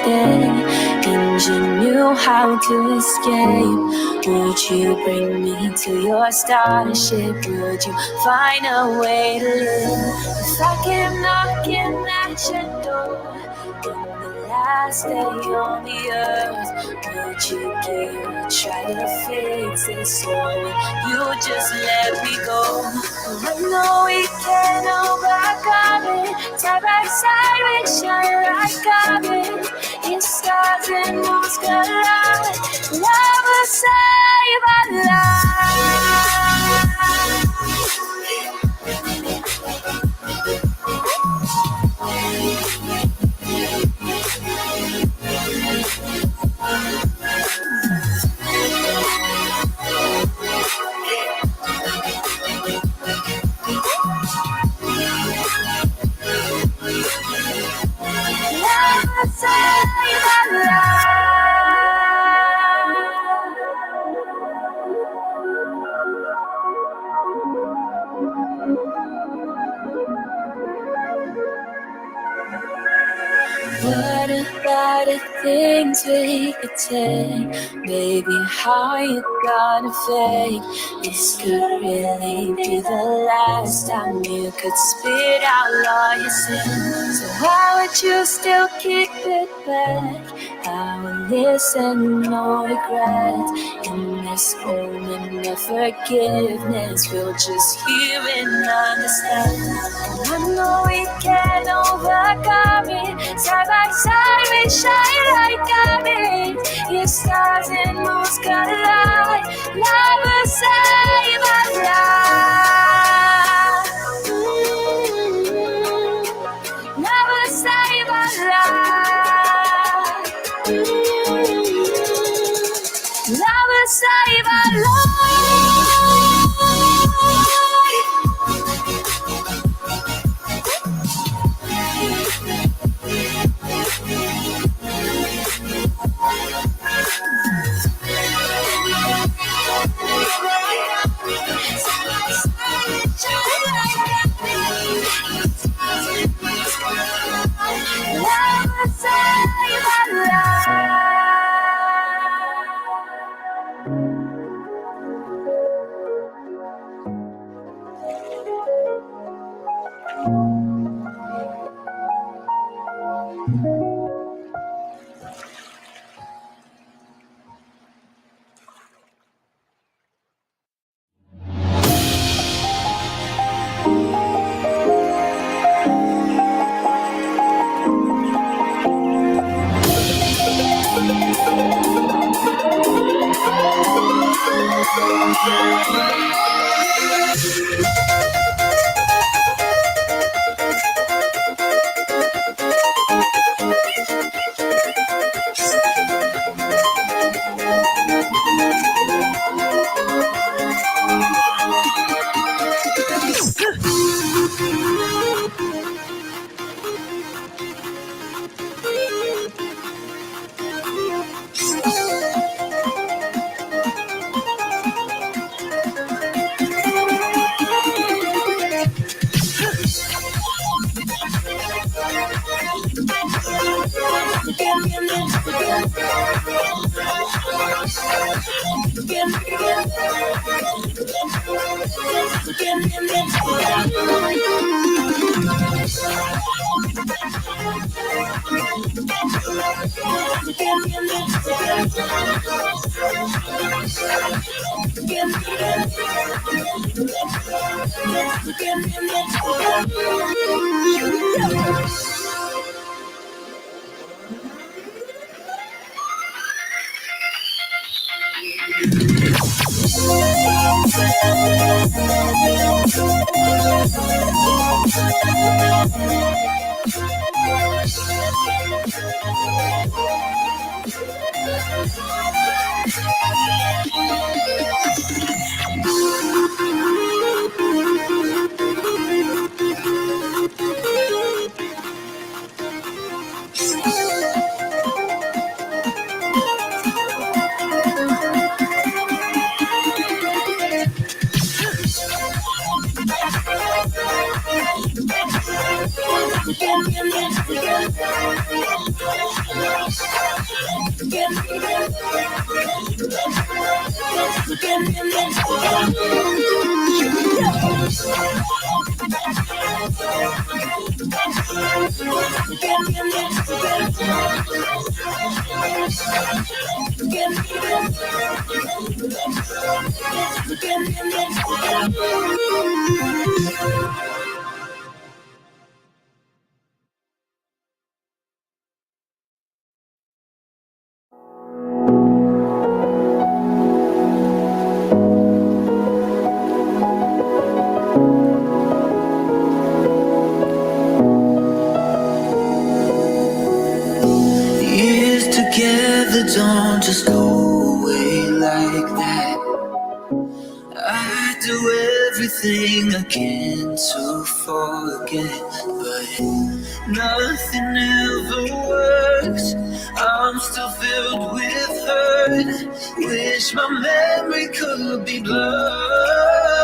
day, and you knew how to escape. Would you bring me to your starship? Would you find a way to live? If I came knocking at your door on the last day on the earth, would you give a try to fix this, or would you just let me go? I know we can overcome it. Side by side we shine like diamonds. If stars and moons collide, love will save our lives. What about the things we could take? Baby, how you gonna fake? This could really be the last time you could spit out all your sins. So why would you still keep it back? I will listen, no regret. In this moment of forgiveness, we'll just hear and understand. I know we can overcome it. Side by side we shine like diamonds. If stars and moons collide, love will save our lives. Love will save our lives. Love will save our lives. Years together don't just go away like that. I do everything I can to forget, but nothing ever works. I'm still filled with hurt. Wish my memory could be blurred.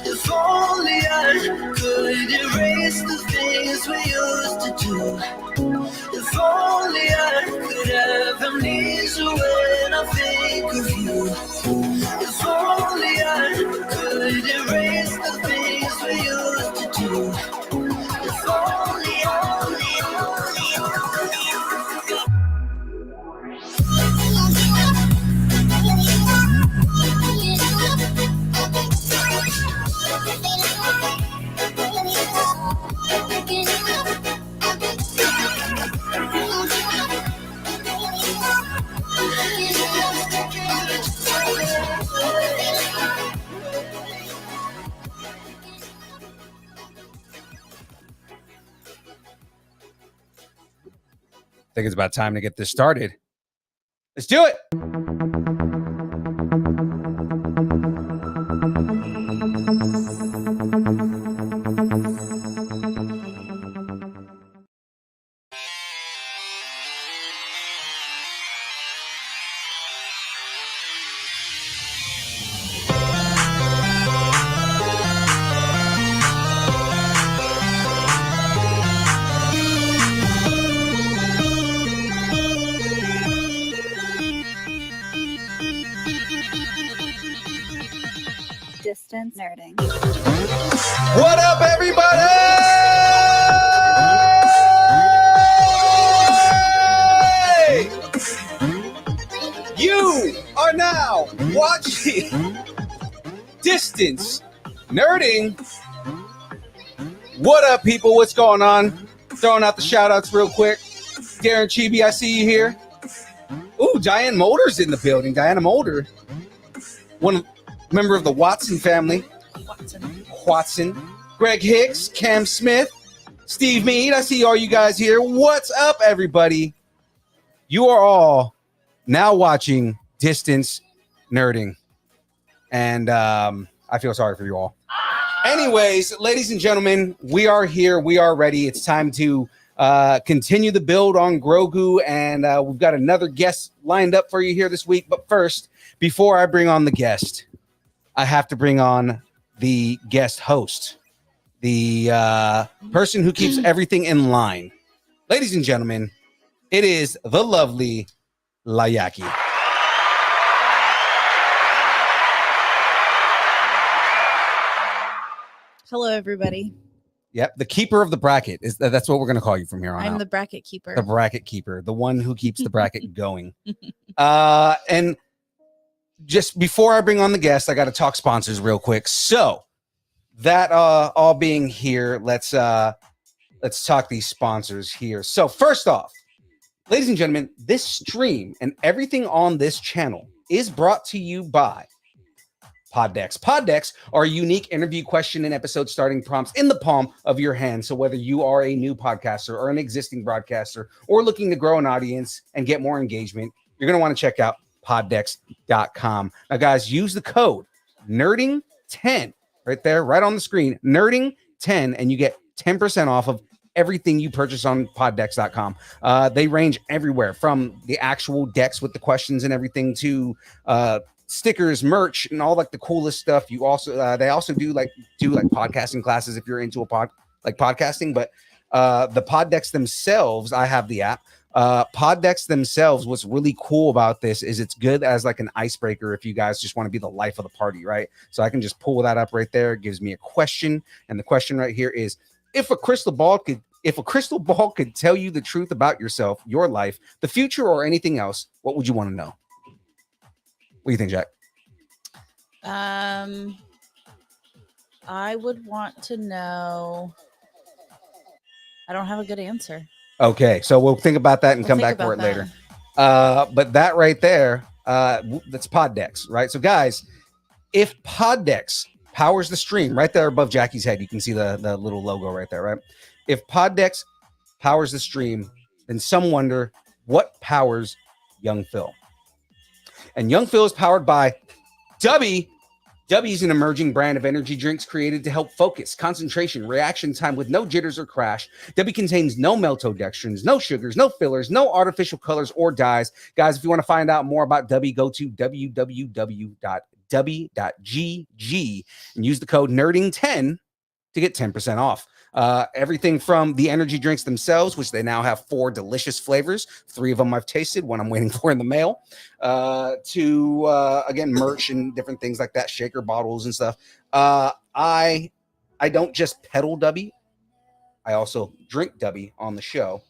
If only I could erase the things we used to do. If only I could have amnesia when I think of you. If only I could erase the things we used to do. If only. I think it's about time to get this started. Let's do it. Distance nerding. What up, everybody? You are now watching Distance Nerding. What up, people? What's going on? Throwing out the shout outs real quick. Darren Chibi, I see you here. Ooh, Diane Mulder's in the building. Diana Mulder, one member of the Watson family. Watson. Greg Hicks, Cam Smith, Steve Mead. I see all you guys here. What's up, everybody? You are all now watching Distance Nerding. And I feel sorry for you all. Anyways, ladies and gentlemen, we are here. We are ready. It's time to continue the build on Grogu. And we've got another guest lined up for you here this week. But first, before I bring on the guest, I have to bring on the guest host, the person who keeps everything in line. Ladies and gentlemen, it is the lovely Layaki. Hello, everybody. Yep, the keeper of the bracket. That's what we're going to call you from here on out. I'm the bracket keeper. The bracket keeper, the one who keeps the bracket going. And just before I bring on the guest, I got to talk sponsors real quick. So that all being here, let's talk these sponsors here. So first off, ladies and gentlemen, this stream and everything on this channel is brought to you by Pod Decks. Pod Decks are a unique interview question and episode starting prompts in the palm of your hand. So whether you are a new podcaster or an existing broadcaster or looking to grow an audience and get more engagement, you're going to want to check out poddex.com. Now, guys, use the code NERDING10 right there, right on the screen, NERDING10, and you get 10% off of everything you purchase on poddex.com. They range everywhere from the actual decks with the questions and everything to stickers, merch, and all like the coolest stuff. You also they also do podcasting classes if you're into podcasting. But the pod decks themselves, I have the app. Pod decks themselves, what's really cool about this is it's good as like an icebreaker if you guys just want to be the life of the party, right? So I can just pull that up right there. It gives me a question, and the question right here is: if a crystal ball could tell you the truth about yourself, your life, the future, or anything else, what would you want to know? What do you think, Jack? I would want to know. I don't have a good answer. Okay, so we'll think about that and We'll come think back for it about later. But that right there, that's pod decks, right? So guys, if pod decks powers the stream right there above Jackie's head, you can see the little logo right there, right? If pod decks powers the stream, then some wonder what powers Young Phil. And Young Phil is powered by Dubby. Dubby is an emerging brand of energy drinks created to help focus, concentration, reaction time with no jitters or crash. Dubby contains no maltodextrins, no sugars, no fillers, no artificial colors or dyes. Guys, if you want to find out more about Dubby, go to www.dubby.gg and use the code NERDING10 to get 10% off. Everything from the energy drinks themselves, which they now have 4 delicious flavors. 3 of them I've tasted, 1 I'm waiting for in the mail, to again, merch and different things like that, shaker bottles and stuff. I don't just pedal Dubby, I also drink Dubby on the show.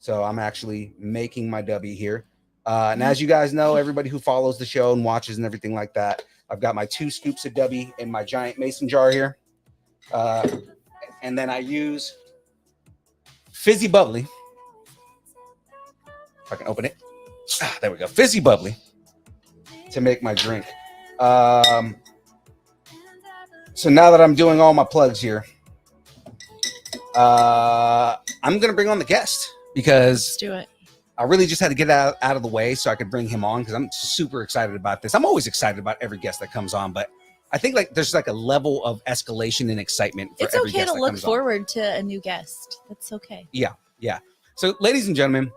So I'm actually making my Dubby here. And as you guys know, everybody who follows the show and watches and everything like that, I've got my 2 scoops of Dubby in my giant mason jar here. And then I use Fizzy Bubbly. If I can open it. There we go. Fizzy Bubbly to make my drink. So now that I'm doing all my plugs here, I'm going to bring on the guest because Let's do it. I really just had to get out of the way so I could bring him on because I'm super excited about this. I'm always excited about every guest that comes on, but I think like there's like a level of escalation and excitement for It's every okay guest to that look comes forward to a new guest. That's okay. on. Yeah. So, ladies and gentlemen,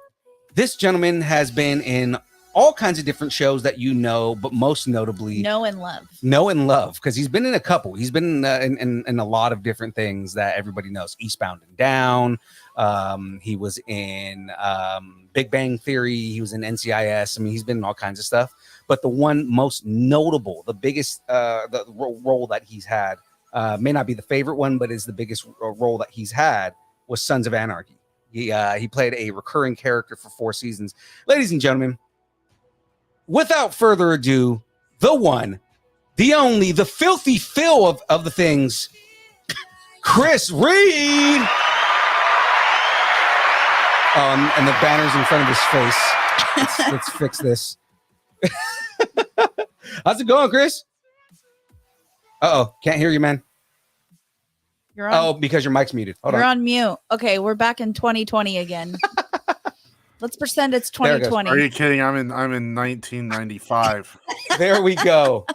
this gentleman has been in all kinds of different shows that you know, but most notably Know and love. because he's been in a couple. He's been in a lot of different things that everybody knows. Eastbound and Down. He was in Big Bang Theory. He was in NCIS. I mean, he's been in all kinds of stuff. But the one most notable, the biggest the role that he's had, may not be the favorite one, but is the biggest role that he's had, was Sons of Anarchy. He played a recurring character for 4 seasons. Ladies and gentlemen, without further ado, the one, the only, the filthy Phil of the things, Chris Reed. And the banner's in front of his face. Let's fix this. How's it going, Chris? Uh-oh, can't hear you, man. You're on, Oh, because your mic's muted. Hold you're on. on mute. Okay, we're back in 2020 again. Let's pretend it's There it goes. 2020. Are you kidding? I'm in 1995. There we go.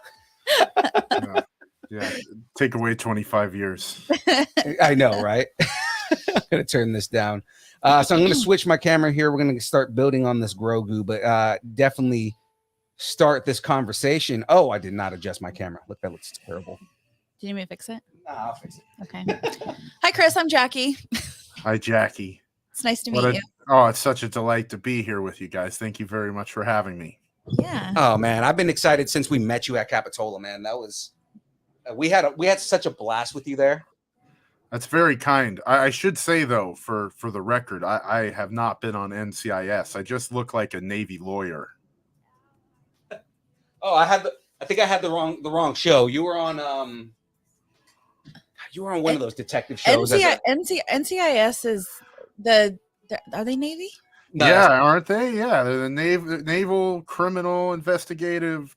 Yeah. Take away 25 years. I know, right? I'm going to turn this down. So I'm going to switch my camera here. We're going to start building on this Grogu, but definitely start this conversation. Oh, I did not adjust my camera. Look, that looks terrible. Do you need me to fix it? Nah, I'll fix it. Okay. Hi, Chris. I'm Jackie. Hi, Jackie. It's nice to meet you. Oh, it's such a delight to be here with you guys. Thank you very much for having me. Yeah. Oh man, I've been excited since we met you at Capitola, man. That was we had such a blast with you there. That's very kind. I should say though, for the record, I have not been on NCIS. I just look like a Navy lawyer. Oh, I think I had the wrong show. You were on one of those detective shows. NCIS is are they Navy? No, yeah, aren't they? Yeah, they're the naval criminal investigative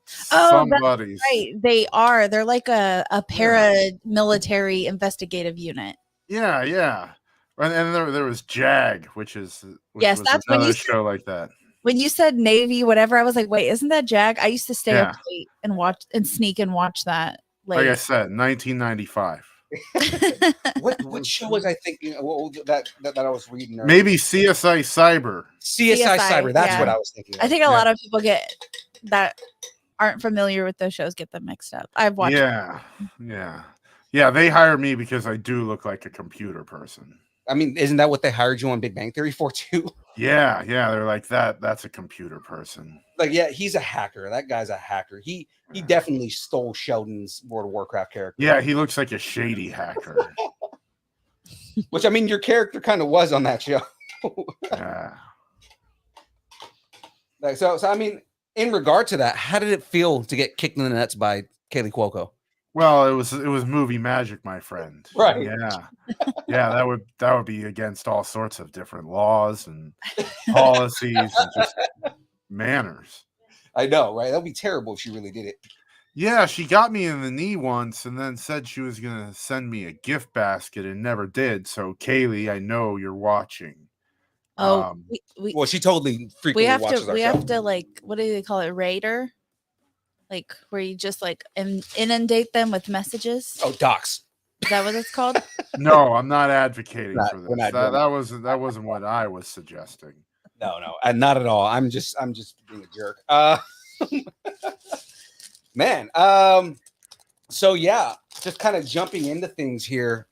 somebodies. Right. They are. They're like a paramilitary investigative unit. Yeah. And there was JAG, which was that's when another you show like that. When you said Navy, whatever, I was like, wait, isn't that JAG? I used to stay up late and watch and sneak and watch that. Like I said, 1995. What show was I thinking that I was reading? Earlier? Maybe CSI Cyber. CSI Cyber. That's what I was thinking. I think a lot of people that aren't familiar with those shows get them mixed up. I've watched. Yeah. They hire me because I do look like a computer person. I mean, isn't that what they hired you on Big Bang Theory for too? Yeah, they're like that's a computer person. Like, yeah, he's a hacker. That guy's a hacker. He definitely stole Sheldon's World of Warcraft character. Yeah, he looks like a shady hacker. Which, I mean, your character kind of was on that show. Yeah. Like, so I mean, in regard to that, how did it feel to get kicked in the nuts by Kaylee Cuoco? Well, it was movie magic, my friend. Right. Yeah. Yeah, that would be against all sorts of different laws and policies and just manners. I know, right? That'd be terrible if she really did it. Yeah, she got me in the knee once and then said she was going to send me a gift basket and never did. So, Kaylee, I know you're watching. Oh, Well, she totally frequently watches our show. We have to, like, what do they call it? Raider? Like, where you just, like, inundate them with messages? Oh, docs. Is that what it's called? No, I'm not advocating for we're this. not That wasn't what I was suggesting. No, not at all. I'm just being a jerk. Man, so yeah, just kind of jumping into things here.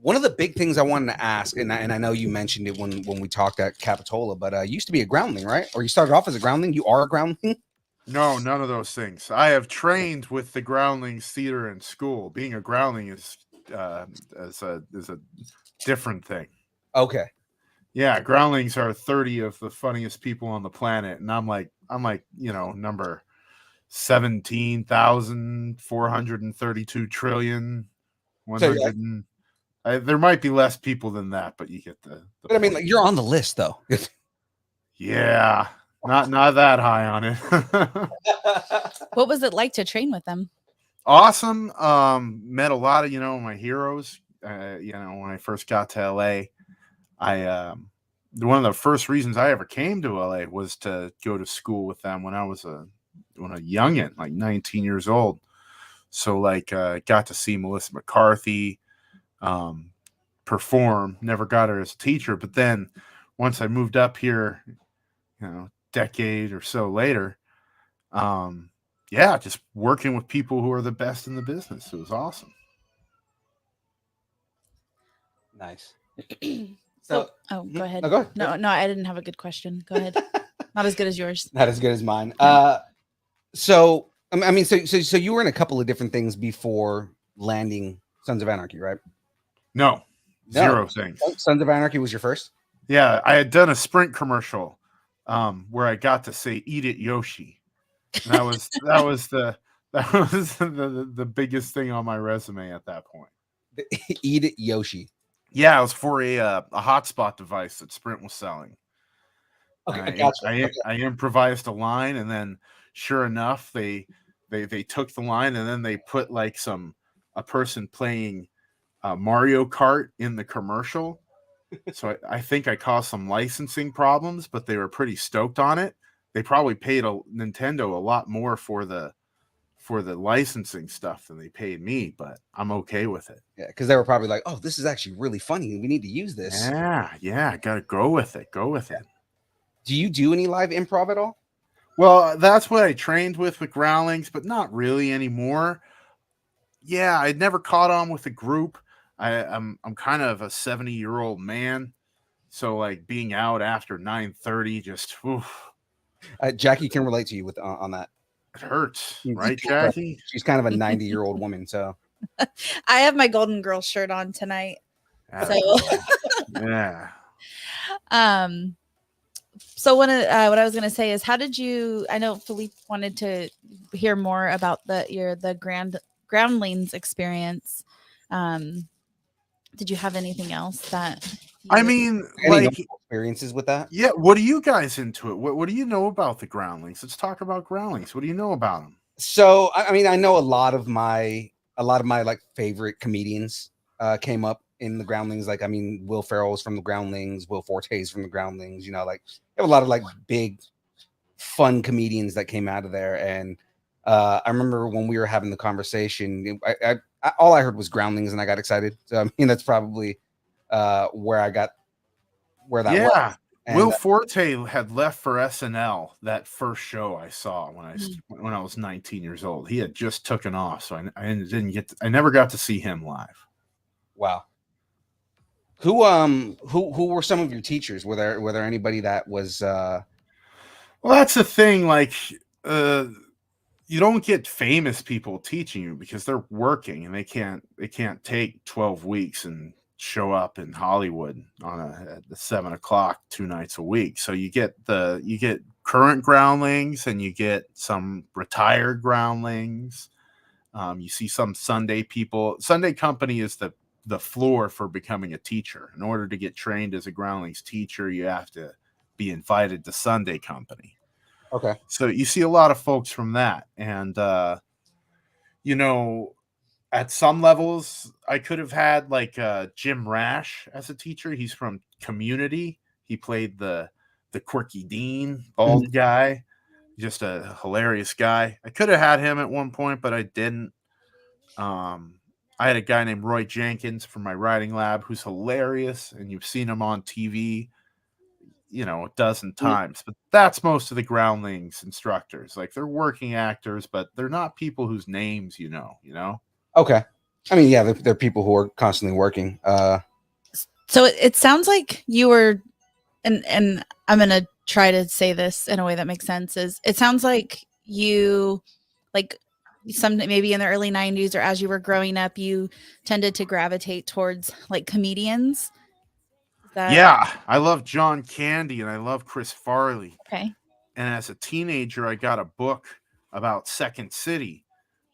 One of the big things I wanted to ask, and I know you mentioned it when we talked at Capitola, but you used to be a groundling, right? Or you started off as a groundling? You are a groundling? No, none of those things. I have trained with the groundlings theater in school. Being a groundling is a different thing. Okay. Yeah, groundlings are 30 of the funniest people on the planet, and I'm like, number 17,432 trillion 100. There might be less people than that, but you get the but I mean, like, you're on the list though. Yeah, not that high on it. What was it like to train with them? Awesome. Met a lot of my heroes. When I first got to LA, one of the first reasons I ever came to LA was to go to school with them when I was a youngin, like 19 years old. So got to see Melissa McCarthy perform. Never got her as a teacher, but then once I moved up here, decade or so later, just working with people who are the best in the business. It was awesome. Nice. Go ahead. No, go ahead. No, I didn't have a good question. Go ahead. Not as good as yours. Not as good as mine. So you were in a couple of different things before landing Sons of Anarchy, right? No, zero things. Sons of Anarchy was your first? Yeah, I had done a Sprint commercial where I got to say "Eat it, Yoshi." And that was the biggest thing on my resume at that point. Eat it, Yoshi. Yeah, it was for a hotspot device that Sprint was selling. Okay, gotcha. I improvised a line, and then sure enough, they took the line, and then they put like a person playing Mario Kart in the commercial. So I think I caused some licensing problems, but they were pretty stoked on it. They probably paid Nintendo a lot more for the licensing stuff than they paid me, but I'm okay with it. Yeah, because they were probably like, "Oh, this is actually really funny. We need to use this." Yeah, gotta go with it. Do you do any live improv at all? Well, that's what I trained with groundlings, but not really anymore. Yeah, I'd never caught on with a group. I'm kind of a 70-year-old man, so like being out after 9:30 just Jackie can relate to you with on that. It hurts, right, Jackie? She's kind of a 90-year-old woman, so I have my Golden Girls shirt on tonight. So yeah. So what I was going to say is, how did you? I know Philippe wanted to hear more about the groundlings experience. Did you have anything else that? I mean, any experiences with that? Yeah. What are you guys into it? What do you know about the groundlings? Let's talk about groundlings. What do you know about them? So, I mean, I know a lot of my like favorite comedians came up in the groundlings. Like, I mean, Will Ferrell's from the groundlings, Will Forte's from the groundlings. Like, you have a lot of like big, fun comedians that came out of there. And I remember when we were having the conversation, I all I heard was groundlings, and I got excited. So, I mean, that's probably where that was. And, Will Forte had left for SNL that first show I saw when I was 19 years old. He had just taken off, so I never got to see him live. Wow. Who were some of your teachers? Were there anybody that was Well, that's the thing. Like, you don't get famous people teaching you because they're working and they can't take 12 weeks and show up in Hollywood at the 7 o'clock 2 nights a week. So you get current groundlings and you get some retired groundlings. You see some Sunday people. Sunday company is the floor for becoming a teacher. In order to get trained as a groundlings teacher, you have to be invited to Sunday company. okay? So you see a lot of folks from that. And, you know, at some levels, I could have had like Jim Rash as a teacher. He's from Community. He played the quirky dean, bald guy, just a hilarious guy. I could have had him at one point, but I didn't. I had a guy named Roy Jenkins from my writing lab who's hilarious, and you've seen him on TV, a dozen times. But that's most of the groundlings instructors. Like, they're working actors, but they're not people whose names you know. Okay. I mean, yeah, they're people who are constantly working. So it sounds like you were, and I'm gonna try to say this in a way that makes sense. Is it sounds like you, like, maybe in the early 90s or as you were growing up, you tended to gravitate towards like comedians. Yeah, I love John Candy and I love Chris Farley. Okay. And as a teenager, I got a book about Second City,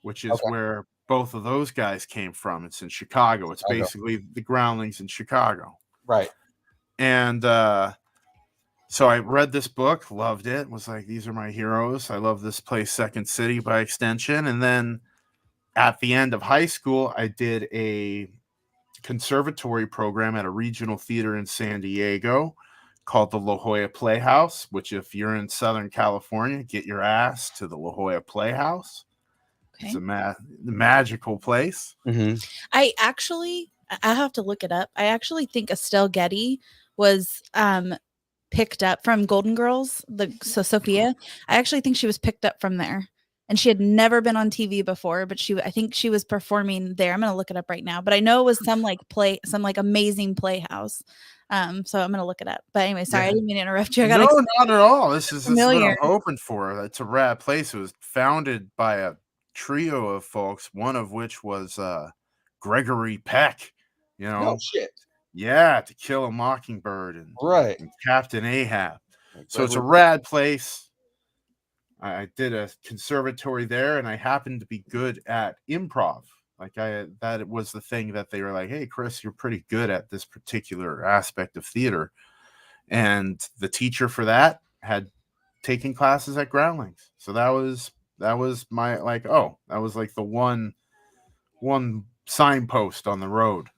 which is where both of those guys came from. It's in Chicago. It's basically the groundlings in Chicago. Right. And so I read this book, loved it, was like, these are my heroes. I love this place, Second City, by extension. And then at the end of high school, I did a conservatory program at a regional theater in San Diego called the La Jolla Playhouse, which, if you're in Southern California, get your ass to the La Jolla Playhouse. Okay. It's a magical place. Mm-hmm. I have to look it up. I actually think Estelle Getty was picked up from Golden Girls, so Sophia. I actually think she was picked up from there. And she had never been on TV before, but I think she was performing there. I'm going to look it up right now, but I know it was some amazing playhouse. So I'm going to look it up. But anyway, sorry, I didn't mean to interrupt you. No, not at all. This is what I'm hoping for. It's a rad place. It was founded by a trio of folks, one of which was Gregory Peck. Oh shit. Yeah, To Kill a Mockingbird and Captain Ahab. So it's a rad place. I did a conservatory there, and I happened to be good at improv. That was the thing that they were like, "Hey, Chris, you're pretty good at this particular aspect of theater." And the teacher for that had taken classes at Groundlings, so that was my that was like the one signpost on the road.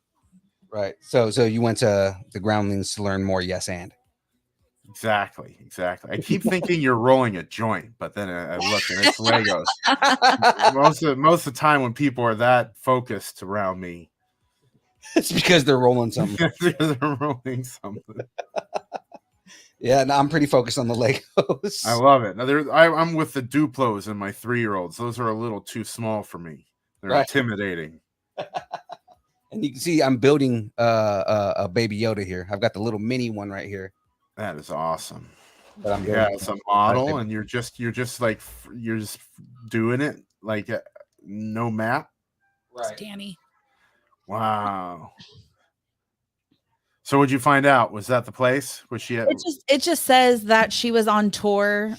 Right. So you went to the Groundlings to learn more. Yes, and. Exactly. I keep thinking you're rolling a joint, but then I look and it's Legos. most of the time when people are that focused around me, it's because they're rolling something. Yeah, no, I'm pretty focused on the Legos. I love it. Now I'm with the Duplos and my 3-year-olds. Those are a little too small for me. They're intimidating. And you can see I'm building a Baby Yoda here. I've got the little mini one right here. That is awesome. But it's a model, and you're just doing it like no map. Right, Danny. Wow. So what'd you find out? Was that the place? Was she at? It just says that she was on tour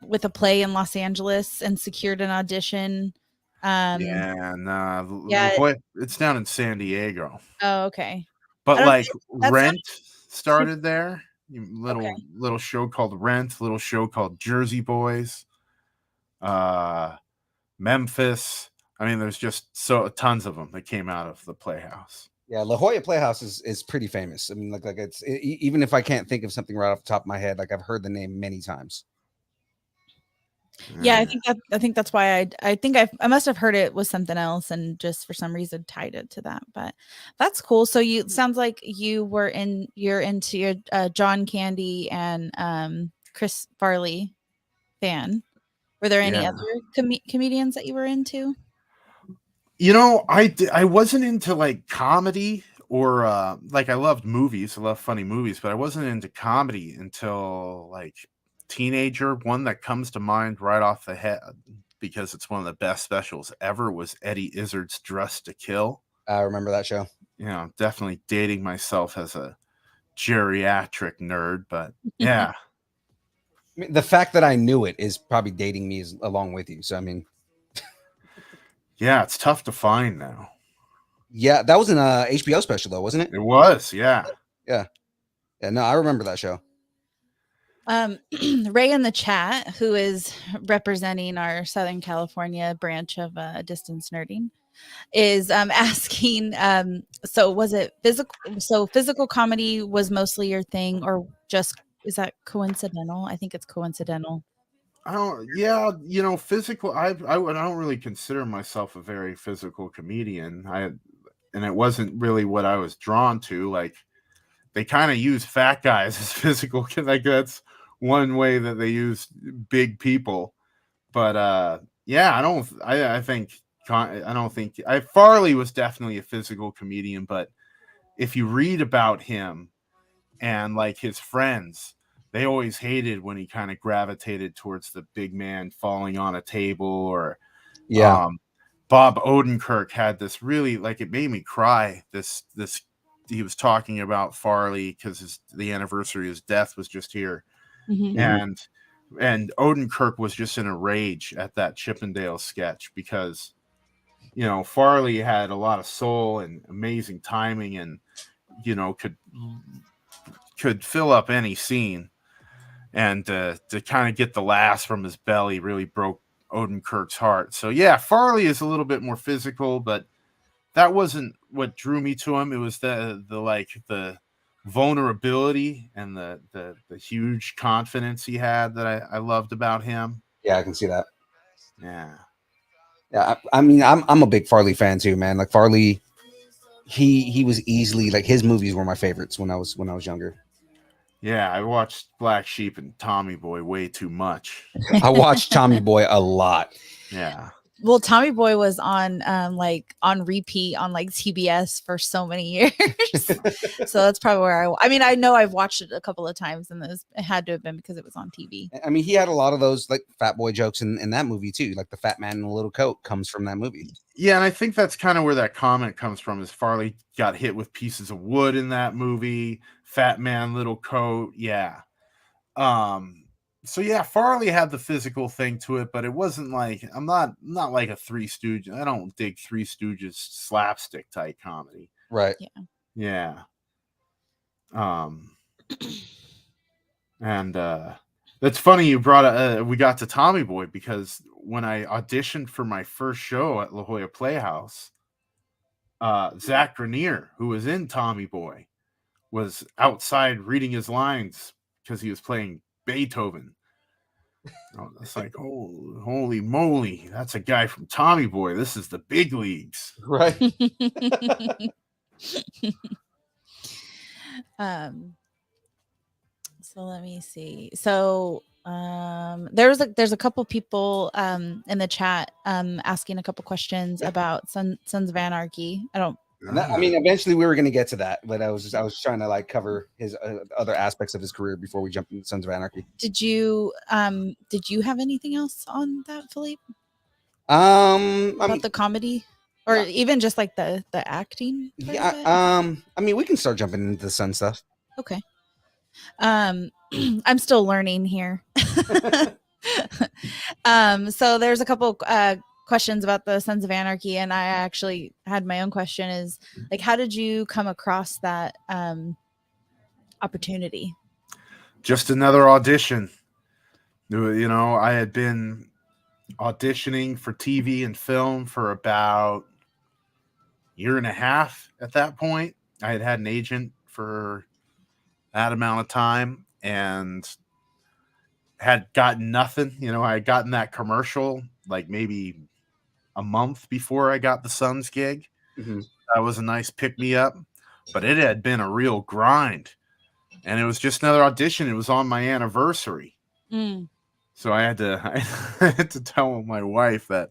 with a play in Los Angeles and secured an audition. It's down in San Diego. Oh, okay. But Rent started there. Little show called Rent, little show called Jersey Boys, Memphis. I mean, there's just tons of them that came out of the Playhouse. Yeah, La Jolla Playhouse is pretty famous. I mean, even if I can't think of something right off the top of my head, I've heard the name many times. Yeah, I think that's why I think I must have heard it was something else and just for some reason tied it to that. But that's cool. So sounds like you're into your John Candy and Chris Farley fan. Were there any other comedians that you were into? I wasn't into like comedy like I loved movies. I love funny movies, but I wasn't into comedy until like teenager. One that comes to mind right off the head because it's one of the best specials ever was Eddie Izzard's Dressed to Kill. I remember that show. You know, definitely dating myself as a geriatric nerd, but yeah. I mean, the fact that I knew it is probably dating me along with you. So I mean, Yeah, it's tough to find now. yeah, that was an HBO special though, wasn't it? It was, yeah. Yeah. No, I remember that show. Ray in the chat, who is representing our Southern California branch of distance nerding, is asking, so was it physical? So physical comedy was mostly your thing, or just is that coincidental? I think it's coincidental. Yeah, you know, physical. I don't really consider myself a very physical comedian. And it wasn't really what I was drawn to. Like, they kind of use fat guys as physical, like that's one way that they use big people. But yeah, I don't think Farley was definitely a physical comedian. But if you read about him and like his friends, they always hated when he kind of gravitated towards the big man falling on a table, or Yeah. Bob Odenkirk had this really, like, it made me cry. This he was talking about Farley because the anniversary of his death was just here, and Odenkirk was just in a rage at that Chippendale sketch because, you know, Farley had a lot of soul and amazing timing, and you know could fill up any scene, and to kind of get the laughs from his belly really broke Odenkirk's heart. So yeah, Farley is a little bit more physical, but that wasn't what drew me to him. It was the vulnerability and the huge confidence he had that I loved about him. Yeah, I can see that. Yeah. Yeah, I mean, I'm a big Farley fan too, man. Like Farley, he was easily, like, his movies were my favorites when I was younger. Yeah, I watched Black Sheep and Tommy Boy way too much. I watched Tommy Boy a lot. Yeah. Well, Tommy Boy was on like on repeat on like TBS for so many years. So that's probably where I mean, I know I've watched it a couple of times, and it had to have been because it was on TV. I mean, he had a lot of those like fat boy jokes in that movie too. Like the fat man in the little coat comes from that movie. Yeah, and I think that's kind of where that comment comes from, is Farley got hit with pieces of wood in that movie. Fat man, little coat. Yeah. So yeah, Farley had the physical thing to it, but it wasn't like, I'm not like a Three Stooges. I don't dig Three Stooges slapstick type comedy. Right. Yeah. And that's funny you brought we got to Tommy Boy, because when I auditioned for my first show at La Jolla Playhouse, Zach Grenier, who was in Tommy Boy, was outside reading his lines because he was playing Beethoven. It's like, oh, holy moly, that's a guy from Tommy Boy. This is the big leagues. Right. So let me see. So there's a couple people in the chat asking a couple questions about Sons of Anarchy. I mean, eventually we were going to get to that, but I was trying to like cover his other aspects of his career before we jump into Sons of Anarchy. Did you have anything else on that, Philippe? About the comedy, or even just like the acting? Yeah. I mean, we can start jumping into the Sun stuff. Okay. I'm still learning here. So there's a couple questions about the Sons of Anarchy, and I actually had my own question, is like, how did you come across that opportunity? Just another audition. You know, I had been auditioning for TV and film for about a year and a half at that point. I had an agent for that amount of time and had gotten nothing. You know, I had gotten that commercial like maybe a month before I got the Suns gig. Mm-hmm. That was a nice pick-me-up, but it had been a real grind. And it was just another audition. It was on my anniversary. So I had to tell my wife that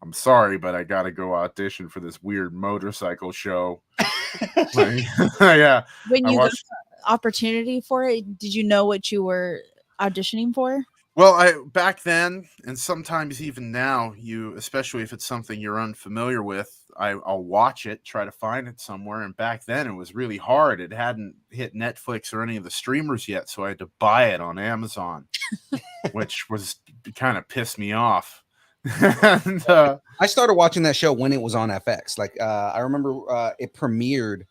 I'm sorry, but I got to go audition for this weird motorcycle show. Like, yeah, When I you got watched. the opportunity for it, did you know what you were auditioning for? Well, I back then, and sometimes even now, especially if it's something you're unfamiliar with, I'll watch it, try to find it somewhere. And back then, it was really hard. It hadn't hit Netflix or any of the streamers yet, so I had to buy it on Amazon, which was kind of pissed me off. And I started watching that show when it was on FX. Like I remember it premiered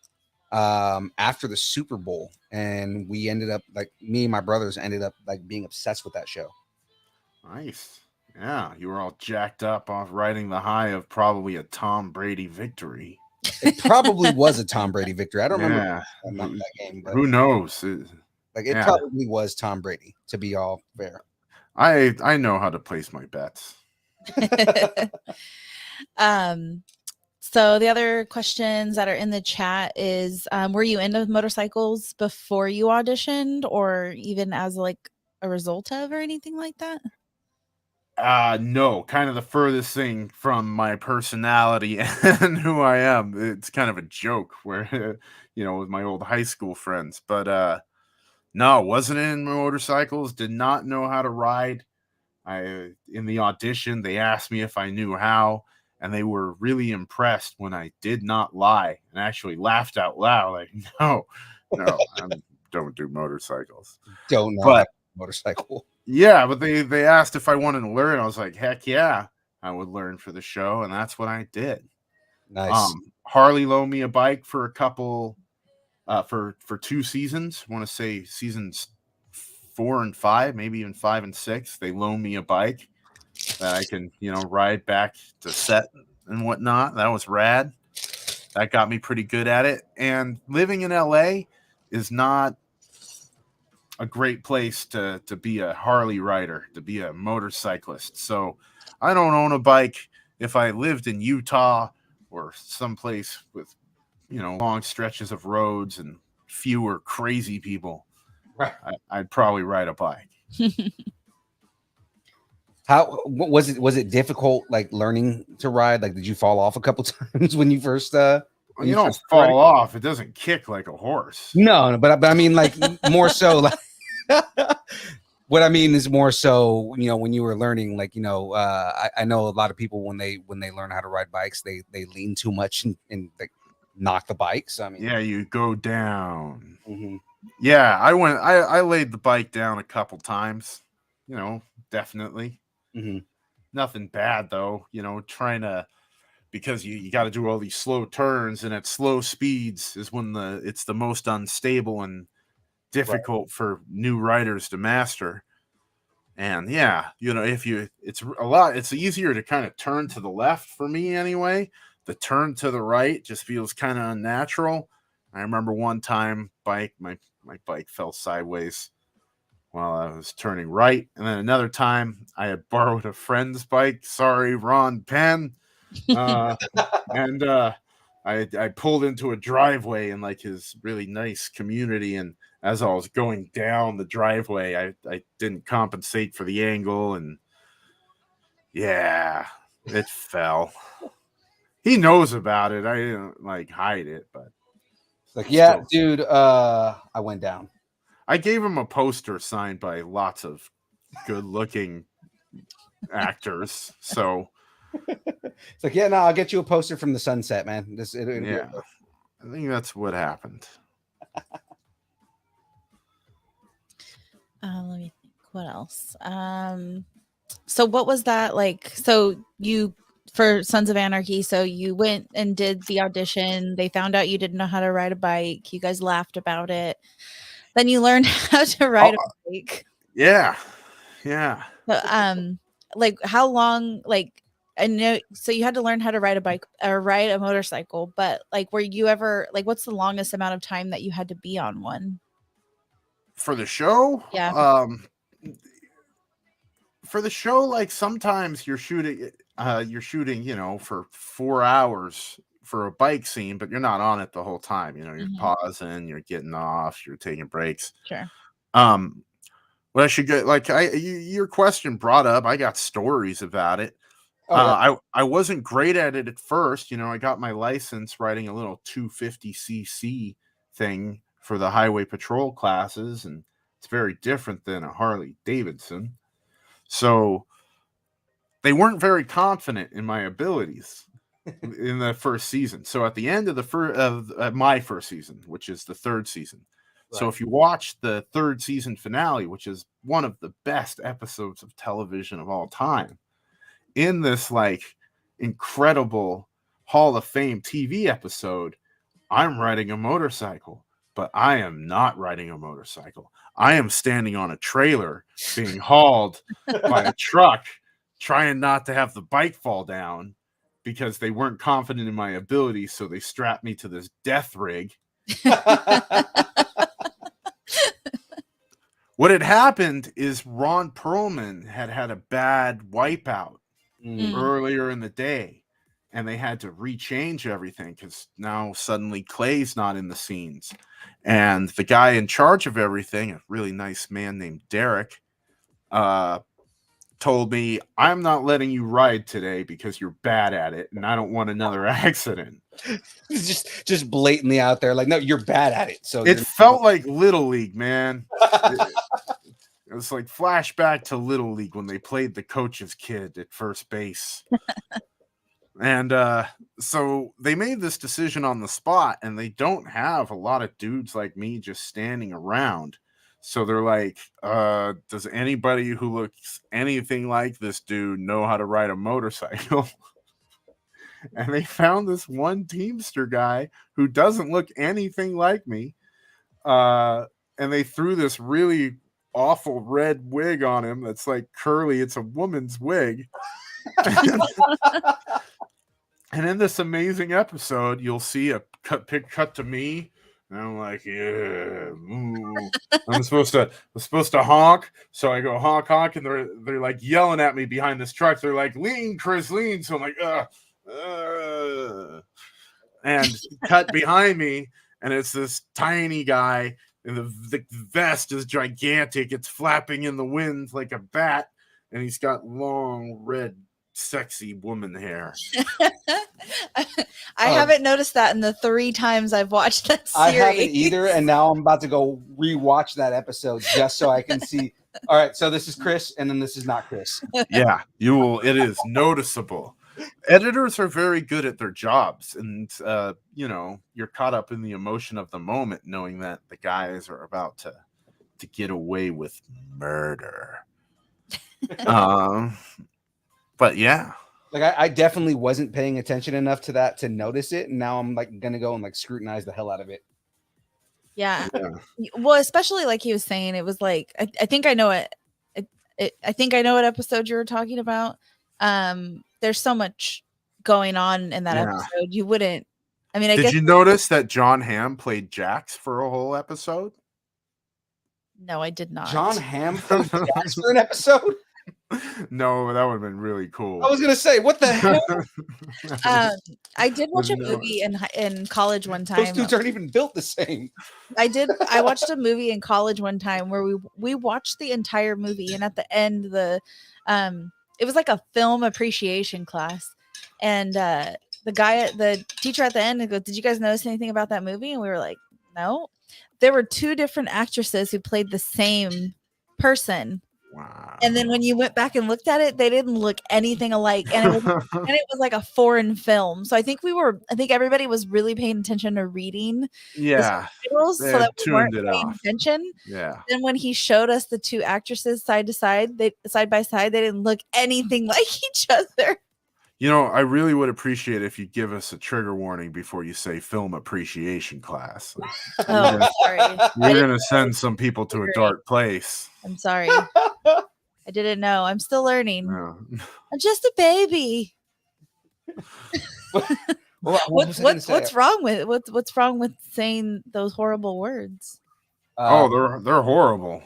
after the Super Bowl, and we ended up like me and my brothers ended up like being obsessed with that show. nice. Yeah, you were all jacked up off riding the high of probably a Tom Brady victory. It probably was a Tom Brady victory. I don't remember Yeah. that game, but Who knows? like it Yeah. probably was Tom Brady, to be all fair. I know how to place my bets. So the other questions that are in the chat is, were you into motorcycles before you auditioned, or even as like a result of, or anything like that? No, kind of the furthest thing from my personality and who I am. It's kind of a joke where, with my old high school friends. But no, wasn't in motorcycles, did not know how to ride. In the audition, they asked me if I knew how, and they were really impressed when I did not lie and actually laughed out loud. Like, no, I don't do motorcycles. Don't know But motorcycle. yeah, but they asked if I wanted to learn. I was like, heck yeah, I would learn for the show, and that's what I did. Nice. Harley loaned me a bike for a couple, for 2 seasons. I want to say seasons 4 and 5, maybe even 5 and 6. They loaned me a bike that I can, ride back to set and whatnot. That was rad. That got me pretty good at it. And living in LA is not a great place to be a Harley rider, to be a motorcyclist. So I don't own a bike. If I lived in Utah or someplace with, long stretches of roads and fewer crazy people, Right. I'd probably ride a bike. How was it? Was it difficult, like learning to ride? Like, did you fall off a couple times when you first? When you don't fall off, it doesn't kick like a horse. No, but I mean, like more so, like what I mean is more so, when you were learning, like, I know a lot of people when they learn how to ride bikes, they lean too much and like knock the bikes. I mean, Yeah, you go down. mm-hmm. Yeah, I laid the bike down a couple times, definitely. Mm-hmm. Nothing bad though, trying to, because you got to do all these slow turns, and at slow speeds is when it's the most unstable and difficult for new riders to master. And yeah, it's easier to kind of turn to the left for me anyway. The turn to the right just feels kind of unnatural. I remember one time my bike fell sideways while I was turning right. And then another time I had borrowed a friend's bike. Sorry, Ron Penn. And I pulled into a driveway in like his really nice community. And as I was going down the driveway, I didn't compensate for the angle. And yeah, it fell. He knows about it. I didn't like hide it, but Like, yeah, dude, I went down. I gave him a poster signed by lots of good-looking actors. So it's like, yeah, no, I'll get you a poster from the sunset, man. Yeah, I think that's what happened. Let me think. What else? So what was that like? So you, for Sons of Anarchy, so you went and did the audition. They found out you didn't know how to ride a bike. You guys laughed about it. Then you learned how to ride a bike. Yeah. So, like how long? Like I know. So you had to learn how to ride a bike or ride a motorcycle. But like, were you ever like? What's the longest amount of time that you had to be on one? For the show? Yeah. For the show, like sometimes you're shooting, for 4 hours for a bike scene, but you're not on it the whole time. You're pausing, you're getting off, you're taking breaks. Sure. What I should get, like, your question brought up, I got stories about it. I wasn't great at it at first. I got my license riding a little 250cc thing for the highway patrol classes, and it's very different than a Harley Davidson. So they weren't very confident in my abilities in the first season. So at the end of my first season, which is the third season. Right. So if you watch the third season finale, which is one of the best episodes of television of all time, in this like incredible Hall of Fame TV episode, I'm riding a motorcycle, but I am not riding a motorcycle. I am standing on a trailer being hauled by a truck, trying not to have the bike fall down because they weren't confident in my ability. So they strapped me to this death rig. What had happened is Ron Perlman had a bad wipeout earlier in the day, and they had to rechange everything because now suddenly Clay's not in the scenes. And the guy in charge of everything, a really nice man named Derek, told me, I'm not letting you ride today because you're bad at it, and I don't want another accident. just blatantly out there, like, no, you're bad at it. So it felt like Little League, man. It was like flashback to Little League when they played the coach's kid at first base. And so they made this decision on the spot, and they don't have a lot of dudes like me just standing around. So they're like, does anybody who looks anything like this dude know how to ride a motorcycle? And they found this one Teamster guy who doesn't look anything like me. And they threw this really awful red wig on him that's like curly. It's a woman's wig. And in this amazing episode, you'll see a cut to me. And I'm like, yeah, I'm supposed to honk. So I go honk, honk, and they're like yelling at me behind this truck. They're like, lean, Chris, lean. So I'm like, and cut behind me, and it's this tiny guy, and the vest is gigantic. It's flapping in the wind like a bat, and he's got long red sexy woman hair. I haven't noticed that in the 3 times I've watched that series. I haven't either, and now I'm about to go rewatch that episode just so I can see. All right, so this is Chris, and then this is not Chris. Yeah, you will. It is noticeable. Editors are very good at their jobs, and you're caught up in the emotion of the moment, knowing that the guys are about to get away with murder. But yeah, like I definitely wasn't paying attention enough to that to notice it, and now I'm like gonna go and like scrutinize the hell out of it. Yeah. Well, especially like he was saying, it was like I think I know it. I think I know what episode you were talking about. There's so much going on in that episode. You wouldn't. I mean, did you notice that John Hamm played Jax for a whole episode? No, I did not. John Hamm played Jax for an episode? No, that would have been really cool. I was gonna say, what the hell? I did watch a movie in college one time. Those dudes aren't even built the same. I watched a movie in college one time where we watched the entire movie, and at the end, it was like a film appreciation class, and the teacher at the end goes, "Did you guys notice anything about that movie?" And we were like, "No." There were 2 different actresses who played the same person. Wow. And then when you went back and looked at it, they didn't look anything alike. And it was like a foreign film. So I think everybody was really paying attention to reading the titles so that we weren't paying off. attention. Yeah. Then when he showed us the 2 actresses side by side, they didn't look anything like each other. I really would appreciate if you give us a trigger warning before you say film appreciation class. Sorry. You're going to send some people to a dark place. I'm sorry. I didn't know. I'm still learning. No. I'm just a baby. What's wrong with saying those horrible words? They're horrible.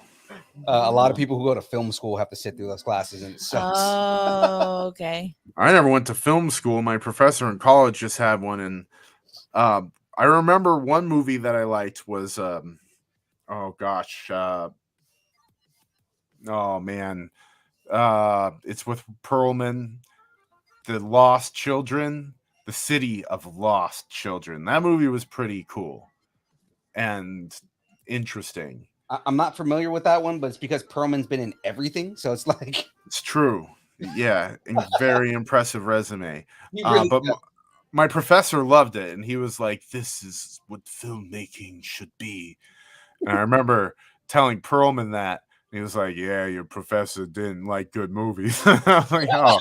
A lot of people who go to film school have to sit through those classes, and it sucks. Oh, okay. I never went to film school. My professor in college just had one, and I remember one movie that I liked was it's with Perlman. the Lost Children, the City of Lost Children. That movie was pretty cool and interesting. I'm not familiar with that one, but it's because Perlman's been in everything, so it's like It's true. Yeah, and very impressive resume. he really But does. my professor loved it, and he was like, "This is what filmmaking should be." And I remember telling Perlman that. And he was like, "Yeah, your professor didn't like good movies." I was like, "Oh."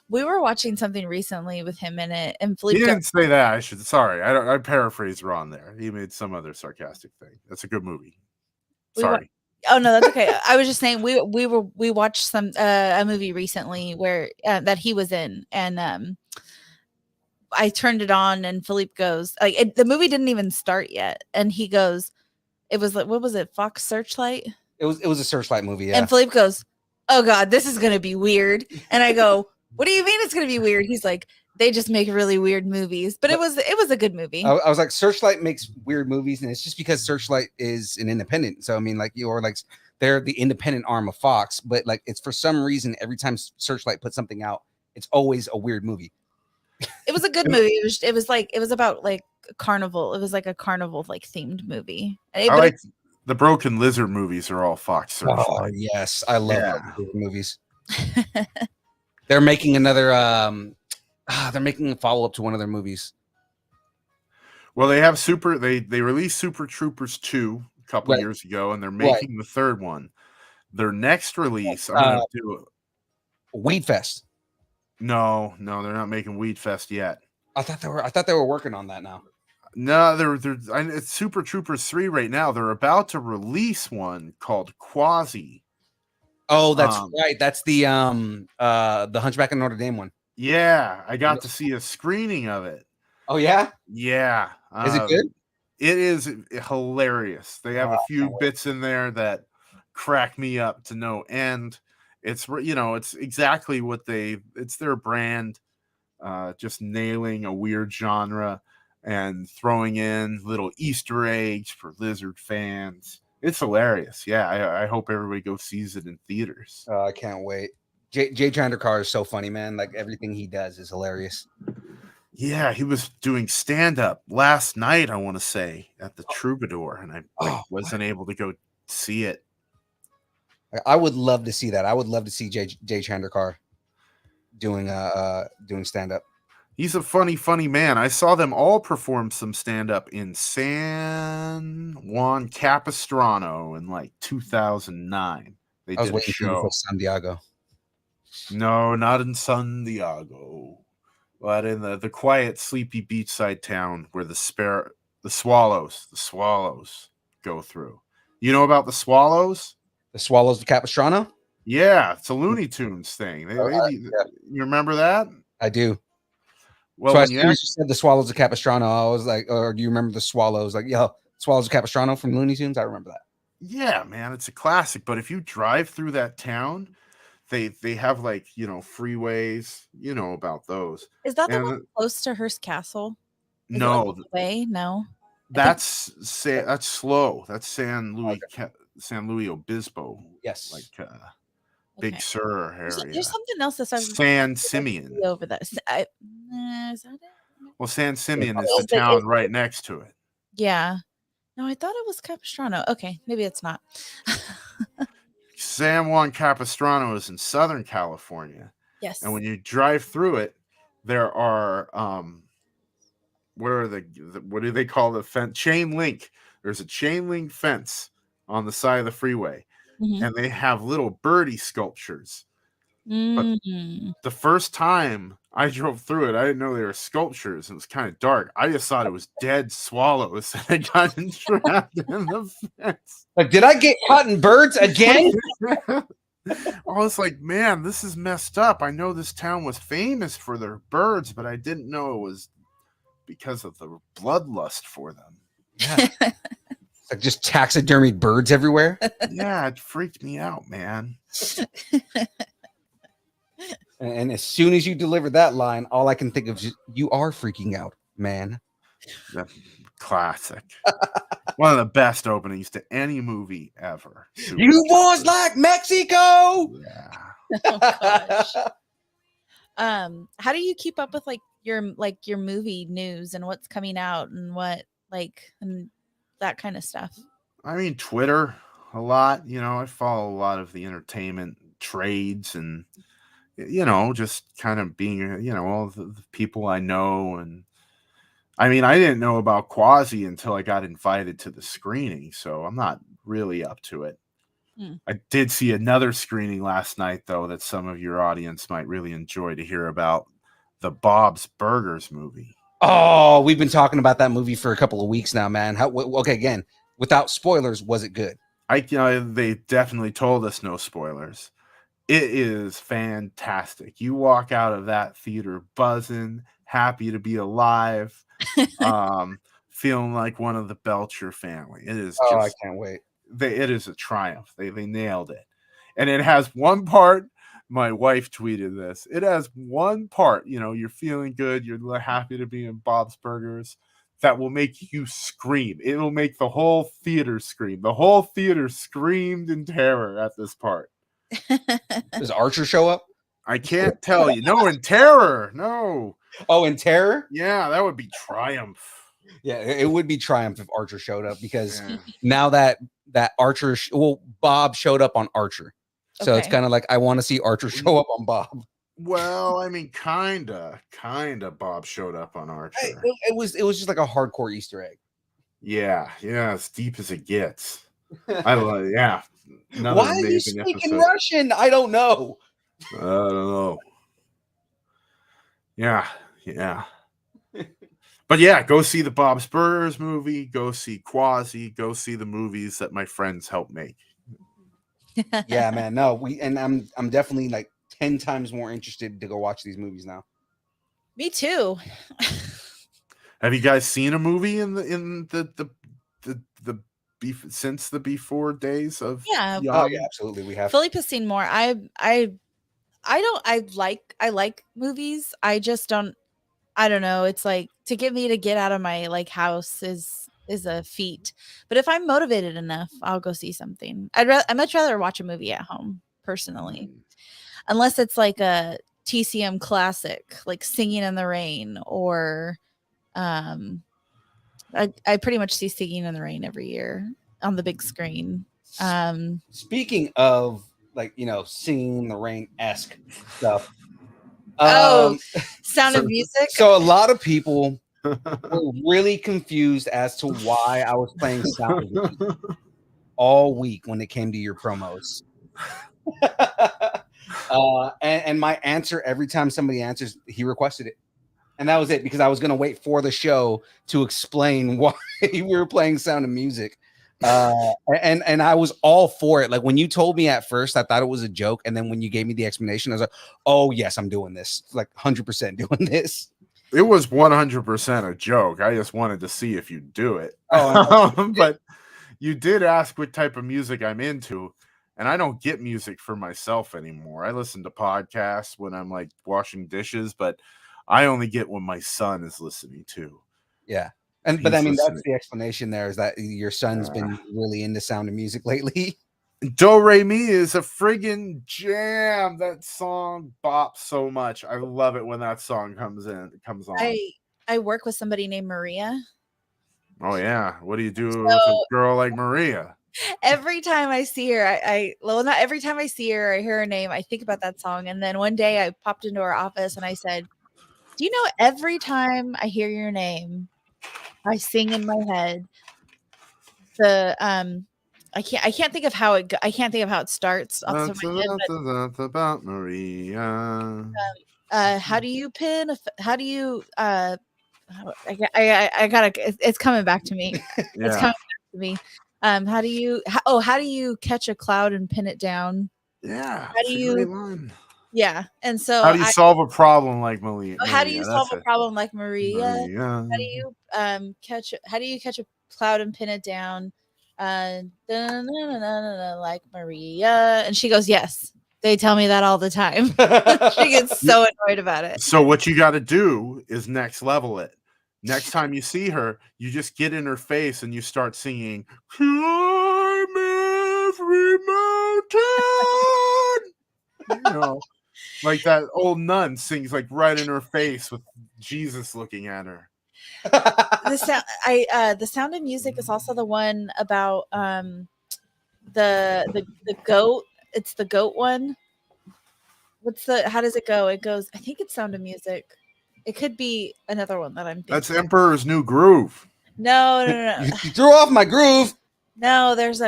We were watching something recently with him in it, and He Philippe. didn't say that. Sorry, I paraphrased wrong there. He made some other sarcastic thing. That's a good movie. Sorry. Oh no, that's okay. I was just saying we watched some a movie recently where that he was in, and I turned it on, and Philippe goes the movie didn't even start yet, and he goes, it was like, what was it, Fox Searchlight? It was a Searchlight movie, yeah. And Philippe goes, "Oh God, this is gonna be weird," and I go, "What do you mean it's gonna be weird?" He's like, "They just make really weird movies," but it was a good movie. I was like, Searchlight makes weird movies, and it's just because Searchlight is an independent. So I mean, like you're like they're the independent arm of Fox, but like it's for some reason every time Searchlight puts something out, it's always a weird movie. It was a good movie. It was about like carnival. It was like a carnival like themed movie. I like the Broken Lizard movies are all Fox Searchlight. Oh yes, I love movies. They're making another. They're making a follow up to one of their movies. Well, they have They released Super Troopers 2 a couple years ago, and they're making the third one. Their next release, I'm gonna do Weed Fest. No, they're not making Weed Fest yet. I thought they were working on that now. No, it's Super Troopers 3 right now. They're about to release one called Quasi. Oh, that's right. That's the Hunchback of Notre Dame one. Yeah, I got to see a screening of it. Oh yeah? Yeah. Is it good? It is hilarious. They have a few bits in there that crack me up to no end. It's it's exactly what it's their brand, just nailing a weird genre and throwing in little Easter eggs for Lizard fans. It's hilarious. Yeah, I hope everybody goes sees it in theaters. I can't wait. Jay Chandrakar is so funny, man. Like everything he does is hilarious. Yeah, he was doing stand-up last night, I want to say, at the Troubadour, and I wasn't able to go see it. I would love to see that. I would love to see Jay Chandrakar doing stand-up. He's a funny man. I saw them all perform some stand-up in San Juan Capistrano in like 2009. They did a show. San Diego. No, not in San Diego, but in the quiet, sleepy beachside town where the swallows go through. You know about the swallows? The Swallows of Capistrano? Yeah, it's a Looney Tunes thing. You remember that? I do. Well, so as soon as you said the Swallows of Capistrano, I was like, or do you remember the Swallows? Like, Swallows of Capistrano from Looney Tunes? I remember that. Yeah, man, it's a classic. But if you drive through that town, they have like, freeways, about those. Is that the one close to Hearst Castle? No. No. That's slow. That's San Luis Obispo. Yes. Like Big Sur area. There's something else that says San Simeon. Over there. Is that it? Well, San Simeon is the town right next to it. Yeah. No, I thought it was Capistrano. Okay, maybe it's not. San Juan Capistrano is in Southern California. Yes. And when you drive through it, there are what do they call the fence? Chain link. There's a chain link fence on the side of the freeway, and they have little birdie sculptures. But the first time I drove through it, I didn't know they were sculptures. It was kind of dark. I just thought it was dead swallows that had gotten trapped in the fence. Like, did I get caught in birds again? I was like, man, this is messed up. I know this town was famous for their birds, but I didn't know it was because of the bloodlust for them. Yeah. It's like just taxidermied birds everywhere. Yeah, it freaked me out, man. And as soon as you delivered that line, all I can think of is you are freaking out, man. Classic. One of the best openings to any movie ever. You boys like Mexico? Yeah. Oh, gosh. How do you keep up with like your movie news and what's coming out and what and that kind of stuff? I mean, Twitter a lot. I follow a lot of the entertainment trades and, just kind of being, all the people I know. And I mean, I didn't know about Quasi until I got invited to the screening, so I'm not really up to it. I did see another screening last night, though, that some of your audience might really enjoy to hear about, the Bob's Burgers movie. Oh, we've been talking about that movie for a couple of weeks now, man. Okay, again, without spoilers, was it good? They definitely told us no spoilers. It is fantastic. You walk out of that theater buzzing, happy to be alive, feeling like one of the Belcher family. It is Oh, just, I can't wait. It is a triumph. They nailed it. And it has one part, my wife tweeted this. It has one part, you're feeling good, you're happy to be in Bob's Burgers, that will make you scream. It will make the whole theater scream. The whole theater screamed in terror at this part. Does Archer show up? I can't tell you. No, in terror. No. Oh, in terror? Yeah, that would be triumph. Yeah, it would be triumph if Archer showed up, because now that Archer, Bob showed up on Archer. So it's kind of like, I want to see Archer show up on Bob. Well, I mean, kinda Bob showed up on Archer. It was just like a hardcore Easter egg. Yeah, as deep as it gets. I love it. Yeah. Why are you speaking Russian? I don't know. I don't know. Yeah. But yeah, go see the Bob's Burgers movie. Go see Quasi. Go see the movies that my friends help make. Yeah, man. No, I'm definitely like 10 times more interested to go watch these movies now. Me too. Have you guys seen a movie in the since the before days of? Yeah. Oh yeah, absolutely. We have. Philippe has seen more. I like movies. I just don't. I don't know. It's like, to get me to get out of my house is a feat. But if I'm motivated enough, I'll go see something. I'd much rather watch a movie at home personally, unless it's like a TCM classic, like Singing in the Rain, or I pretty much see Singing in the Rain every year on the big screen. Speaking of Singing in the Rain-esque stuff. Sound of Music. So a lot of people were really confused as to why I was playing Sound of Music all week when it came to your promos. And my answer every time somebody answers, he requested it. And that was it, because I was going to wait for the show to explain why we were playing Sound of Music. And I was all for it. Like, when you told me at first, I thought it was a joke. And then when you gave me the explanation, I was like, oh yes, I'm doing this. Like 100% doing this. It was 100% a joke. I just wanted to see if you'd do it. But you did ask what type of music I'm into. And I don't get music for myself anymore. I listen to podcasts when I'm like washing dishes, but I only get what my son is listening to. Yeah. But I mean, that's the explanation there, is that your son's been really into Sound of Music lately. Do Re Mi is a friggin' jam. That song bops so much. I love it when that song comes on. I work with somebody named Maria. Oh yeah. What do you do with a girl like Maria? Every time I see her, not every time I see her, I hear her name, I think about that song. And then one day I popped into her office and I said, do you know, every time I hear your name, I sing in my head I can't think of how it starts. That's about Maria. How do you pin? How do you? I gotta. It's coming back to me. It's coming back to me. How do you catch a cloud and pin it down? Yeah. How do you? Yeah. And so, how do you solve a problem like Maria? How do you solve a problem like Maria? How do you catch a cloud and pin it down? Like Maria. And she goes, yes. They tell me that all the time. She gets so annoyed about it. So what you got to do is next level it. Next time you see her, you just get in her face and you start singing, climb every mountain. Like that old nun sings like right in her face with Jesus looking at her. The Sound of Music is also the one about the goat. It's the goat one. How does it go? It goes, I think it's Sound of Music. It could be another one that I'm thinking. That's Emperor's New Groove. No. You threw off my groove. No, there's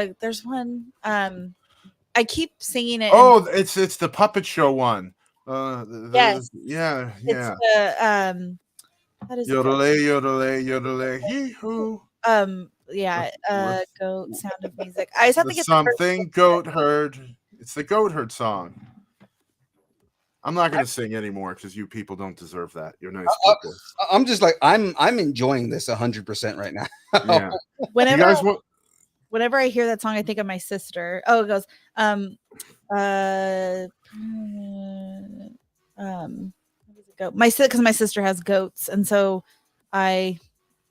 one. I keep singing it. Oh, it's the puppet show one. Yes. Yeah. It's the how does it go? Yodelay, yee-hoo. Goat Sound of Music. I just have to get something goat herd. It's the goat herd song. I'm not going to sing anymore because you people don't deserve that. You're nice people. I'm just like I'm enjoying this 100% right now. Yeah. Whenever I hear that song, I think of my sister. Oh, it goes, how does it go? Because my sister has goats, and so I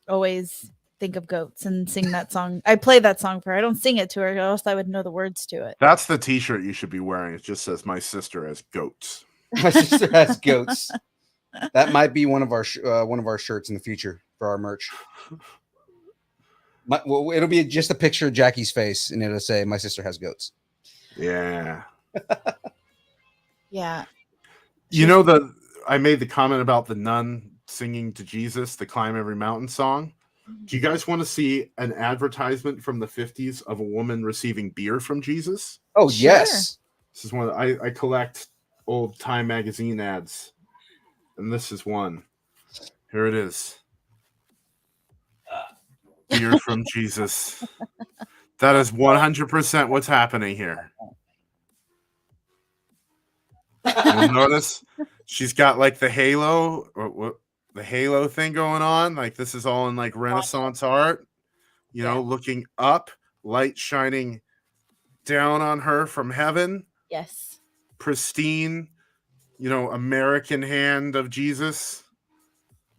always think of goats and sing that song. I play that song for her. I don't sing it to her, or else I would know the words to it. That's the T-shirt you should be wearing. It just says "My sister has goats." My sister has goats. That might be one of our shirts in the future for our merch. It'll be just a picture of Jackie's face, and it'll say, "My sister has goats." Yeah. Yeah. You know I made the comment about the nun singing to Jesus, the "Climb Every Mountain" song. Do you guys want to see an advertisement from the 50s of a woman receiving beer from Jesus? Oh, Sure. yes. This is one I collect old Time magazine ads, and this is one. Here it is. Beer from Jesus. That is 100% what's happening here. You'll notice she's got like the halo thing going on. Like this is all in like Renaissance art, you know, looking up, light shining down on her from heaven. Yes. Pristine, American hand of Jesus.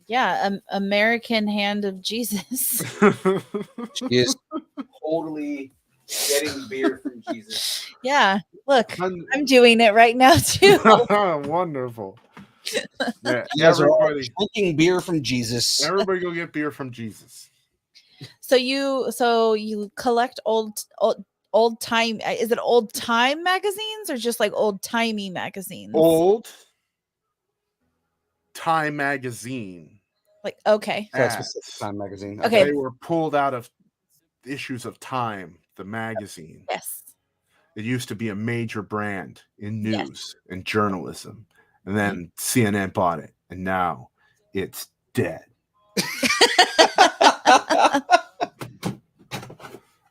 Yeah, American hand of Jesus. She is totally getting beer from Jesus. Yeah, look, I'm doing it right now too. Wonderful. Yeah, everybody drinking beer from Jesus. Everybody go get beer from Jesus. So you collect old time. Is it old time magazines or just like old timey magazines? Old Time magazine. Like, okay. Time magazine. Okay. They were pulled out of issues of Time, the magazine. Yes. It used to be a major brand in news and journalism. And then CNN bought it. And now it's dead.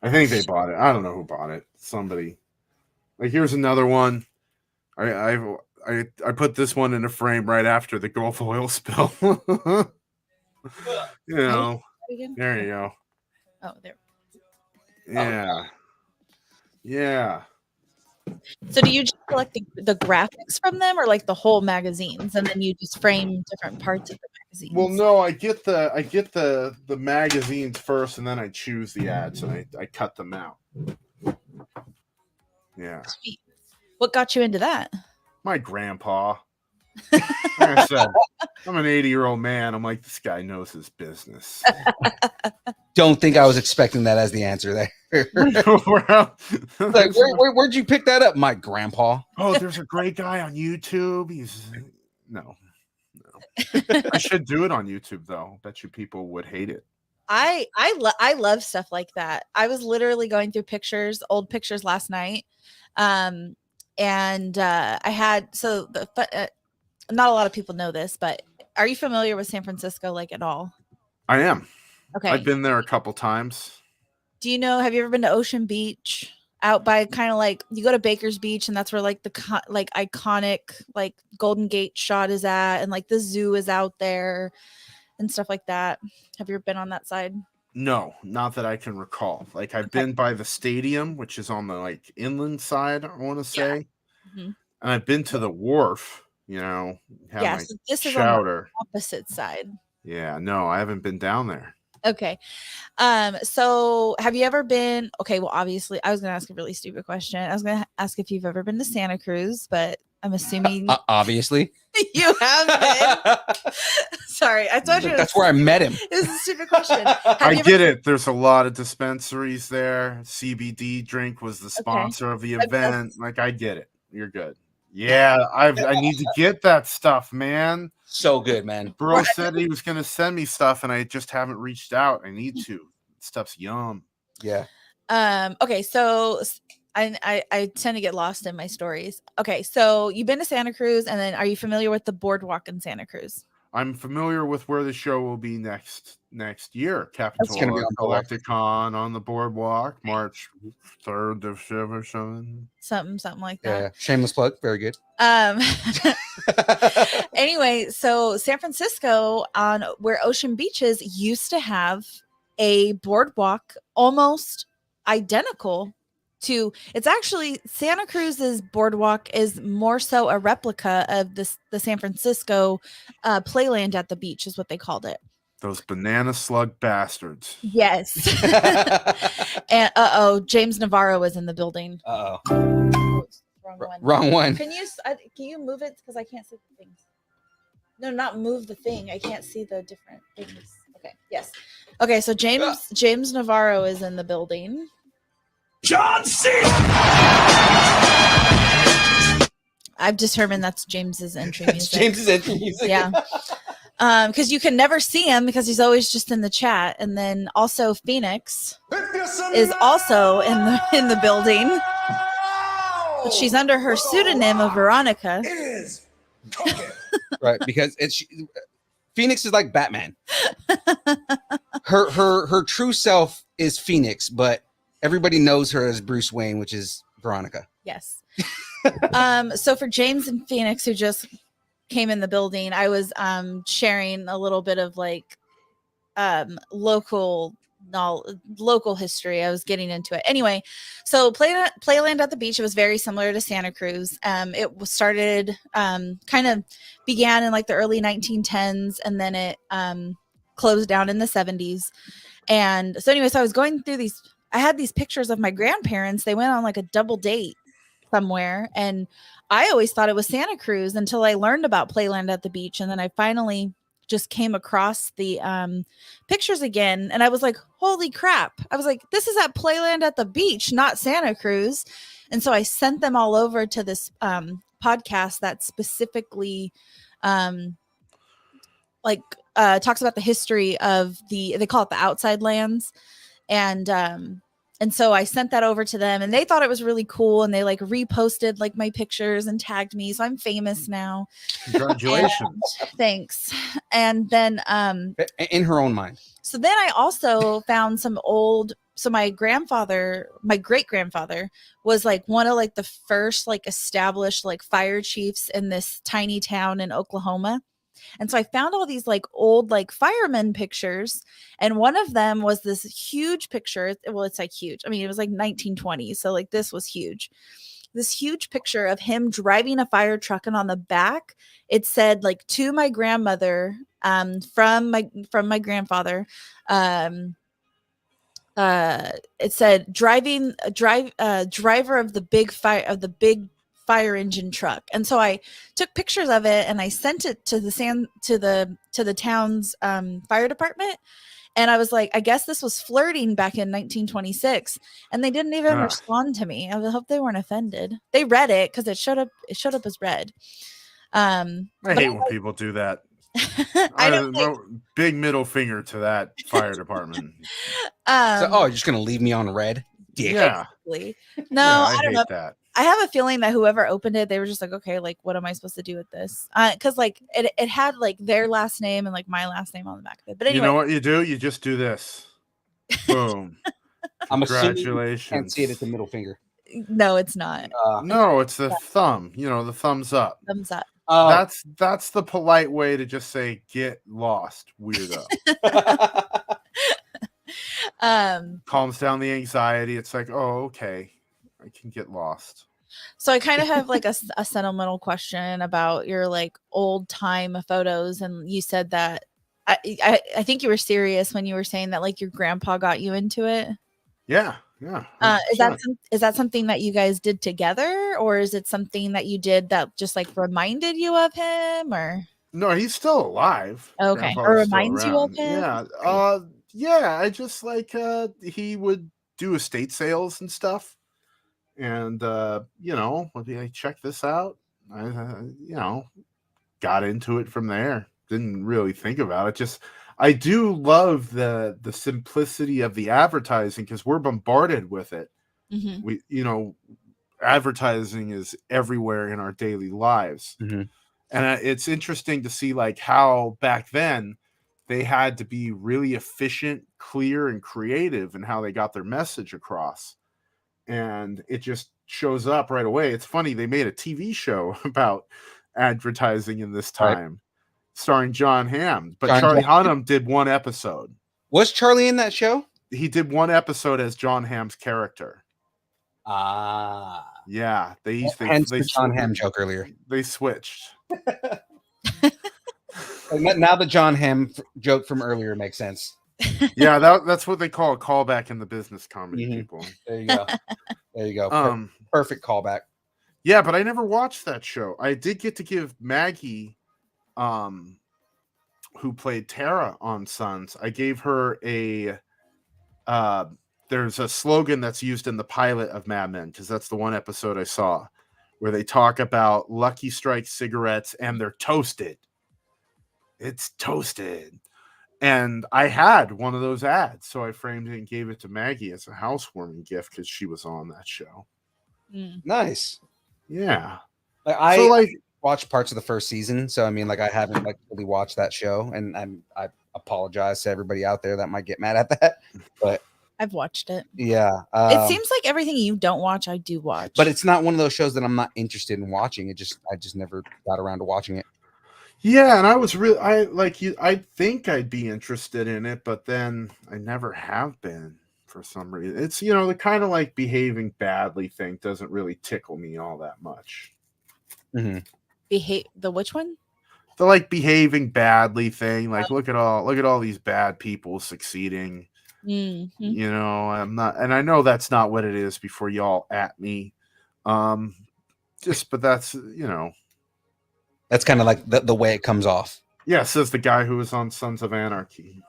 I think they bought it. I don't know who bought it. Somebody. Like, here's another one. I put this one in a frame right after the Gulf oil spill. There you go. Oh, there. Yeah. Yeah. So do you just collect the graphics from them or like the whole magazines and then you just frame different parts of the magazines? Well, no, I get the magazines first and then I choose the ads and I cut them out. Yeah. Sweet. What got you into that? My grandpa. Like I said, I'm an 80-year-old man. I'm like, this guy knows his business. Don't think I was expecting that as the answer there. Like, where'd you pick that up? My grandpa. Oh, there's a great guy on YouTube. No. I should do it on YouTube though. Bet you people would hate it. I love stuff like that. I was literally going through old pictures last night. And I had not a lot of people know this, but are you familiar with San Francisco like at all? I am. Okay. I've been there a couple times. Have you ever been to Ocean Beach? Out by kind of like you go to Baker's Beach and that's where like the iconic like Golden Gate shot is at and like the zoo is out there and stuff like that. Have you ever been on that side? No, not that I can recall. Like I've been by the stadium, which is on the like inland side, I want to say. Yeah. Mm-hmm. And I've been to the wharf, so this is on the opposite side. Yeah, no, I haven't been down there. Okay. So have you ever been, okay, well, obviously I was going to ask a really stupid question. I was going to ask if you've ever been to Santa Cruz, but I'm assuming Obviously. you have been. Sorry, I told you That's where I met him. it was a stupid question. I get it. There's a lot of dispensaries there. CBD drink was the Okay. sponsor of the event. Like, I get it. You're good. Yeah, I need to get that stuff, man. So good, man. Bro said he was gonna send me stuff, and I just haven't reached out. I need to. Stuff's yum. Yeah. Okay, so I tend to get lost in my stories. Okay, so you've been to Santa Cruz, and then are you familiar with the boardwalk in Santa Cruz? I'm familiar with where the show will be next year. It's gonna be Capitola on Boardwalk. Collecticon on the boardwalk, March 3rd of 7. Something like Yeah. that. Shameless plug. Very good. Anyway, so San Francisco on where Ocean Beach is used to have a boardwalk almost identical to it's actually Santa Cruz's boardwalk is more so a replica of the San Francisco playland at the beach is what they called it. Those banana slug bastards. Yes. And James Navarro was in the building. Uh-oh. Oops, wrong one. Wrong one. Can you move it because I can't see the things? No, not move the thing. I can't see the different things. Okay. Yes. Okay. So James Navarro is in the building. John C. I've determined that's James's entry That's music. James's entry music. Yeah. Because you can never see him because he's always just in the chat, and then also Phoenix is also in the building, but she's under her pseudonym of Veronica. Right, because Phoenix is like Batman. Her true self is Phoenix, but everybody knows her as Bruce Wayne, which is Veronica. Yes. So for James and Phoenix, who just came in the building, I was sharing a little bit of like local history. I was getting into it anyway. So Playland at the Beach, it was very similar to Santa Cruz. It was started kind of began in like the early 1910s, and then it closed down in the 70s. And so anyway, so I was going through these, I had these pictures of my grandparents. They went on like a double date somewhere, and I always thought it was Santa Cruz until I learned about Playland at the Beach, and then I finally just came across the pictures again, and I was like, holy crap. I was like, this is at Playland at the Beach, not Santa Cruz. And so I sent them all over to this podcast that specifically talks about the history of they call it the outside lands. And so I sent that over to them, and they thought it was really cool, and they like reposted like my pictures and tagged me. So I'm famous now. Congratulations. Thanks. And then In her own mind. so then I also found some old, so my great grandfather was like one of like the first like established like fire chiefs in this tiny town in Oklahoma. And so I found all these like old like firemen pictures, and one of them was this huge picture. Well, it's like huge. I mean, it was like 1920, so like this was huge. This huge picture of him driving a fire truck, and on the back it said like to my grandmother from my grandfather. It said driver of the big fire engine truck. And so I took pictures of it, and I sent it to the town's fire department. And I was like, I guess this was flirting back in 1926, and they didn't even respond to me. I hope they weren't offended. They read it because it showed up as read. I hate when people do that. I don't think, big middle finger to that fire department. You're just gonna leave me on red? Dick. Yeah. no, Yeah, I don't know. hate that. I have a feeling that whoever opened it, they were just like, okay, like, what am I supposed to do with this? Because like it had like their last name and like my last name on the back of it. But anyway, You know what you do? You just do this. Boom. I'm assuming you Congratulations. can't see it at the middle finger. no, it's not. No, it's the thumb. You know, the thumbs up. Thumbs up. That's the polite way to just say get lost, weirdo. Calms down the anxiety. It's like, oh, okay, I can get lost. So I kind of have like a sentimental question about your like old time photos, and you said that I think you were serious when you were saying that like your grandpa got you into it. Yeah, Yeah. Is that something that you guys did together, or is it something that you did that just like reminded you of him, or No, he's still alive. okay, or Grandfather's still reminds you of around. him? Yeah. Great. Yeah, I just like he would do estate sales and stuff. And would be like, check this out. I got into it from there. Didn't really think about it. Just I do love the simplicity of the advertising because we're bombarded with it. Mm-hmm. We advertising is everywhere in our daily lives. Mhm. And it's interesting to see like how back then they had to be really efficient, clear, and creative in how they got their message across. And it just shows up right away. It's funny, they made a TV show about advertising in this Right. time, starring John Hamm. But Starring Charlie John- Hunnam did one episode. Was Charlie in that show? He did one episode as John Hamm's character. Ah. Yeah, Hence the John Hamm joke earlier. They switched. Now the John Hamm joke from earlier makes sense. Yeah, that's what they call a callback in the business comedy, Mhm. people. There you go. There you go. Perfect callback. Yeah, but I never watched that show. I did get to give Maggie, who played Tara on Sons, I gave her a there's a slogan that's used in the pilot of Mad Men, because that's the one episode I saw where they talk about Lucky Strike cigarettes and they're toasted. It's toasted. And I had one of those ads, so I framed it and gave it to Maggie as a housewarming gift because she was on that show. Nice. Yeah. I watched parts of the first season, so I mean, like I haven't like really watched that show, and I apologize to everybody out there that might get mad at that, but I've watched it. Yeah, it seems like everything you don't watch, I do watch. But it's not one of those shows that I'm not interested in watching. I just never got around to watching it. Yeah, and I was really I think I'd be interested in it, but then I never have been for some reason. It's the kind of like behaving badly thing doesn't really tickle me all that much. Mm-hmm. The which one? The like behaving badly thing. Like look at all these bad people succeeding. Mm-hmm. I'm not, and I know that's not what it is before y'all at me. But that's That's kind of like the way it comes off. Yeah, says the guy who was on Sons of Anarchy.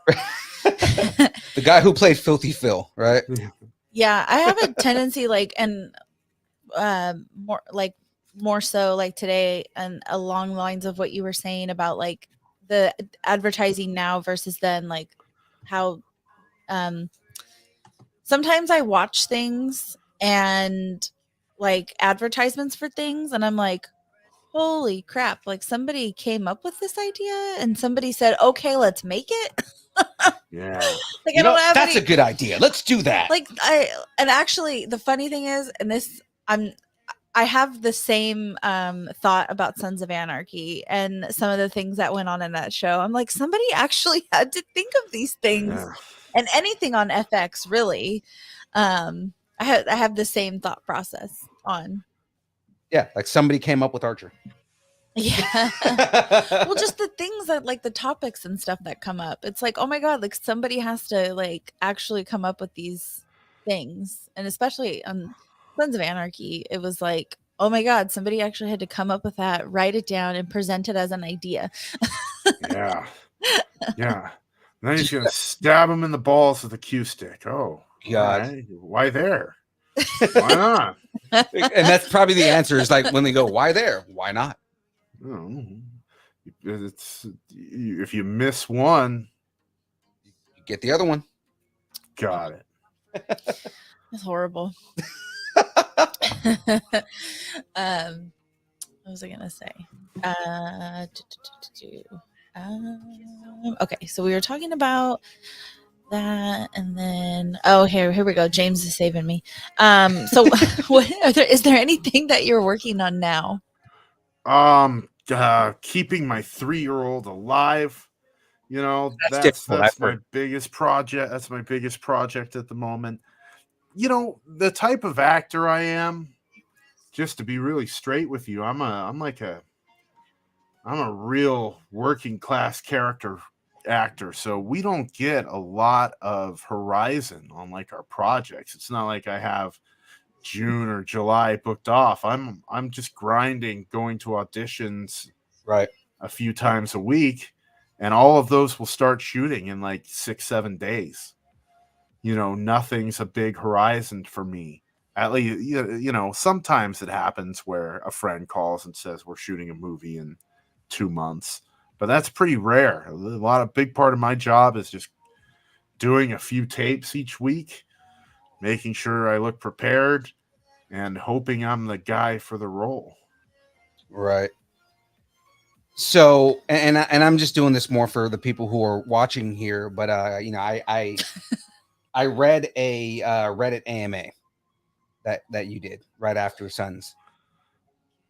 The guy who played Filthy Phil, right? Yeah, I have a tendency more so like today, and along the lines of what you were saying about like the advertising now versus then, like how sometimes I watch things and like advertisements for things and I'm like, holy crap, like somebody came up with this idea and somebody said, okay, let's make it. Yeah. Like, that's a good idea. Let's do that. Like actually the funny thing is, and this I have the same thought about Sons of Anarchy and some of the things that went on in that show. I'm like, somebody actually had to think of these things, and anything on FX really. I have the same thought process on. Yeah, like somebody came up with Archer. Yeah. Well, just the things that like the topics and stuff that come up. It's like, oh my God, like somebody has to like actually come up with these things. And especially on Sons of Anarchy, it was like, oh my God, somebody actually had to come up with that, write it down, and present it as an idea. Yeah. Yeah. And then he's going to stab him in the balls with a cue stick. Oh, God. Right. Why there? Why not? And that's probably the answer is like when they go, why there? Why not? Oh, it's if you miss one, you get the other one. Got it. It's horrible. What was I gonna say? Okay, so we were talking about that, and then here we go. James is saving me. So is there anything that you're working on now? Keeping my 3-year-old alive. That's my biggest project. That's my biggest project at the moment. The type of actor I am, just to be really straight with you, I'm a real working class character actor, so we don't get a lot of horizon on like our projects. It's not like I have June or July booked off. I'm just grinding, going to auditions Right. a few times a week, and all of those will start shooting in like 6-7 days. Nothing's a big horizon for me. At least, sometimes it happens where a friend calls and says we're shooting a movie in 2 months, but that's pretty rare. Big part of my job is just doing a few tapes each week, making sure I look prepared, and hoping I'm the guy for the role. Right. So, and I'm just doing this more for the people who are watching here, but I read a Reddit AMA that you did right after Sons,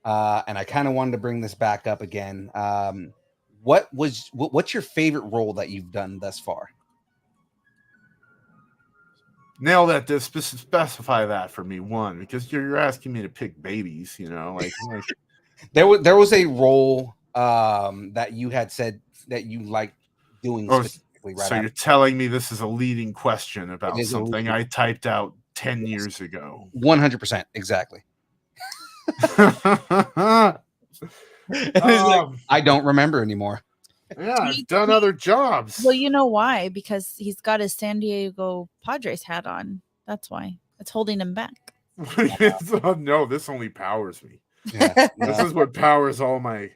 and I kind of wanted to bring this back up again. What's your favorite role that you've done thus far? Nail that. Specify that for me, one, because you're asking me to pick babies. Like There was a role that you had said that you liked doing specifically right so you're telling me this is a leading question about something I typed out 10 years ago. 100%, exactly. I don't remember anymore. Yeah, I've done other jobs. Well, you know why? Because he's got his San Diego Padres hat on. That's why. It's holding him back. No, this only powers me. Yeah, this is what powers all my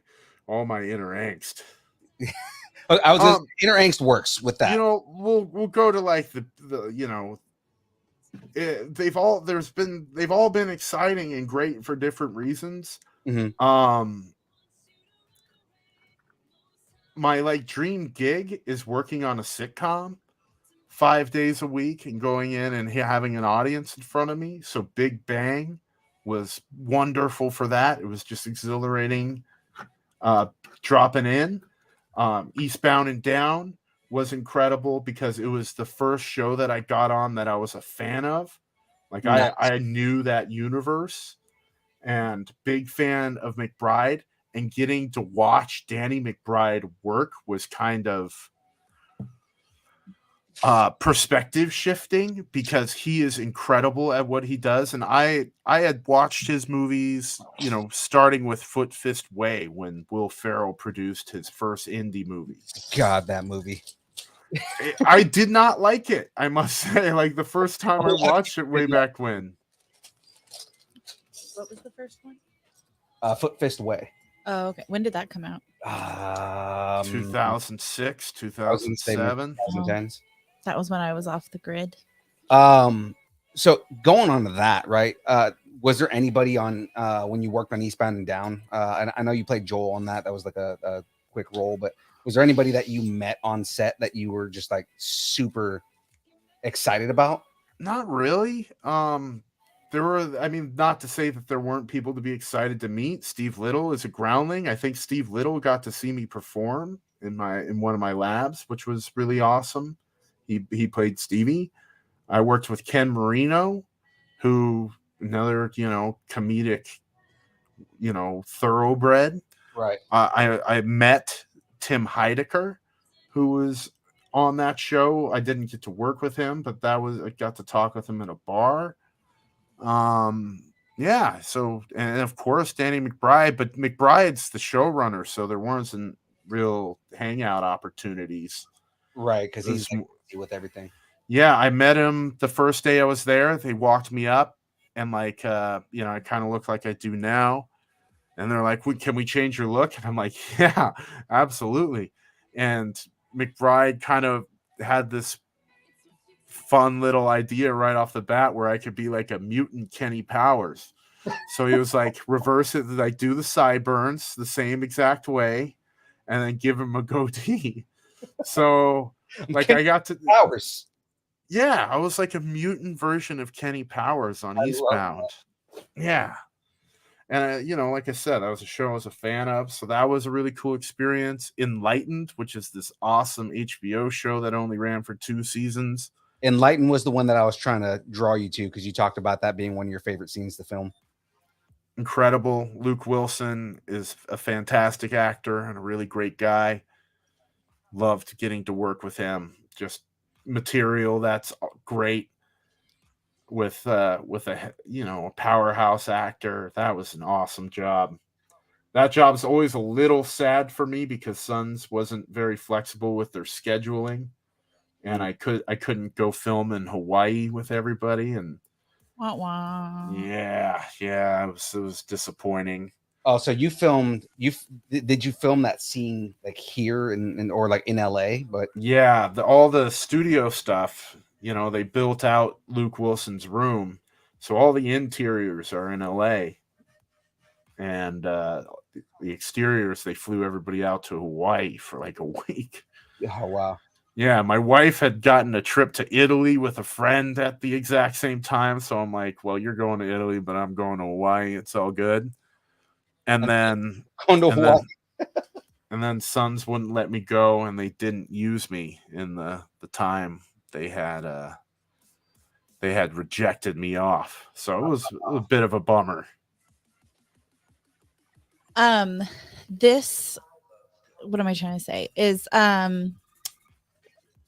inner angst. I was inner angst works with that. We'll go to like the they've all been exciting and great for different reasons. Mm-hmm. My like dream gig is working on a sitcom 5 days a week and going in and having an audience in front of me. So Big Bang was wonderful for that. It was just exhilarating. Dropping in. Eastbound and Down was incredible because it was the first show that I got on that I was a fan of. Like nice. I knew that universe, and big fan of McBride, and getting to watch Danny McBride work was kind of perspective shifting because he is incredible at what he does. And I had watched his movies, starting with Foot Fist Way when Will Ferrell produced his first indie movie. God, that movie. I did not like it, I must say. Like the first time I watched it way back when. What was the first one? Foot Fist Way. Oh, okay. When did that come out? 2006, 2007. 2010s. That was when I was off the grid. So going on to that, right? Was there anybody on when you worked on Eastbound and Down? And I know you played Joel on that. That was like a quick role, but was there anybody that you met on set that you were just like super excited about? Not really. There were, not to say that there weren't people to be excited to meet. Steve Little is a groundling. I think Steve Little got to see me perform in one of my labs, which was really awesome. He played Stevie. I worked with Ken Marino, who another, comedic, thoroughbred. Right. I met Tim Heidecker, who was on that show. I didn't get to work with him, but I got to talk with him in a bar. Yeah. So, and of course, Danny McBride, but McBride's the showrunner, so there wasn't real hangout opportunities. Right. Because he's with everything. Yeah. I met him the first day I was there. They walked me up and I kind of look like I do now. And they're like, can we change your look? And I'm like, yeah, absolutely. And McBride kind of had this fun little idea right off the bat where I could be like a mutant Kenny Powers. So he was like, reverse it, like do the sideburns the same exact way and then give him a goatee. So like I got to Powers. Yeah, I was like a mutant version of Kenny Powers on Eastbound. Yeah. And, like I said, that was a show I was a fan of. So that was a really cool experience. Enlightened, which is this awesome HBO show that only ran for 2 seasons. Enlightened was the one that I was trying to draw you to because you talked about that being one of your favorite scenes to film. Incredible. Luke Wilson is a fantastic actor and a really great guy. Loved getting to work with him. Just material that's great with a a powerhouse actor. That was an awesome job. That job's always a little sad for me because Sons wasn't very flexible with their scheduling, and I couldn't go film in Hawaii with everybody, and Wah, wah. yeah, it was disappointing. Oh, so you filmed did you film that scene like here in or like in LA? But Yeah, all the studio stuff, they built out Luke Wilson's room, so all the interiors are in LA, and the exteriors they flew everybody out to Hawaii for like a week. oh wow. Yeah, my wife had gotten a trip to Italy with a friend at the exact same time, so I'm like, well, you're going to Italy, but I'm going to Hawaii. It's all good. And then Going to and Hawaii. then Sons wouldn't let me go, and they didn't use me in the time they had rejected me off. So it was a bit of a bummer. This, what am I trying to say? Is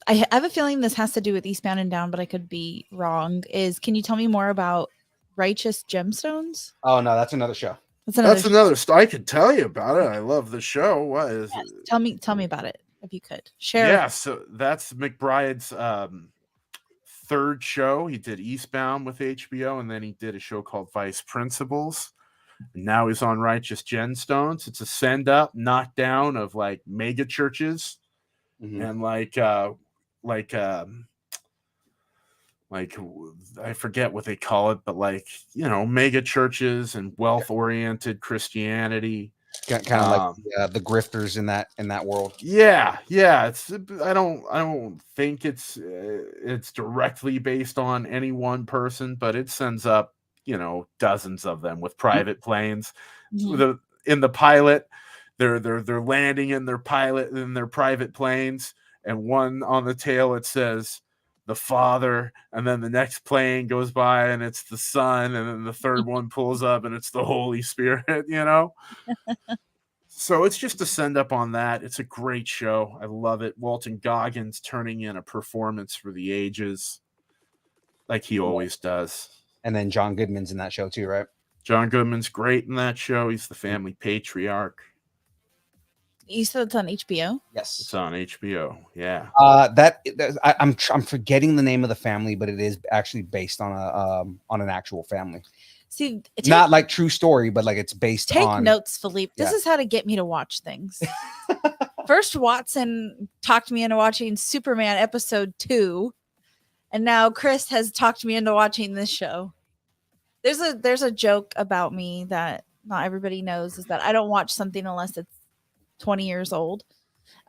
I have a feeling this has to do with Eastbound and Down, but I could be wrong. Can you tell me more about Righteous Gemstones? Oh no, that's another show. That's another I could tell you about it. I love the show. What is yes, it? Tell me about it if you could share. Yeah, so that's McBride's third show. He did Eastbound with HBO, and then he did a show called Vice Principals. And now he's on Righteous Gemstones. It's a send up, knock down of like mega churches and like I forget what they call it, but like mega churches and wealth oriented Christianity. Kind of like the grifters in that world. Yeah. It's I don't think it's directly based on any one person, but it sends up dozens of them with private planes. In the pilot, they're landing in their private planes, and one on the tail it says the Father, and then the next plane goes by and it's the Son, and then the third one pulls up and it's the Holy Spirit. So it's just a send up on that. It's a great show. I love it. Walton Goggins turning in a performance for the ages, like he always does. And then John Goodman's in that show too, right? John Goodman's great in that show. He's the family patriarch. You said it's on HBO? Yes, it's on HBO. Yeah. I'm forgetting the name of the family, but it is actually based on an actual family. See, not like true story, but like it's based on. Take notes, Philippe. This is how to get me to watch things. First, Watson talked me into watching Superman episode 2, and now Chris has talked me into watching this show. There's a joke about me that not everybody knows, is that I don't watch something unless it's 20 years old.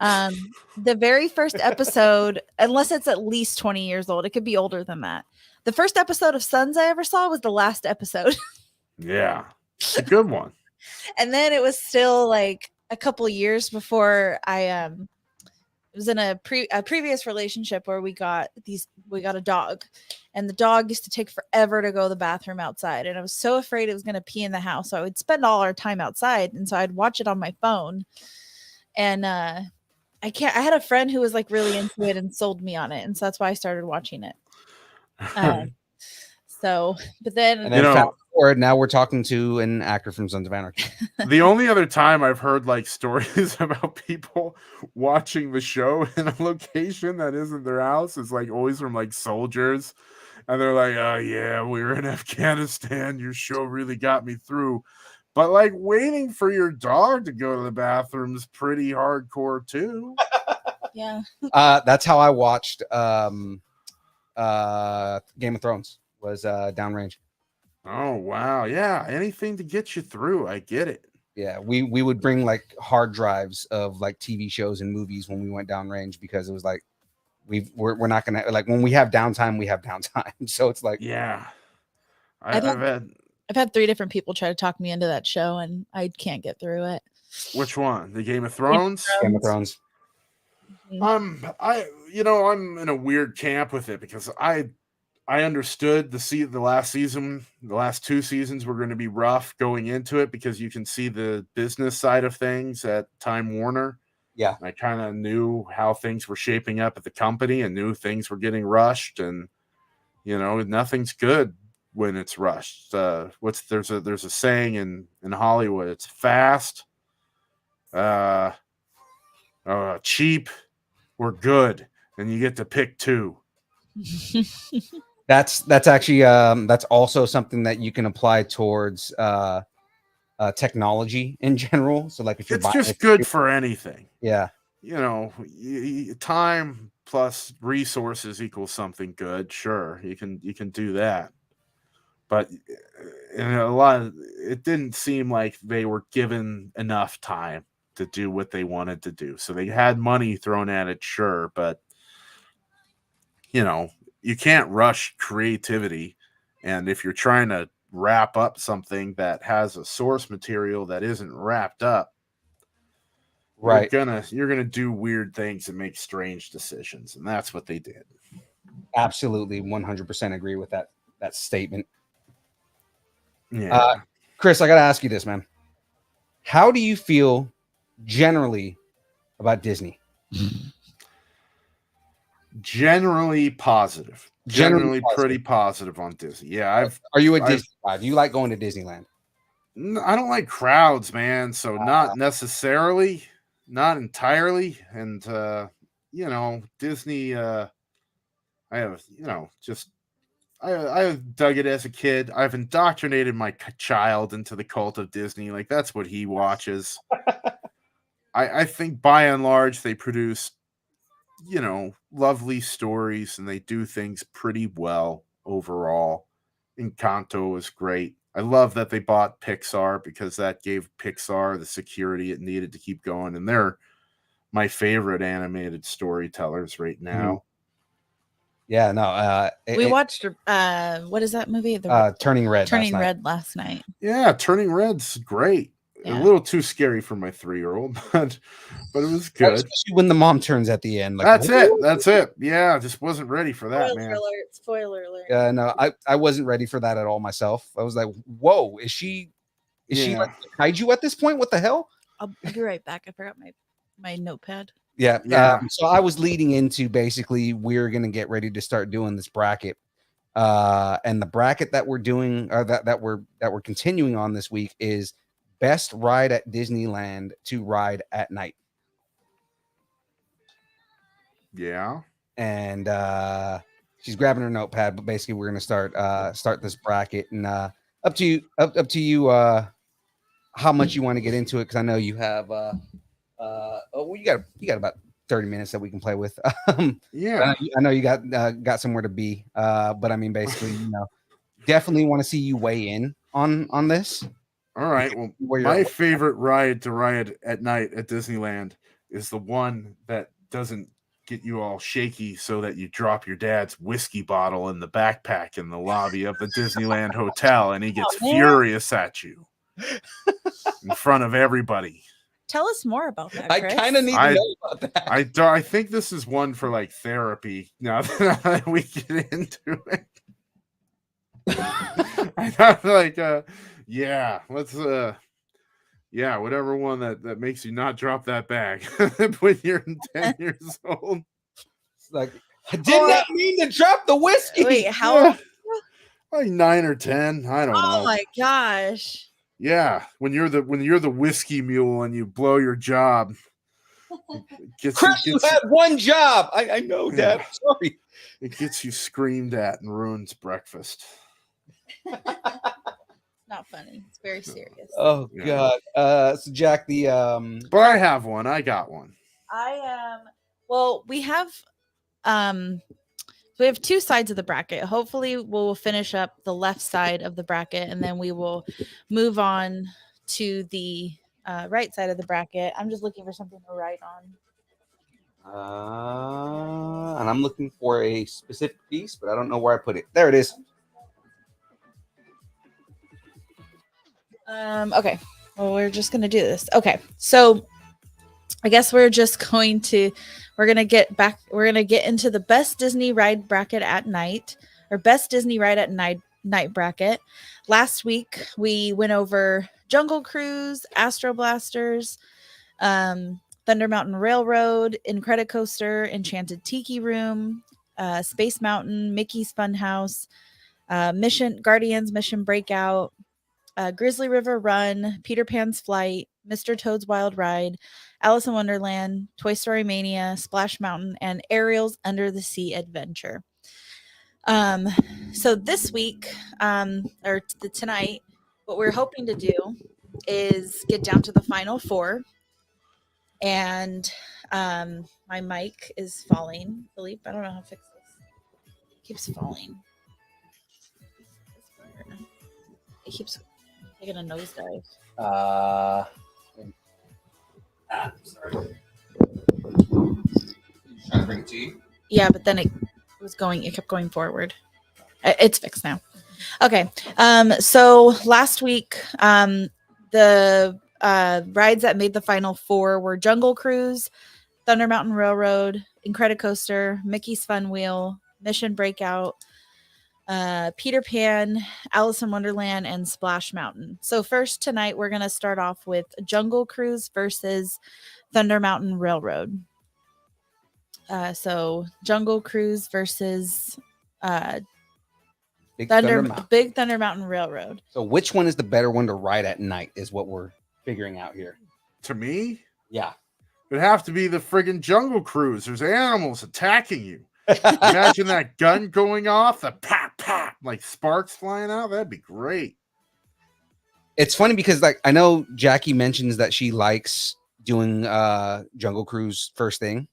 The very first episode, unless it's at least 20 years old, it could be older than that. The first episode of Sons I ever saw was the last episode. Yeah, it's a good one. And then it was still like a couple years before I was in a previous relationship where we got a dog, and the dog used to take forever to go to the bathroom outside, and I was so afraid it was going to pee in the house, so I would spend all our time outside, and so I'd watch it on my phone. And I had a friend who was like really into it and sold me on it, and so that's why I started watching it. But then fast forward, now we're talking to an actor from Sons of Anarchy. The only other time I've heard like stories about people watching the show in a location that isn't their house is like always from like soldiers, and they're like, "Oh yeah, we were in Afghanistan. Your show really got me through." But like waiting for your dog to go to the bathroom is pretty hardcore too. Yeah. That's how I watched Game of Thrones, was Downrange. Oh wow, yeah, anything to get you through. I get it. Yeah, we would bring like hard drives of like TV shows and movies when we went downrange, because it was like we're not gonna, like, when we have downtime, we have downtime. So it's like, yeah, I've had 3 different people try to talk me into that show, and I can't get through it. Which one? The Game of Thrones? Game of Thrones. Mm-hmm. I'm in a weird camp with it, because I understood the last season, the last 2 seasons were going to be rough going into it, because you can see the business side of things at Time Warner. Yeah. I kind of knew how things were shaping up at the company and knew things were getting rushed, and nothing's good when it's rushed. There's a saying in Hollywood: it's fast, cheap, or good, and you get to pick two. That's actually that's also something that you can apply towards technology in general. So like if you're It's just good for anything. Yeah. Time plus resources equals something good. Sure, you can do that, but it didn't seem like they were given enough time to do what they wanted to do. So they had money thrown at it, sure, but you can't rush creativity. And if you're trying to wrap up something that has a source material that isn't wrapped up, right, you're gonna do weird things and make strange decisions, and that's what they did. Absolutely, 100% agree with that statement. Yeah. Chris, I gotta ask you this, man. How do you feel generally about Disney? Generally positive. Generally pretty positive on Disney. Yeah, Are you a Disney guy? Do you like going to Disneyland? I don't like crowds, man. So not necessarily, not entirely. And Disney. I have I dug it as a kid. I've indoctrinated my child into the cult of Disney. Like that's what he watches. I think by and large they produce lovely stories, and they do things pretty well overall. Encanto was great. I love that they bought Pixar because that gave Pixar the security it needed to keep going, and they're my favorite animated storytellers right now. Yeah, no. We watched what is that movie? Turning Red. Turning Red last night. Yeah, Turning Red's great. Yeah. A little too scary for my 3-year-old, but it was good. Especially when the mom turns at the end. Like, That's it. Yeah, I just wasn't ready for that, man. Spoiler alert. Yeah, no, I wasn't ready for that at all myself. I was like, whoa, is she like kaiju at this point? What the hell? I'll be right back. I forgot my notepad. Yeah. So I was leading into basically we're gonna get ready to start doing this bracket. And the bracket that we're doing that we're continuing on this week is best ride at Disneyland to ride at night. Yeah. And she's grabbing her notepad, but basically we're gonna start this bracket, and up to you how much you want to get into it, because I know you have you got about 30 minutes that we can play with. Yeah, I know you got somewhere to be, but I mean basically definitely want to see you weigh in on this. All right. Well, my favorite ride to ride at night at Disneyland is the one that doesn't get you all shaky so that you drop your dad's whiskey bottle in the backpack in the lobby of the Disneyland Hotel, and he gets furious at you in front of everybody. Tell us more about that, Chris. I kind of need to know about that. I think this is one for like therapy. Now that we get into it, I like let's whatever one that makes you not drop that bag when you're 10 years old. It's like, I did not mean to drop the whiskey. Wait, how old? Like 9 or 10. I don't know. Oh my gosh. Yeah, when you're the whiskey mule and you blow your job. Chris, you had one job. I know, Dad. Sorry. It gets you screamed at and ruins breakfast. Not funny. It's very serious. Oh God. So Jack, but I have one. I got one. Well, we have we have two sides of the bracket. Hopefully we'll finish up the left side of the bracket, and then we will move on to the right side of the bracket. I'm just looking for something to write on. And I'm looking for a specific piece, but I don't know where I put it. There it is. Okay. Well, we're just going to do this. Okay. So I guess we're going to get into the best Disney ride bracket at night, or best Disney ride at night bracket. Last week we went over Jungle Cruise, Astro Blasters, Thunder Mountain Railroad, Incredicoaster, Enchanted Tiki Room, Space Mountain, Mickey's Funhouse, Mission Guardians, Mission Breakout, Grizzly River Run, Peter Pan's Flight, Mr. Toad's Wild Ride, Alice in Wonderland, Toy Story Mania, Splash Mountain, and Ariel's Under the Sea Adventure. So this week, tonight, what we're hoping to do is get down to the final 4. And my mic is falling. Philippe, I don't know how to fix this. It keeps falling. It keeps taking a nosedive. Sorry. Trying to bring it to you? Yeah, but then it kept going forward. It's fixed now. Okay. So last week, the rides that made the final 4 were Jungle Cruise, Thunder Mountain Railroad, Incredicoaster, Mickey's Fun Wheel, Mission Breakout, Peter Pan, Alice in Wonderland, and Splash Mountain. So first tonight, we're going to start off with Jungle Cruise versus Thunder Mountain Railroad. So Jungle Cruise versus Big Thunder Mountain Railroad. So which one is the better one to ride at night is what we're figuring out here. To me, yeah, it'd have to be the friggin' Jungle Cruise. There's animals attacking you. Imagine that gun going off, the pop, pop, like sparks flying out. That'd be great. It's funny because like I know Jackie mentions that she likes doing Jungle Cruise first thing.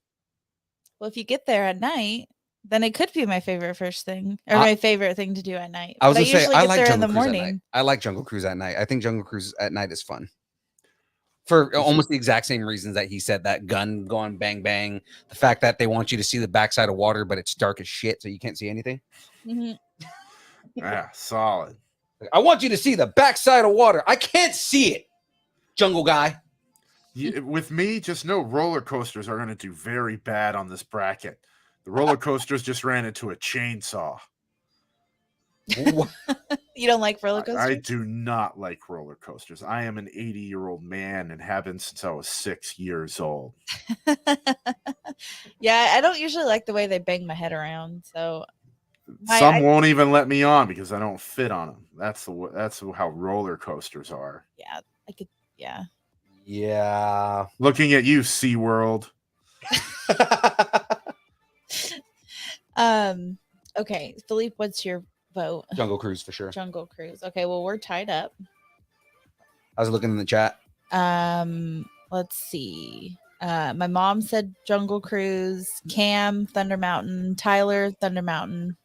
Well, if you get there at night, then it could be my favorite first thing or my favorite thing to do at night. I was going to say, I like there in Jungle the Cruise morning. at night. I like Jungle Cruise at night. I think Jungle Cruise at night is fun. For almost the exact same reasons that he said, that gun going bang, bang. The fact that they want you to see the backside of water, but it's dark as shit, so you can't see anything. Mm-hmm. Yeah, solid. I want you to see the backside of water. I can't see it, Jungle Guy. With me, just know roller coasters are going to do very bad on this bracket. The roller coasters just ran into a chainsaw. You don't like roller coasters? I do not like roller coasters. I am an 80-year-old man and have been since I was 6 years old. Yeah, I don't usually like the way they bang my head around. So some won't even let me on because I don't fit on them. That's how roller coasters are. Yeah, I could. Yeah. Yeah. Looking at you, SeaWorld. Okay, Philippe, what's your vote? Jungle Cruise for sure. Jungle Cruise. Okay, well, we're tied up. I was looking in the chat. Let's see. My mom said Jungle Cruise, Cam, Thunder Mountain, Tyler, Thunder Mountain.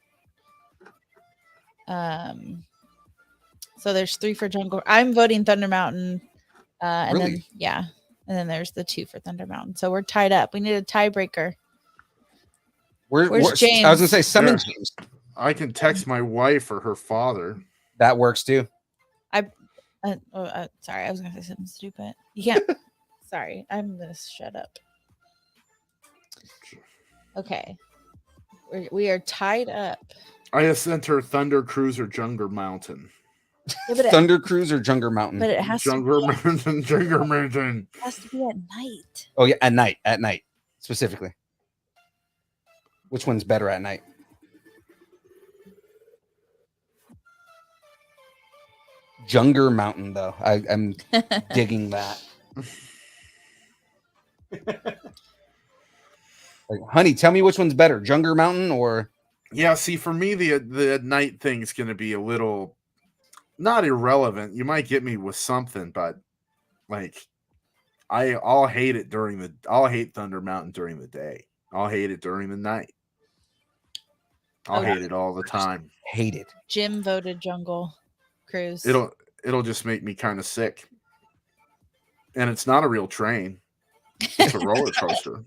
So there's 3 for Jungle. I'm voting Thunder Mountain. And Really? Then and then there's the 2 for Thunder Mountain. So we're tied up. We need a tiebreaker. Where's James? I was gonna say summon James. I can text my wife or her father. That works too. Sorry, I was gonna say something stupid. You can't. Sorry, I'm gonna shut up. Okay, we are tied up. I have sent her Thunder Cruise or Jungle Mountain. Yeah, Thunder Cruise or Jungle Mountain? But it has Jungle Mountain. Jungle Mountain. It has to be at night. Oh yeah, at night specifically. Which one's better at night? Jungle Mountain, though. I'm digging that. Like, honey, tell me which one's better, Jungle Mountain or? Yeah, see, for me, the night thing is going to be a little not irrelevant. You might get me with something, but like, I'll hate it I'll hate Thunder Mountain during the day. I'll hate it during the night. I'll hate it all the time. Hate it. Jim voted Jungle Cruise. It'll just make me kind of sick. And it's not a real train. It's a roller coaster.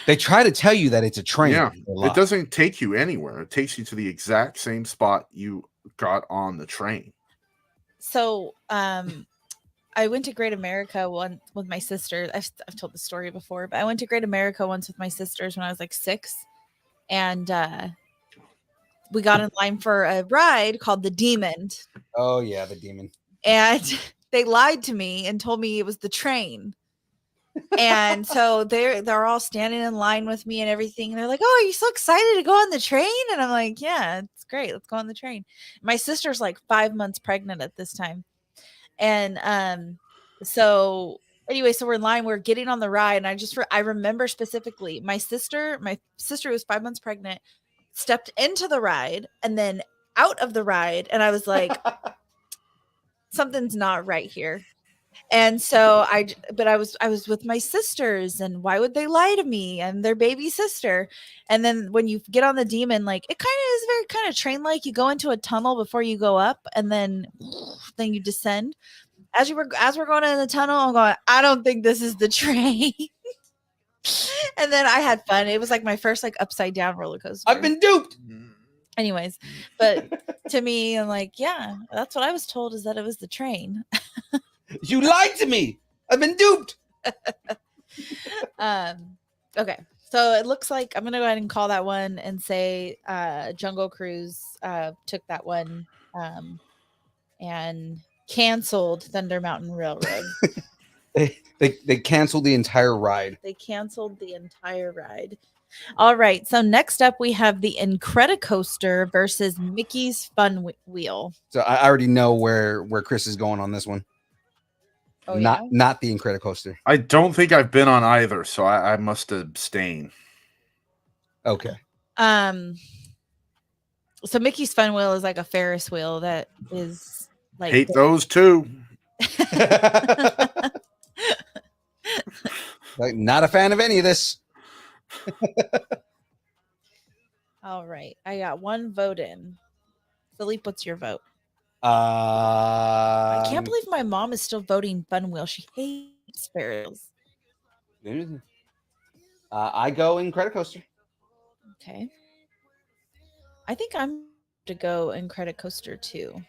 They try to tell you that it's a train. Yeah, it doesn't take you anywhere. It takes you to the exact same spot you got on the train. So, I went to Great America once with my sister. I've told the story before, but I went to Great America once with my sisters when I was like 6. And we got in line for a ride called the Demon. Oh, yeah, the Demon. And they lied to me and told me it was the train. And so they're all standing in line with me and everything. And they're like, "Oh, are you so excited to go on the train?" And I'm like, "Yeah, it's great. Let's go on the train." My sister's like 5 months pregnant at this time. And so anyway, so we're in line, we're getting on the ride, and I remember specifically my sister who was 5 months pregnant stepped into the ride and then out of the ride, and I was like, something's not right here. And so I was with my sisters, and why would they lie to me? I'm their baby sister. And then when you get on the demon, like it kind of is very kind of train like. You go into a tunnel before you go up, and then you descend. As we're going in the tunnel, I'm going, I don't think this is the train. And then I had fun. It was like my first like upside down roller coaster. I've been duped. Anyways, but to me, I'm like, yeah, that's what I was told, is that it was the train. You lied to me. I've been duped. Okay. So it looks like I'm gonna go ahead and call that one and say Jungle Cruise took that one and canceled Thunder Mountain Railroad. They canceled the entire ride. They canceled the entire ride. All right. So next up, we have the Incredicoaster versus Mickey's Fun Wheel. So I already know where Chris is going on this one. Oh, not the Incredicoaster. I don't think I've been on either, so I must abstain. Okay. So Mickey's Fun Wheel is like a Ferris wheel that is like Hate those too. Like, not a fan of any of this. All right. I got one vote in. Philippe, what's your vote? I I can't believe my mom is still voting Fun Wheel. She hates Ferris. I go Incredicoaster. Okay. I think I'm to go Incredicoaster too.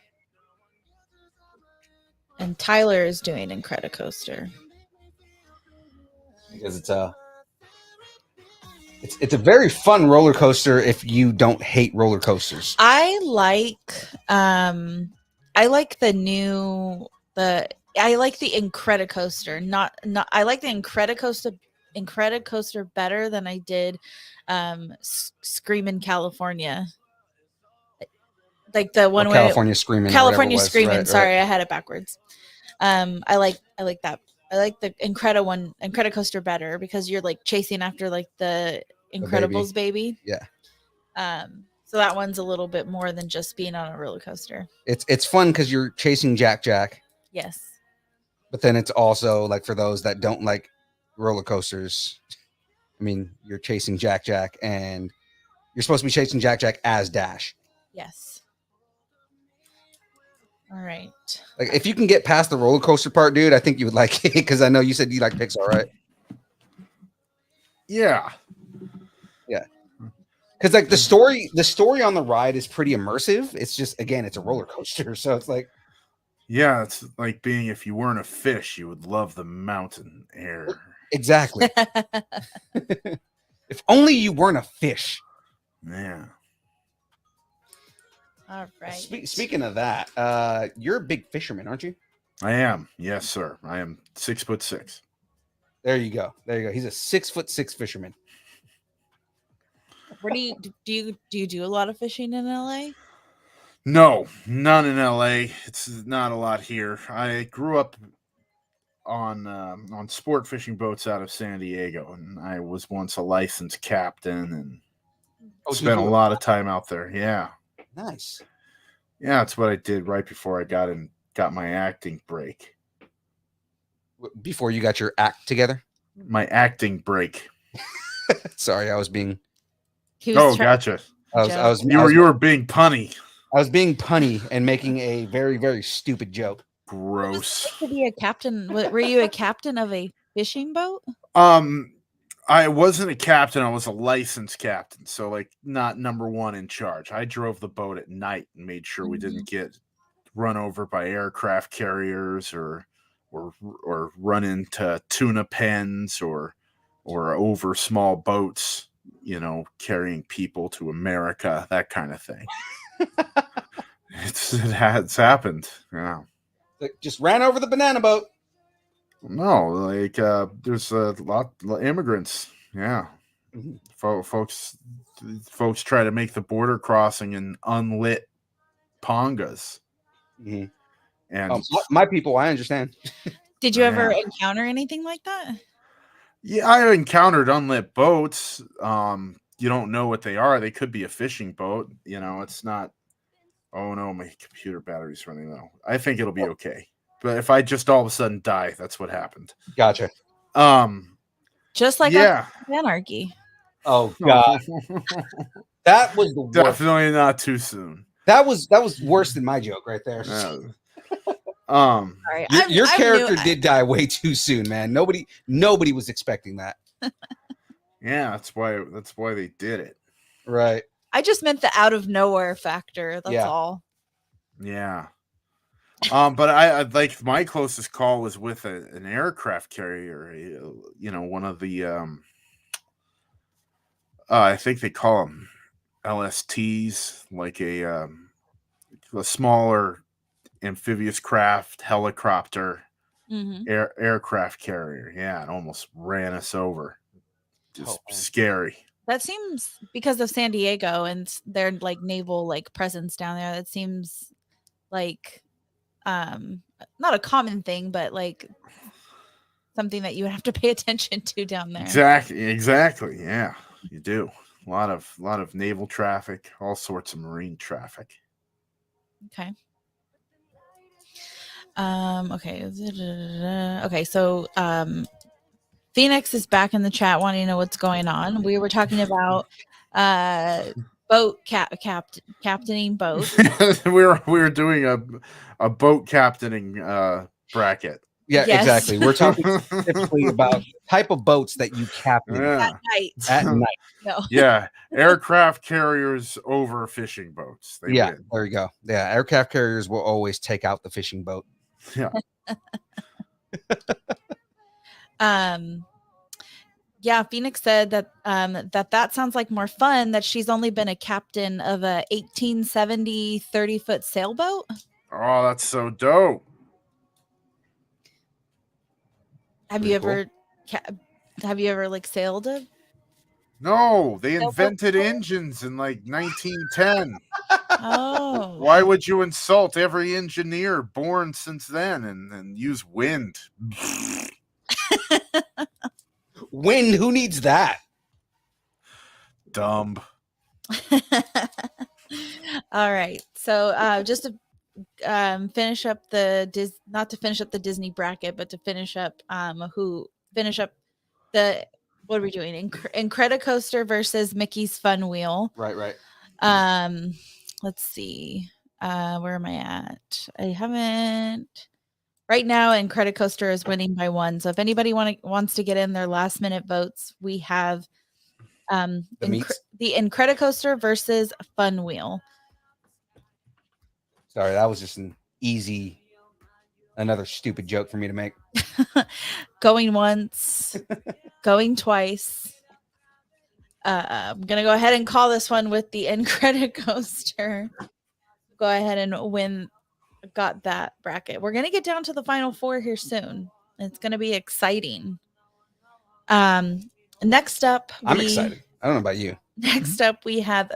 And Tyler is doing Incredicoaster. Because it's a very fun roller coaster if you don't hate roller coasters. I like the Incredicoaster. Not I like the Incredicoaster better than I did Screamin' California. Like the one where California Screaming. California Screaming. Right, Sorry, I had it backwards. I like that. I like the Incredicoaster better because you're like chasing after like the Incredibles baby. Yeah. So that one's a little bit more than just being on a roller coaster. It's fun because you're chasing Jack. Yes. But then it's also like for those that don't like roller coasters. I mean, you're chasing Jack, and you're supposed to be chasing Jack as Dash. Yes. All right. Like if you can get past the roller coaster part, dude, I think you would like it because I know you said you like Pixar, right? Yeah. Because like the story on the ride is pretty immersive. It's just, again, it's a roller coaster, so it's like, yeah, it's like being, if you weren't a fish, you would love the mountain air. exactly. If only you weren't a fish. Yeah. All right. Speaking of that, you're a big fisherman, aren't you? I am. Yes, sir. I am 6'6". There you go. He's a 6'6" fisherman. Where do you do a lot of fishing in LA? No, none in LA. It's not a lot here. I grew up on sport fishing boats out of San Diego, and I was once a licensed captain and spent a lot of time out there. Yeah. Nice. Yeah, that's what I did right before I got my acting break. Before you got your act together? My acting break. Sorry, I was being. Gotcha. You were being punny. I was being punny and making a very, very stupid joke. Gross. To be a captain, were you a captain of a fishing boat? I wasn't a captain. I was a licensed captain, so like not number one in charge. I drove the boat at night and made sure we didn't get run over by aircraft carriers or run into tuna pens or over small boats, carrying people to America, that kind of thing. It's happened. Yeah. Just ran over the banana boat. No, like there's a lot of immigrants. Yeah, Mhm. folks try to make the border crossing in unlit pongas, Mhm. and My people, I understand. Did you ever yeah, encounter anything like that? yeah, I encountered unlit boats. You don't know what they are. They could be a fishing boat. You know, it's not. Oh no, my computer battery's running low. I think it'll be okay. But if I just all of a sudden die, that's what happened. Gotcha. Um, Just like on yeah. Sons of Anarchy. Oh God, that was the worst. Definitely not too soon. That was worse than my joke right there. Uh, Sorry, Your I'm new. character did die way too soon, man. Nobody was expecting that. yeah, that's why they did it. Right. I just meant the out of nowhere factor. That's Yeah. all. Yeah. But I like my closest call was with an aircraft carrier. You know, one of the I think they call them LSTs, like a smaller amphibious craft helicopter Mm-hmm. aircraft carrier. Yeah, it almost ran us over. Just Oh, man. scary. That seems because of San Diego and their like naval like presence down there. That seems like not a common thing, but like something that you would have to pay attention to down there. Exactly. Yeah, you do. A lot of naval traffic, all sorts of marine traffic. Okay. Okay. Okay. So, Phoenix is back in the chat wanting to know what's going on. We were talking about boat captaining boats. we were doing a boat captaining bracket. Yeah, Yes. exactly. We're talking specifically about type of boats that you captain Yeah. Night. at night. No. Yeah, aircraft carriers over fishing boats. They Yeah, win. there you go. Yeah, aircraft carriers will always take out the fishing boat. Yeah. Yeah, Phoenix said that that sounds like more fun, that she's only been a captain of a 1870 30-foot sailboat. Oh, that's so dope. Have Pretty you cool. ever like sailed a No, they sailboat invented before? engines in like 1910. Oh. Why would you insult every engineer born since then and use wind? Wind, who needs that? Dumb. All right. So just to finish up not to finish up the Disney bracket, but to finish up the what are we doing? Incredicoaster versus Mickey's Fun Wheel. Right. Let's see. Where am I at? I haven't. Right now, Incredicoaster is winning by 1. So if anybody wants to get in their last minute votes, we have the Incredicoaster versus Fun Wheel. Sorry, that was just another stupid joke for me to make. Going once, going twice. I'm gonna go ahead and call this one with the Incredicoaster. Go ahead and got that bracket. We're gonna get down to the final 4 here soon. It's gonna be exciting. Next up, I'm excited. I don't know about you. Next up, we have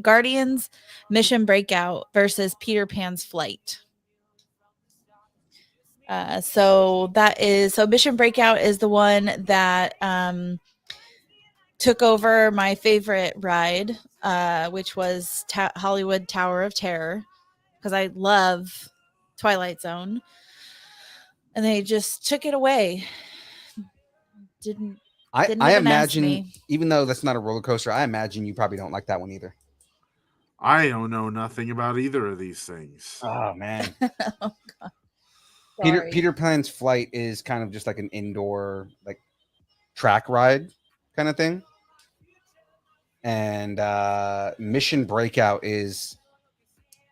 Guardians Mission Breakout versus Peter Pan's Flight. So Mission Breakout is the one that took over my favorite ride, which was Hollywood Tower of Terror, because I love Twilight Zone, and they just took it away. Didn't I even imagine, ask me. even though that's not a roller coaster, I imagine you probably don't like that one either. I don't know nothing about either of these things. Oh man. Oh, God. Peter Pan's Flight is kind of just like an indoor like track ride kind of thing. And Mission Breakout is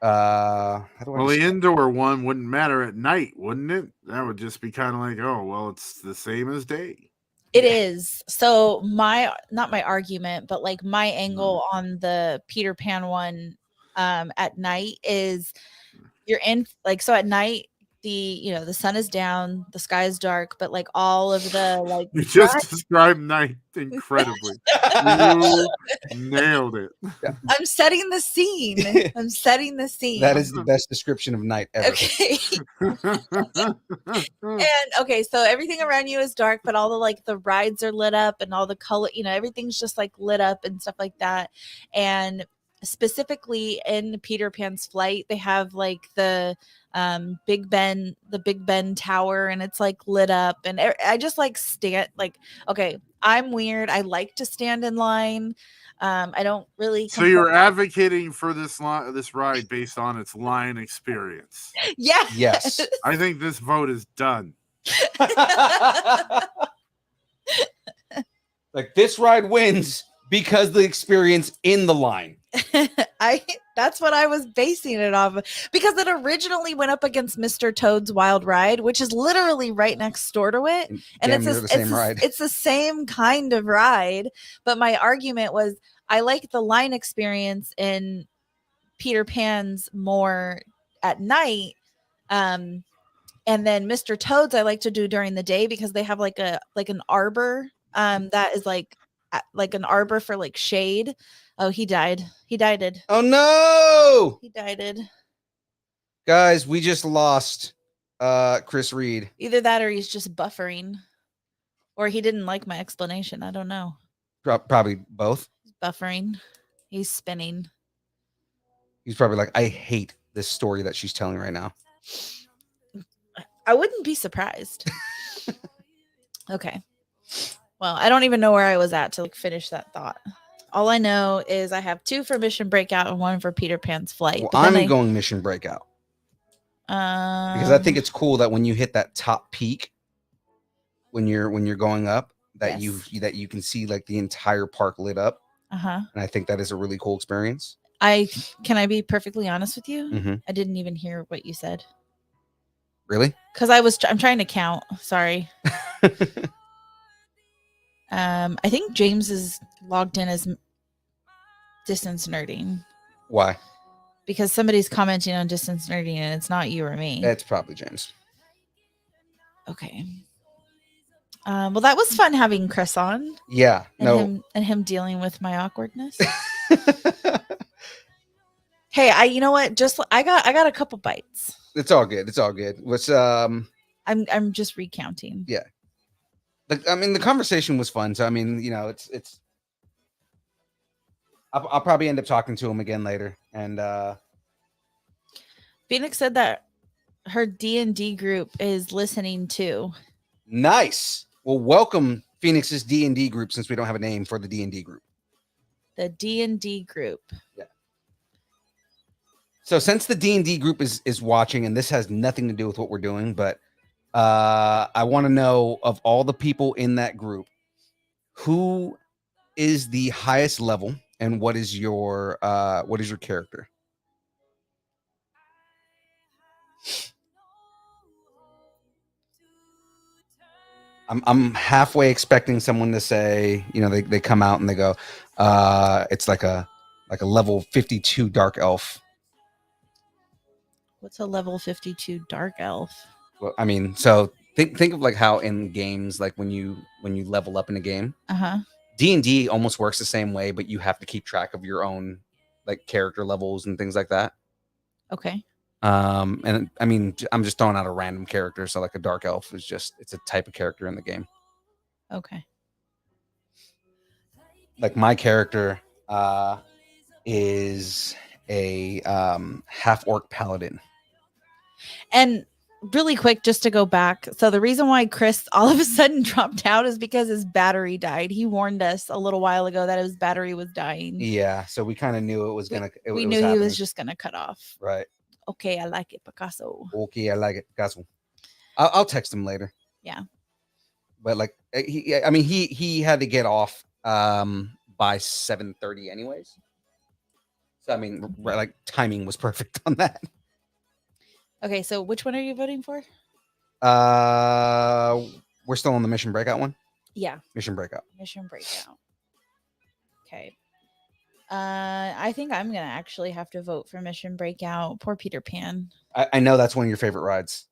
the indoor one wouldn't matter at night, wouldn't it? That would just be kind of like, oh, well, it's the same as day. It is. So not my argument, but like my angle on the Peter Pan one at night is you're in like, so at night the sun is down, the sky is dark, but like all of the like You just described night incredibly. You nailed it. I'm setting the scene. I'm setting the scene. That is the best description of night ever. okay. And okay, so everything around you is dark, but all the like the rides are lit up and all the color, everything's just like lit up and stuff like that. And specifically in Peter Pan's flight, they have like the Big Ben Tower, and it's like lit up. And I just like stand like, okay, I'm weird. I like to stand in line. I don't really. So you're advocating for this ride based on its line experience. Yeah. Yes. I think this vote is done. Like this ride wins because the experience in the line. That's what I was basing it off of, because it originally went up against Mr. Toad's Wild Ride, which is literally right next door to it. And it's the same ride. It's the same kind of ride. But my argument was I like the line experience in Peter Pan's more at night. And then Mr. Toad's I like to do during the day because they have like an arbor that is like an arbor for like shade. Oh, he died. Oh no! He died. Guys, we just lost Chris Reed. Either that or he's just buffering. Or he didn't like my explanation. I don't know. Probably both. He's buffering. He's spinning. He's probably like, I hate this story that she's telling right now. I wouldn't be surprised. Okay. Well, I don't even know where I was at to like finish that thought. All I know is I have 2 for Mission Breakout and 1 for Peter Pan's flight. Well, I'm going Mission Breakout. Because I think it's cool that when you hit that top peak, when you're going up, that yes. you can see like the entire park lit up. Uh-huh. And I think that is a really cool experience. Can I be perfectly honest with you? Mm-hmm. I didn't even hear what you said. Really? Because I'm trying to count. Sorry. I think James is logged in as distance nerding. Why? Because somebody's commenting on distance nerding and it's not you or me. It's probably James. Okay. Well, that was fun having Chris on. Yeah. And him dealing with my awkwardness. Hey, you know what? I got a couple bites. It's all good. It's all good. What's I'm just recounting. Yeah. I mean, the conversation was fun. So I mean, it's. I'll probably end up talking to him again later. And Phoenix said that her D&D group is listening too. Nice. Well, welcome Phoenix's D&D group, since we don't have a name for the D&D group. The D&D group. Yeah. So since the D&D group is watching, and this has nothing to do with what we're doing, but I want to know, of all the people in that group, who is the highest level, and what is your character? I'm halfway expecting someone to say, they come out and they go, it's like a level 52 dark elf. What's a level 52 dark elf? Well, I mean, so think of like how in games, like when you level up in a game, D&D almost works the same way, but you have to keep track of your own like character levels and things like that. Okay. And I mean, I'm just throwing out a random character. So like a dark elf it's a type of character in the game. Okay. Like my character is a half orc paladin. And really quick, just to go back. So the reason why Chris all of a sudden dropped out is because his battery died. He warned us a little while ago that his battery was dying. Yeah. So we kind of knew it was going to, we knew he was just going to cut off. Right. Okay. I like it, Picasso. Okay. I like it, Picasso. I'll text him later. Yeah. But like, he had to get off by 7:30 anyways. So, I mean, like timing was perfect on that. Okay, so which one are you voting for? We're still on the Mission Breakout one? Yeah. Mission Breakout. Mission Breakout. Okay. I think I'm going to actually have to vote for Mission Breakout. Poor Peter Pan. I know that's one of your favorite rides.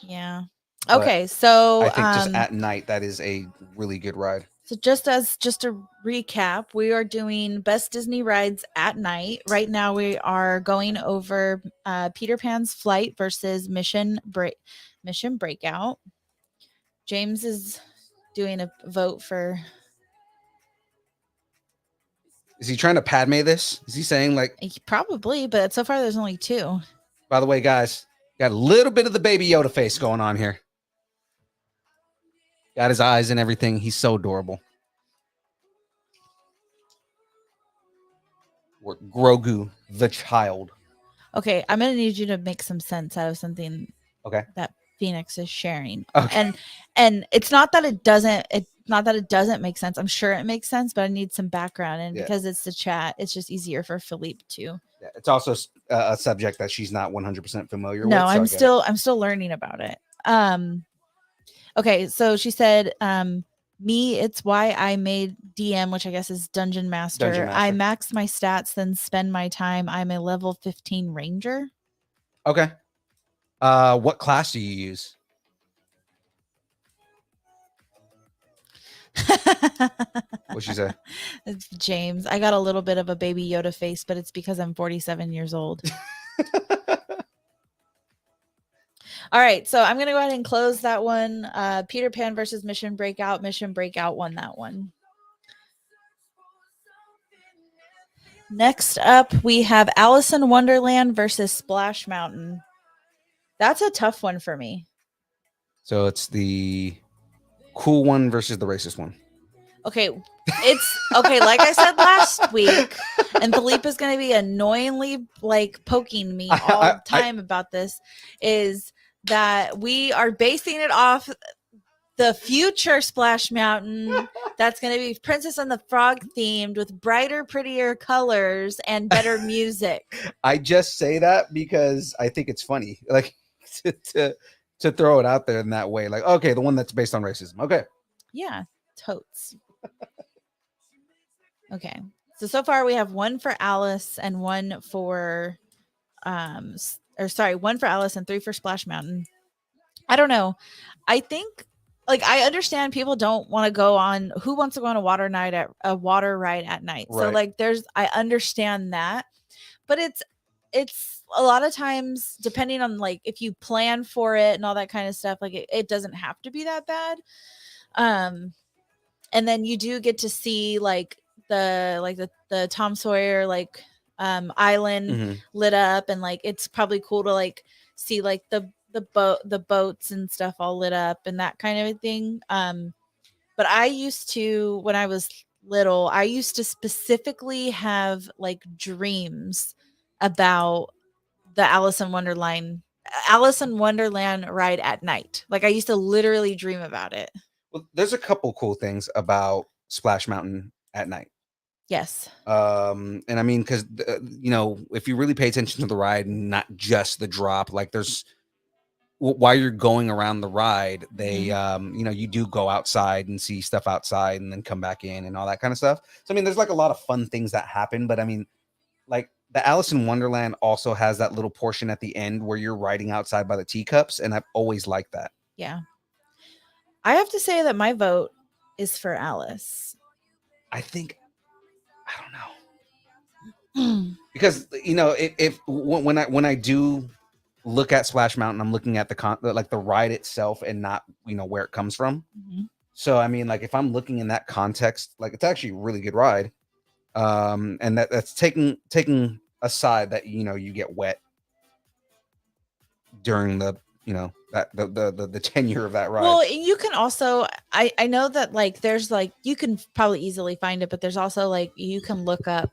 Yeah. But Okay, so I think just at night, that is a really good ride. so just a recap, we are doing best Disney rides at night. Right now we are going over Peter Pan's Flight versus Mission Breakout. James is doing a vote for. Is he trying to Padme this? Is he saying like, Probably, but so far there's only 2. by the way, guys, got a little bit of the Baby Yoda face going on here. Got his eyes and everything. He's so adorable. Or Grogu, the child. Okay, I'm gonna need you to make some sense out of something. Okay. That Phoenix is sharing. Okay. And it's not that it doesn't make sense. I'm sure it makes sense, but I need some background. And because it's the chat, it's just easier for Philippe to. Yeah, it's also a subject that she's not 100% familiar with. No, I'm still learning about it. Okay, so she said, me, it's why I made DM, which I guess is Dungeon Master. I max my stats, then spend my time. I'm a level 15 ranger. Okay. What class do you use? What'd she say? It's James. I got a little bit of a Baby Yoda face, but it's because I'm 47 years old. All right, so I'm going to go ahead and close that one. Peter Pan versus Mission Breakout. Mission Breakout won that one. Next up, we have Alice in Wonderland versus Splash Mountain. That's a tough one for me. So it's the cool one versus the racist one. Okay, it's okay. Like I said last week, and Philippe is going to be annoyingly like poking me all the time about this, is that we are basing it off the future Splash Mountain that's going to be Princess and the Frog themed with brighter, prettier colors and better music. I just say that because I think it's funny, like to throw it out there in that way. Like, okay, the one that's based on racism. Okay. Yeah, totes. Okay. So far we have one for Alice and one for one for Alice and 3 for Splash Mountain. I don't know. I think like I understand people don't want to go on who wants to go on a water ride at night. Right. So like I understand that. But it's a lot of times depending on like if you plan for it and all that kind of stuff, like it doesn't have to be that bad. And then you do get to see like the Tom Sawyer island lit up, and like it's probably cool to like see like the boats and stuff all lit up and that kind of a thing. But I used to, when I was little, I used to specifically have like dreams about the Alice in Wonderland ride at night. Like I used to literally dream about it. Well, there's a couple cool things about Splash Mountain at night. Yes. And I mean, because if you really pay attention to the ride, not just the drop, like there's while you're going around the ride, they you do go outside and see stuff outside and then come back in and all that kind of stuff. So I mean, there's like a lot of fun things that happen, but I mean, like the Alice in Wonderland also has that little portion at the end where you're riding outside by the teacups, and I've always liked that. Yeah. I have to say that my vote is for Alice. I don't know. Because if when I do look at Splash Mountain, I'm looking at the ride itself and not where it comes from. So I mean, like if I'm looking in that context, like it's actually a really good ride. And that's taking aside that you get wet during the the tenure of that ride. Well, you can also I know that like there's like you can probably easily find it, but there's also like you can look up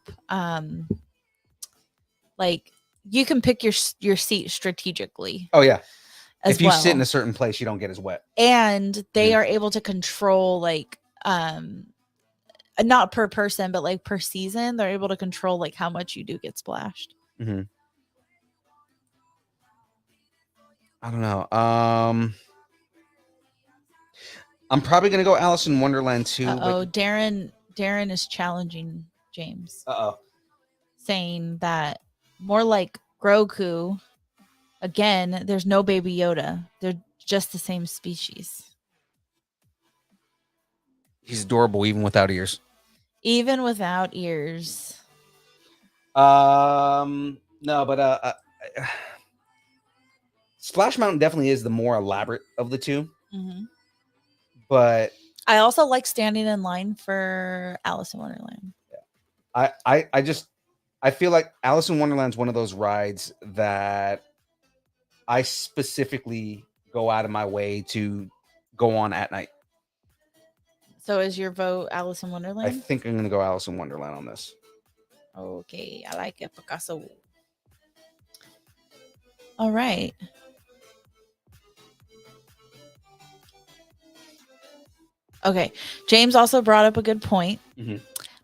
like you can pick your seat strategically. Oh yeah. If you sit in a certain place, you don't get as wet. And they are able to control like not per person, but like per season, they're able to control like how much you do get splashed. I don't know. I'm probably gonna go Alice in Wonderland too. Darren is challenging James. Saying that more like Grogu. Again, there's no Baby Yoda. They're just the same species. He's adorable even without ears. Even without ears. No, but Splash Mountain definitely is the more elaborate of the two. Mm-hmm. But I also like standing in line for Alice in Wonderland. I feel like Alice in Wonderland is one of those rides that I specifically go out of my way to go on at night. So is your vote Alice in I Wonderland? think I'm going to go Alice in Wonderland on this. Okay, I like it, Picasso. All right. Okay. James also brought up a good point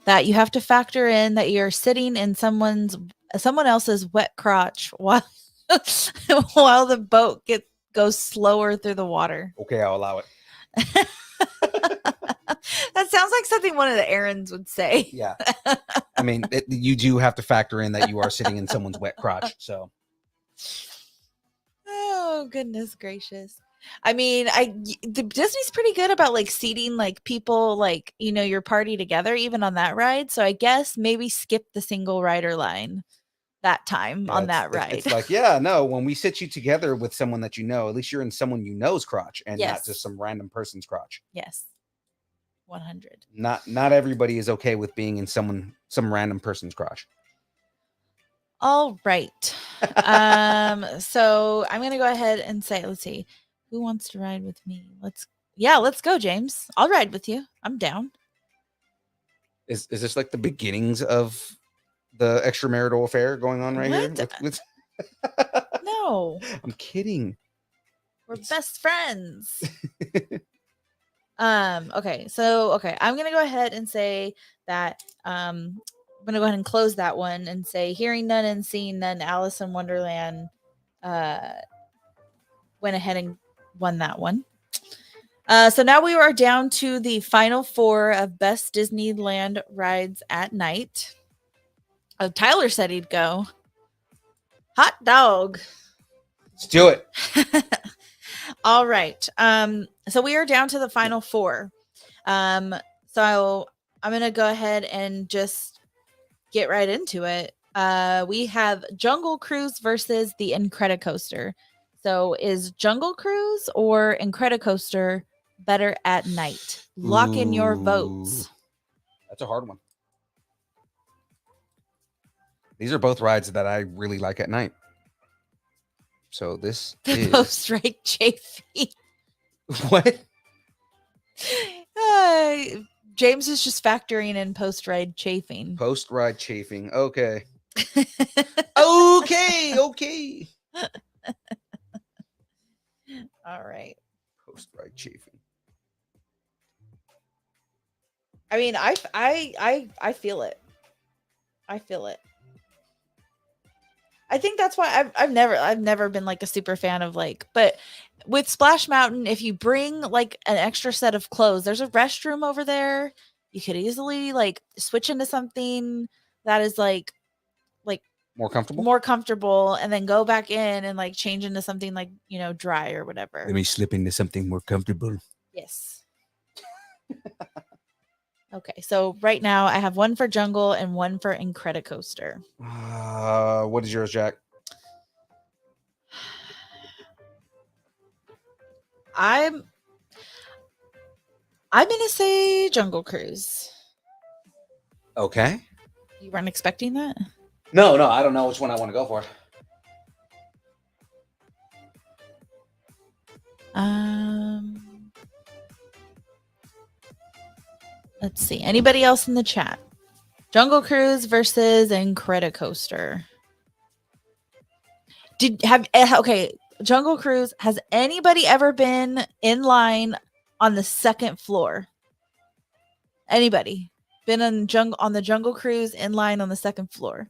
that you have to factor in that you're sitting in someone else's wet crotch while while the boat goes slower through the water. Okay, I'll allow it. That sounds like something one of the errands would say. Yeah. I mean, you do have to factor in that you are sitting in someone's wet crotch. So. Oh, goodness gracious. I mean, Disney's pretty good about like seating like people like, you know, your party together even on that ride. So I guess maybe skip the single rider line that time on that ride. It's like, yeah, no, when we sit you together with someone that you know, at least you're in someone you know's crotch and not just some random person's crotch. Yes. 100. Not everybody is okay with being in some random person's crotch. All right. So I'm gonna go ahead and say, let's see, who wants to ride with me? Let's go, James. I'll ride with you. I'm down. Is this like the beginnings of the extramarital affair going on right here? No. I'm kidding. We're best friends. Okay. I'm gonna go ahead and say that I'm gonna go ahead and close that one and say hearing none and seeing none, Alice in Wonderland went ahead and won that one. So now we are down to the final 4 of best Disneyland rides at night. Tyler said he'd go. Hot dog. Let's do it. All right. So we are down to the final 4. So I'm going to go ahead and just get right into it. We have Jungle Cruise versus the Incredicoaster. So is Jungle Cruise or Incredicoaster better at night? Lock in your votes. That's a hard one. These are both rides that I really like at night. So this is post-ride chafing. What? James is just factoring in post-ride chafing. Post-ride chafing. Okay. Okay. All right. Post-ride chafing. I mean, I feel it. I feel it. I think that's why I've never been like a super fan of like, but with Splash Mountain, if you bring like an extra set of clothes, there's a restroom over there. You could easily like switch into something that is like more comfortable and then go back in and like change into something like, you know, dry or whatever. Let me slip into something more comfortable. Yes. Okay, so right now I have one for Jungle and one for Incredicoaster. What is yours, Jack? I'm gonna say Jungle Cruise. Okay. You weren't expecting that? No, I don't know which one I want to go for. Let's see. Anybody else in the chat? Jungle Cruise versus Incredicoaster. Jungle Cruise, has anybody ever been in line on the second floor? Anybody been on the Jungle Cruise in line on the second floor?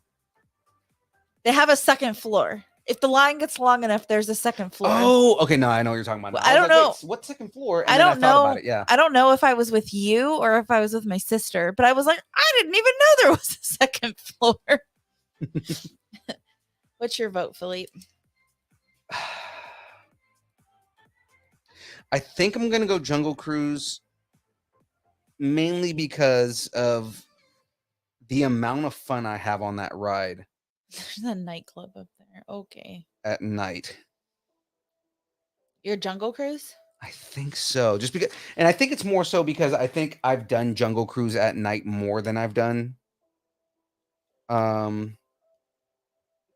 They have a second floor. If the line gets long enough, there's a second floor. Oh, okay. No, I know what you're talking about. Well, I don't know. What second floor? And I don't know. About it. Yeah. I don't know if I was with you or if I was with my sister, but I was like, I didn't even know there was a second floor. What's your vote, Philippe? I think I'm gonna go Jungle Cruise mainly because of the amount of fun I have on that ride There's a nightclub up there. Okay. at night. Your Jungle Cruise? I think so. Just because, and I think it's more so because I think I've done Jungle Cruise at night more than I've done the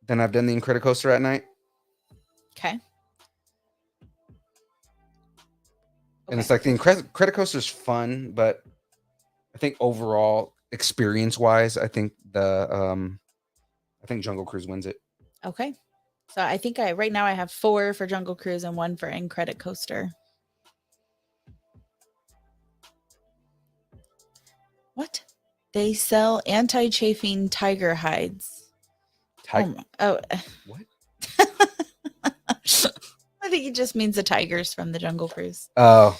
Incredicoaster at night. Okay. And it's like the Incredicoaster is fun, but I think overall experience wise, I think Jungle Cruise wins it. Okay. So I think right now I have 4 for Jungle Cruise and 1 for Incredicoaster. What? They sell anti-chafing tiger hides. Oh. What? I think he just means the tigers from the Jungle Cruise. Oh.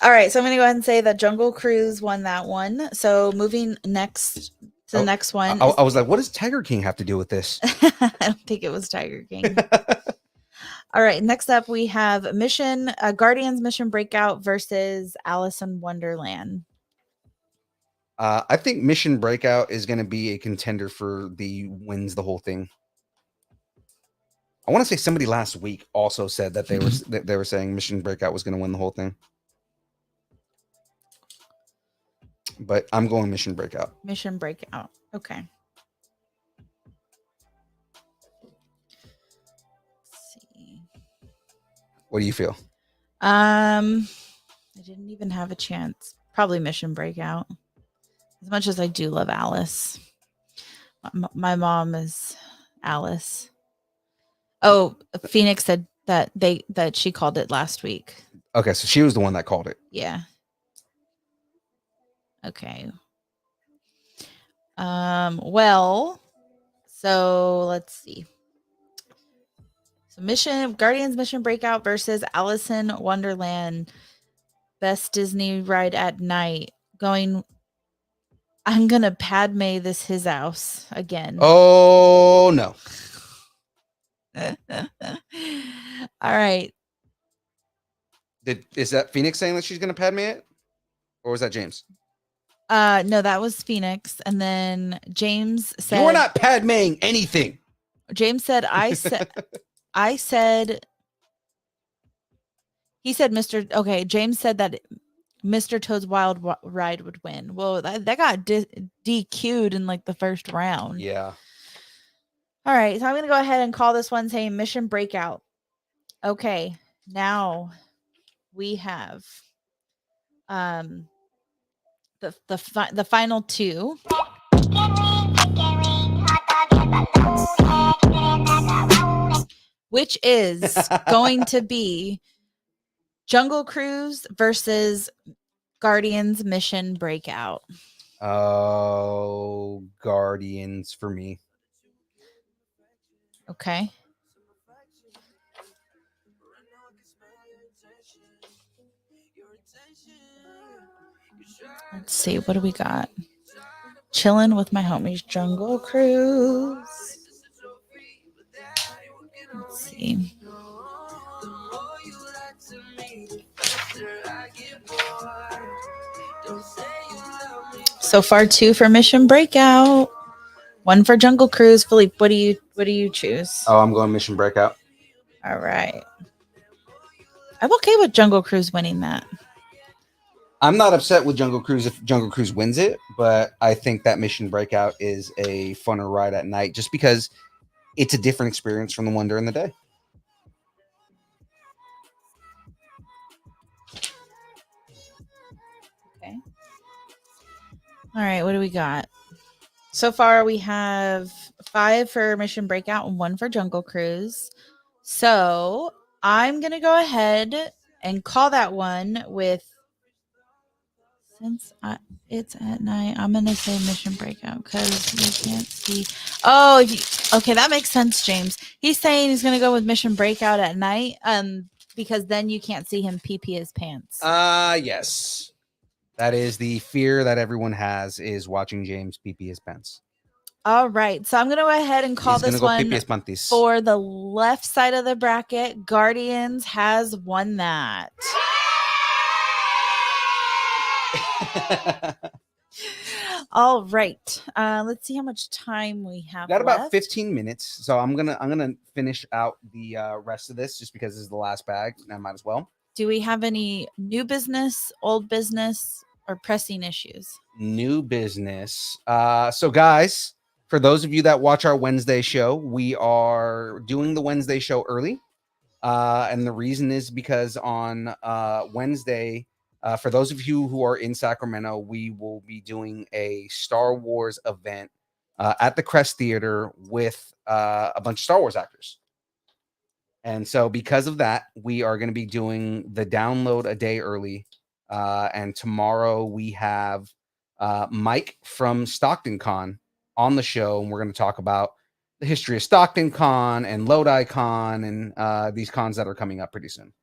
All right, so I'm going to go ahead and say that Jungle Cruise won that one. So moving next to the next one. I was like, what does Tiger King have to do with this? I don't think it was Tiger King. All right, next up we have Guardians Mission Breakout versus Alice in Wonderland. I think Mission Breakout is going to be a contender for the wins the whole thing. I want to say somebody last week also said that they were saying Mission Breakout was going to win the whole thing. But I'm going Mission Breakout. Mission Breakout. Okay. Let's see. What do you feel? I didn't even have a chance. Probably Mission Breakout. As much as I do love Alice. My mom is Alice. Oh, Phoenix said that she called it last week. Okay, so she was the one that called it. Yeah. Okay. Well, so let's see. So Guardians Mission Breakout versus Alice in Wonderland. Best Disney ride at night. I'm gonna Padme this his house again. Oh no. All right. Is that Phoenix saying that she's gonna Padme it? Or was that James? No, that was Phoenix. And then James said You are not Padmeing anything. James said he said James said that Mr. Toad's Wild Ride would win. Well, that got DQ'd in like the first round. Yeah. All right, so I'm going to go ahead and call this one saying Mission Breakout. Okay, now we have the final 2. Which is going to be Jungle Cruise versus Guardians Mission Breakout. Oh, Guardians for me. Okay. Let's see. What do we got? Chilling with my homies. Jungle Cruise. Let's see. So far, 2 for Mission Breakout, 1 for Jungle Cruise. Philippe, what do you choose? Oh, I'm going Mission Breakout. All right. I'm okay with Jungle Cruise winning that. I'm not upset with Jungle Cruise if Jungle Cruise wins it, but I think that Mission Breakout is a funner ride at night just because it's a different experience from the one during the day. Okay. All right, what do we got? So far, we have 5 for Mission Breakout and 1 for Jungle Cruise. So I'm going to go ahead and call that one with, since it's at night, I'm going to say Mission Breakout because you can't see. Oh, okay, that makes sense, James. He's saying he's going to go with Mission Breakout at night because then you can't see him pee his pants. Yes. That is the fear that everyone has, is watching James pee his pants. All right. So I'm going to go ahead and call He's gonna this go one pipies panties. for the left side of the bracket. Guardians has won that. All right. Let's see how much time we have. Got about left. 15 minutes, so I'm gonna finish out the rest of this just because this is the last bag, and I might as well. Do we have any new business, old business, or pressing issues? New business. So guys, for those of you that watch our Wednesday show, we are doing the Wednesday show early. And the reason is because on Wednesday, for those of you who are in Sacramento, we will be doing a Star Wars event at the Crest Theater with a bunch of Star Wars actors. And so because of that, we are going to be doing the download a day early. And tomorrow we have Mike from Stockton Con on the show, and we're going to talk about the history of Stockton Con and Lodi Con and these cons that are coming up pretty soon.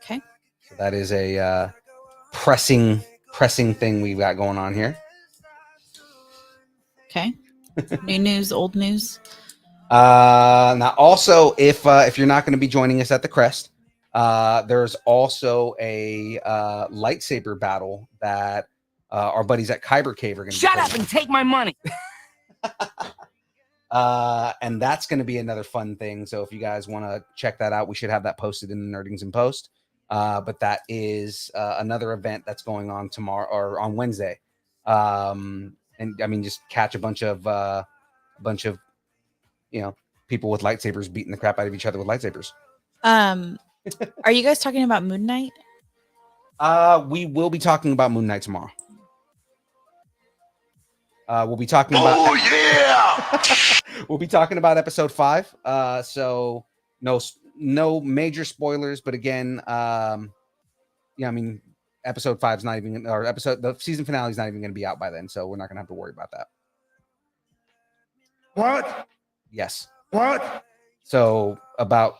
Okay. So that is a pressing thing we've got going on here. Okay. New news, old news. Now also, if you're not going to be joining us at the Crest, there's also a lightsaber battle that our buddies at Kyber Cave are going to Shut up and take my money. And that's going to be another fun thing. So if you guys want to check that out, we should have that posted in the Nerdings in Post. But that is another event that's going on tomorrow or on Wednesday. And I mean, just catch a bunch of people with lightsabers beating the crap out of each other with lightsabers. Are you guys talking about Moon Knight? We will be talking about Moon Knight tomorrow. We'll be talking about. Oh yeah! We'll be talking about episode 5. So no major spoilers, but again, I mean, episode 5 is not even, the season finale is not even going to be out by then, so we're not going to have to worry about that. What? Yes. What? So about,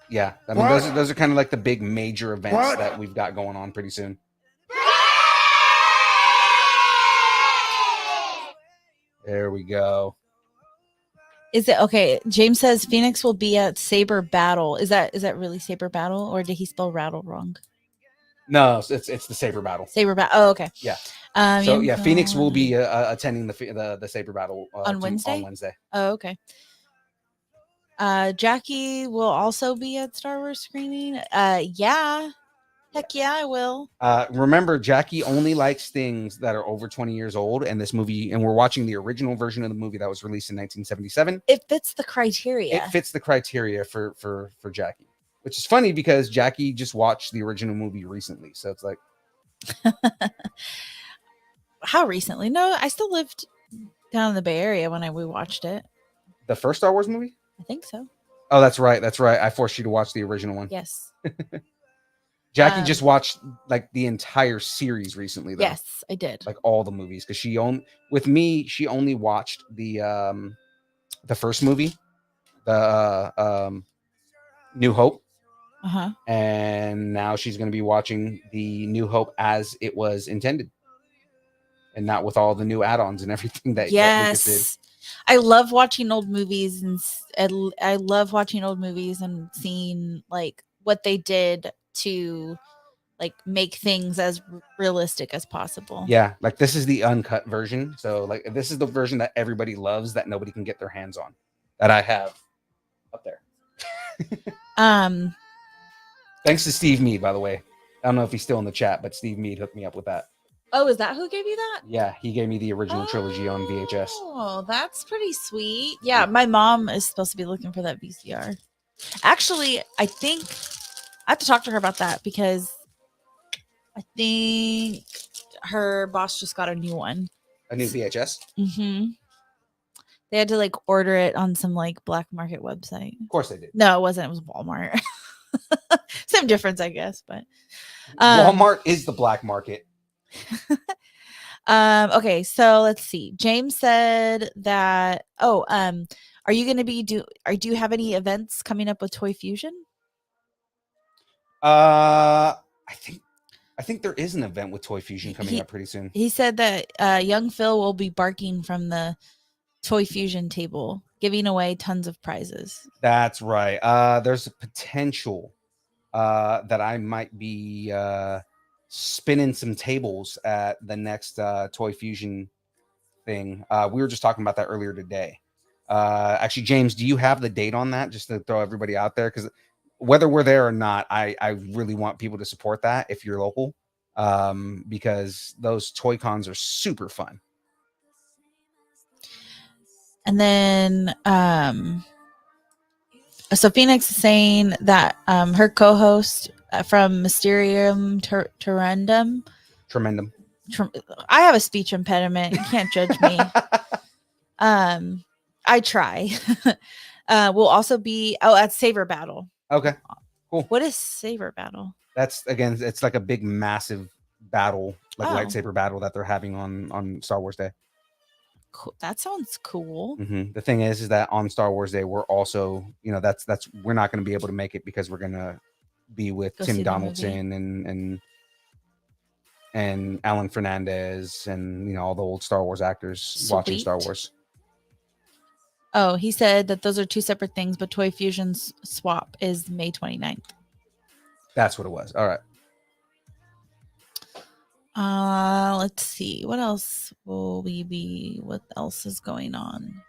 yeah, I mean, those are kind of like the big major events that we've got going on pretty soon. There we go. Is it okay? James says Phoenix will be at Saber Battle. Is that really Saber Battle, or did he spell rattle wrong? No, it's the Saber Battle. Saber Battle. Oh, okay. Yeah. So yeah, Phoenix will be attending the Saber Battle on Wednesday. On Wednesday. Oh, okay. Jackie will also be at Star Wars screening. Yeah. Heck yeah, I will. Remember, Jackie only likes things that are over 20 years old, and this movie, and we're watching the original version of the movie that was released in 1977. It fits the criteria. It fits the criteria for Jackie, which is funny because Jackie just watched the original movie recently, so it's like, how recently? No, I still lived down in the Bay Area when we watched it. The first Star Wars movie? I think so. Oh, that's right. I forced you to watch the original one. Yes. Jackie just watched like the entire series recently, though. Yes, I did. Like all the movies, because she only watched the first movie, the New Hope. Uh-huh. And now she's going to be watching the New Hope as it was intended, and not with all the new add-ons and everything that Lucas did. I love watching old movies, and I love watching old movies and seeing like what they did to like make things as realistic as possible. Yeah, like this is the uncut version. So like this is the version that everybody loves that nobody can get their hands on, that I have up there. Thanks to Steve Mead, by the way. I don't know if he's still in the chat, but Steve Mead hooked me up with that. Oh, is that who gave you that? Yeah, he gave me the original trilogy on VHS. Oh, that's pretty sweet. Yeah, my mom is supposed to be looking for that VCR. Actually, I think I have to talk to her about that because I think her boss just got a new one. A new VHS? Mm-hmm. They had to like order it on some like black market website. Of course they did. No, it wasn't. It was Walmart. Same difference, I guess. But Walmart is the black market. Okay, so let's see. James said that. Are you going to be do you have any events coming up with Toy Fusion? I think I think there is an event with Toy Fusion coming up pretty soon. He said that young Phil will be barking from the Toy Fusion table, giving away tons of prizes. That's right. There's a potential that I might be spinning some tables at the next Toy Fusion thing. We were just talking about that earlier today. Actually, James, do you have the date on that? Just to throw everybody out there, because whether we're there or not, I really want people to support that if you're local, because those toy cons are super fun. And then so Phoenix is saying that her co-host from Mysterium Terrendum. I have a speech impediment. You can't judge me. I try. Will also be at Saber Battle. Okay, cool. What is Saber Battle? That's, again, it's like a big, massive battle, like lightsaber battle that they're having on Star Wars Day. Cool. That sounds cool. The thing is that on Star Wars Day, we're also, that's we're not going to be able to make it because we're going to be with Tim Donaldson and Alan Fernandez and all the old Star Wars actors watching Star Wars. Oh, he said that those are two separate things, but Toy Fusion's swap is May 29th. That's what it was. All right. Let's see. What else will we be? What else is going on?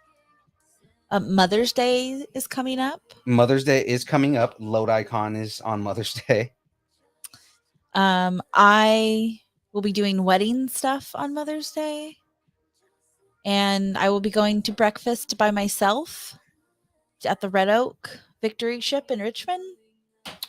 Mother's Day is coming up. Mother's Day is coming up. LoadIcon is on Mother's Day. I will be doing wedding stuff on Mother's Day. And I will be going to breakfast by myself at the Red Oak Victory Ship in Richmond.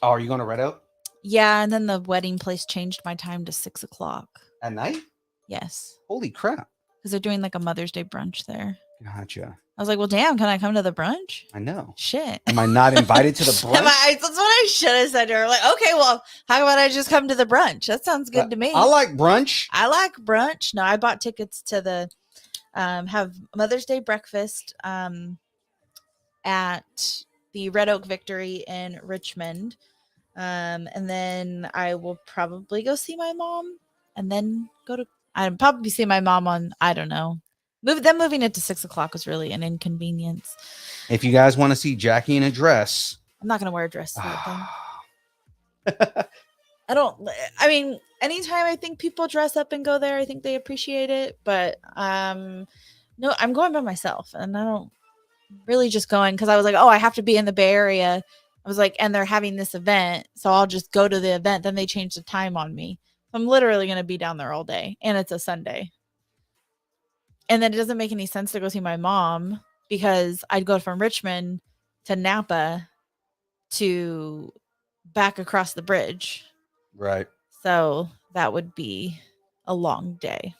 Oh, are you going to Red Oak? Yeah, and then the wedding place changed my time to 6:00 at night. Yes. Holy crap! Because they're doing like a Mother's Day brunch there. Gotcha. I was like, well, damn, can I come to the brunch? I know. Shit. Am I not invited to the brunch? That's what I should have said to her. Like, okay, well, how about I just come to the brunch? That sounds good to me. I like brunch. I like brunch. No, I bought tickets to the have Mother's Day breakfast at the Red Oak Victory in Richmond. And then I will probably go see my mom and then I'd probably see my mom on, I don't know. Moving it to 6:00 was really an inconvenience. If you guys want to see Jackie in a dress, I'm not going to wear a dress to that thing. I mean, anytime I think people dress up and go there, I think they appreciate it. But no, I'm going by myself, and I don't really just going because I was like, oh, I have to be in the Bay Area. I was like, and they're having this event, so I'll just go to the event. Then they changed the time on me. I'm literally going to be down there all day, and it's a Sunday. And then it doesn't make any sense to go see my mom because I'd go from Richmond to Napa to back across the bridge. Right. So that would be a long day.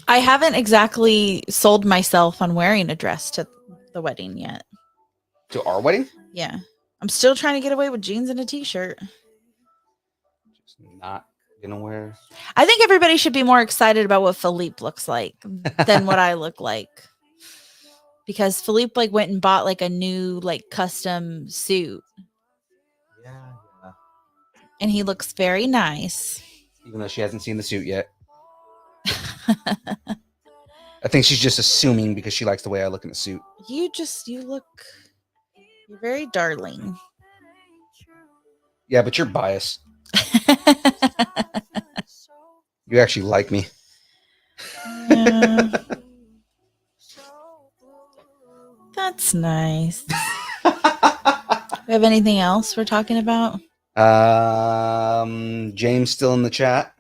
I haven't exactly sold myself on wearing a dress to the wedding yet. To our wedding? Yeah. I'm still trying to get away with jeans and a t-shirt. Just not gonna wear. I think everybody should be more excited about what Philippe looks like than what I look like. Because Philippe went and bought a new custom suit. Yeah. And he looks very nice. Even though she hasn't seen the suit yet. I think she's just assuming because she likes the way I look in the suit. You're very darling. Yeah, but you're biased. You actually like me. Yeah. That's nice. We have anything else we're talking about? James still in the chat?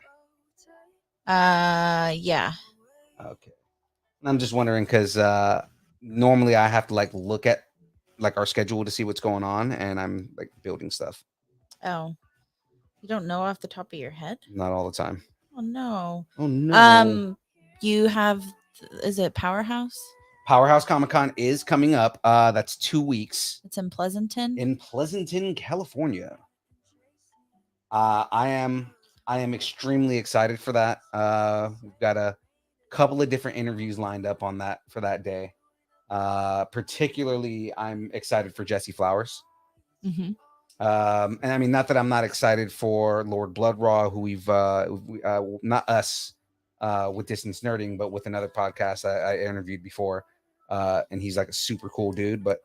Yeah. Okay. I'm just wondering because normally I have to look at our schedule to see what's going on, and I'm building stuff. Oh, you don't know off the top of your head? Not all the time. Oh no. Oh no. You have, is it Powerhouse? Powerhouse Comic-Con is coming up. That's 2 weeks. It's in Pleasanton. In Pleasanton, California. I am extremely excited for that. We've got a couple of different interviews lined up for that day. Particularly, I'm excited for Jesse Flowers. Mhm. And I mean, not that I'm not excited for Lord Bloodraw, who not us with Distance Nerding, but with another podcast I interviewed before. And he's like a super cool dude. But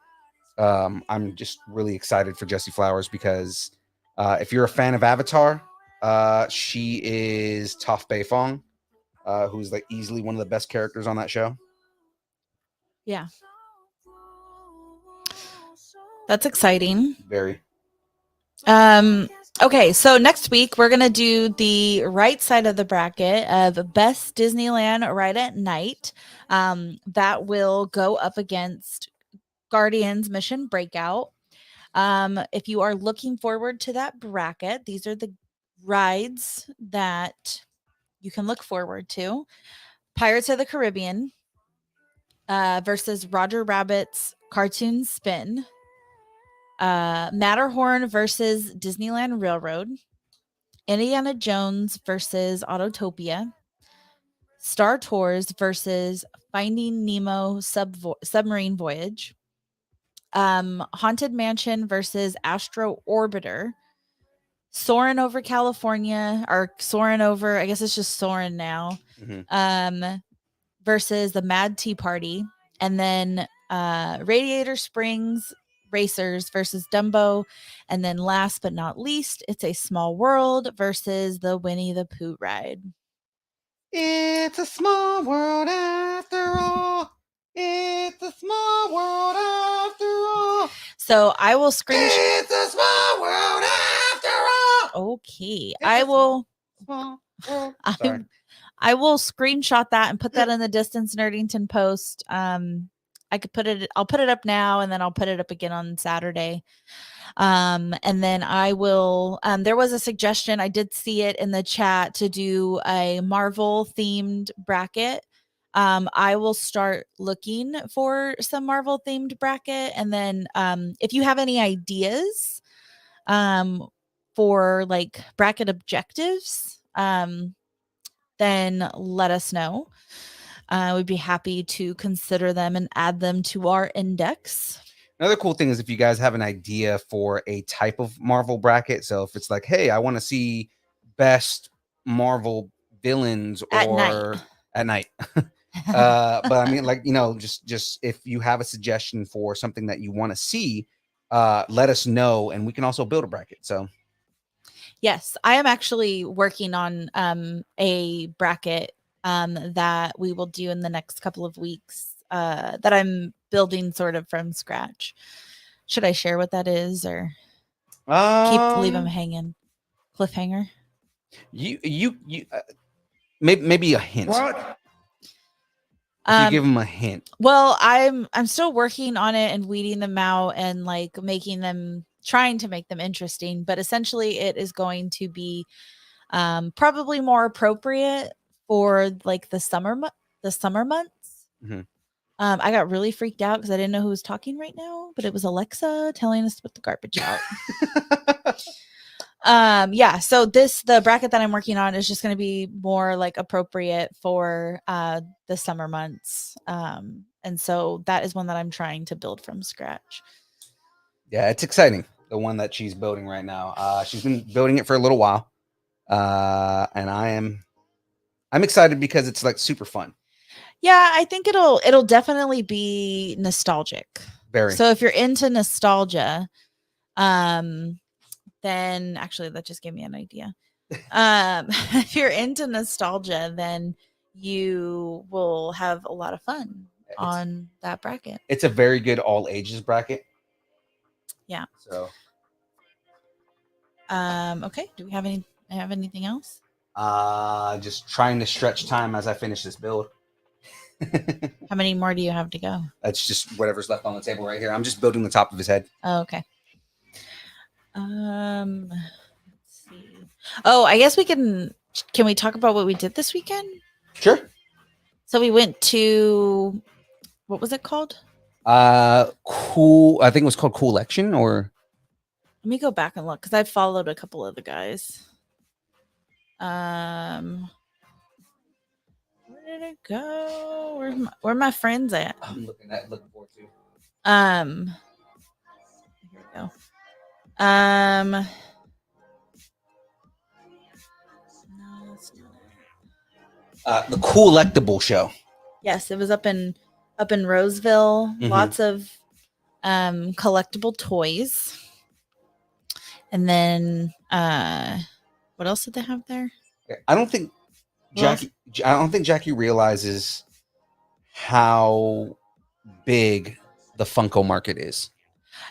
I'm just really excited for Jessie Flowers because if you're a fan of Avatar, she is Toph Beifong, who's like easily one of the best characters on that show. Yeah. That's exciting. Very. Okay, so next week we're gonna do the right side of the bracket of best Disneyland ride at night. That will go up against Guardians Mission Breakout. If you are looking forward to that bracket, these are the rides that you can look forward to. Pirates of the Caribbean versus Roger Rabbit's Cartoon Spin. Matterhorn versus Disneyland Railroad. Indiana Jones versus Autotopia. Star Tours versus Finding Nemo Submarine Voyage. Haunted Mansion versus Astro Orbiter. Soarin' over California, or Soarin' over, I guess it's just Soarin' now. Versus the Mad Tea Party. And then Radiator Springs Racers versus Dumbo. And then last but not least, It's a Small World versus the Winnie the Pooh ride. It's a small world after all. It's a small world after all. So I will screenshot. It's a small world after all. Okay. I will. Small world. Sorry. I will screenshot that and put that in the Distance Nerdington post. I could put it. I'll put it up now, and then I'll put it up again on Saturday. And then I will. There was a suggestion. I did see it in the chat to do a Marvel themed bracket. I will start looking for some Marvel themed bracket, and then if you have any ideas, for like bracket objectives, then let us know. We'd be happy to consider them and add them to our index. Another cool thing is if you guys have an idea for a type of Marvel bracket. So if it's like, hey, I want to see best Marvel villains At or at night. But I mean, like, just if you have a suggestion for something that you want to see, let us know and we can also build a bracket. So yes, I am actually working on a bracket that we will do in the next couple of weeks that I'm building sort of from scratch. Should I share what that is or leave them hanging? Cliffhanger? You maybe a hint. What? If you give them a hint. Well, I'm still working on it and weeding them out and like trying to make them interesting, but essentially it is going to be probably more appropriate for like the summer months. Mm-hmm. I got really freaked out because I didn't know who was talking right now, but it was Alexa telling us to put the garbage out. Yeah, so the bracket that I'm working on is just going to be more like appropriate for the summer months. And so that is one that I'm trying to build from scratch. Yeah, it's exciting. The one that she's building right now. She's been building it for a little while. And I'm excited because it's like super fun. Yeah, I think it'll definitely be nostalgic. Very. So if you're into nostalgia, then actually that just gave me an idea. If you're into nostalgia, then you will have a lot of fun on that bracket. It's a very good all ages bracket. Yeah. So okay. Do we have anything else? Just trying to stretch time as I finish this build. How many more do you have to go? It's just whatever's left on the table right here. I'm just building the top of his head. Oh, okay. Let's see. Oh, I guess can we talk about what we did this weekend? Sure. So we went to, what was it called? Cool. I think it was called Cool Election or. Let me go back and look because I followed a couple of the guys. Where did it go? Where my friends at? I'm looking forward to. Here we go. No, that's not it. The Collectible Show. Yes, it was up in Roseville. Mhm. Lots of collectible toys. And then what else did they have there? I don't think What else? Jackie realizes how big the Funko market is.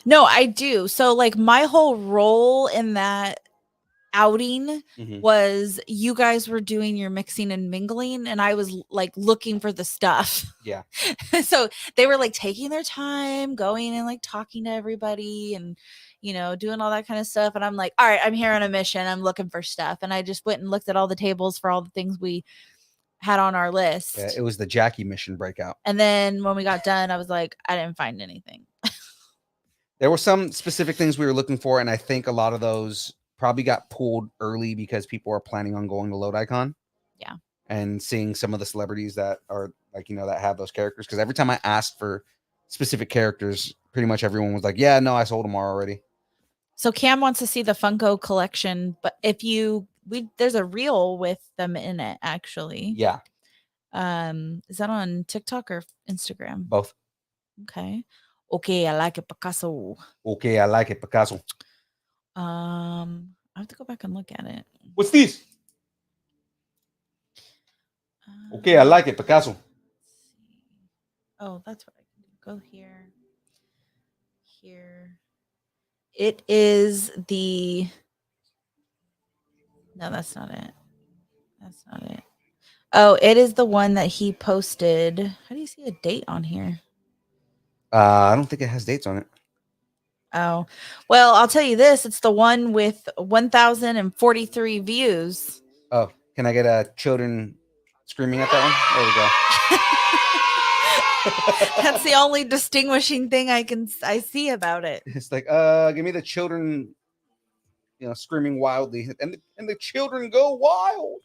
No, I do. So like my whole role in that outing was you guys were doing your mixing and mingling and I was like looking for the stuff. Yeah. So they were like taking their time going and like talking to everybody and doing all that kind of stuff, and I'm like, all right, I'm here on a mission, I'm looking for stuff, and I just went and looked at all the tables for all the things we had on our list. Yeah, it was the Jackie mission breakout. And then when we got done, I was like, I didn't find anything. There were some specific things we were looking for, and I think a lot of those probably got pulled early because people are planning on going to LoadIcon. Yeah. And seeing some of the celebrities that are like, that have those characters. Because every time I asked for specific characters, pretty much everyone was like, yeah, no, I sold them already. So Cam wants to see the Funko collection, but there's a reel with them in it actually. Yeah. Is that on TikTok or Instagram? Both. Okay. Okay, I like it, Picasso. Okay, I like it, Picasso. I have to go back and look at it. What's this? Okay, I like it, Picasso. Oh, that's what I can do. Go here. Here. It is the. No, that's not it. That's not it. Oh, it is the one that he posted. How do you see a date on here? I don't think it has dates on it. Oh, well, I'll tell you this. It's the one with 1,043 views. Oh, can I get children screaming at that one? There we go. That's the only distinguishing thing I see about it. It's like, give me the children, screaming wildly, and the children go wild.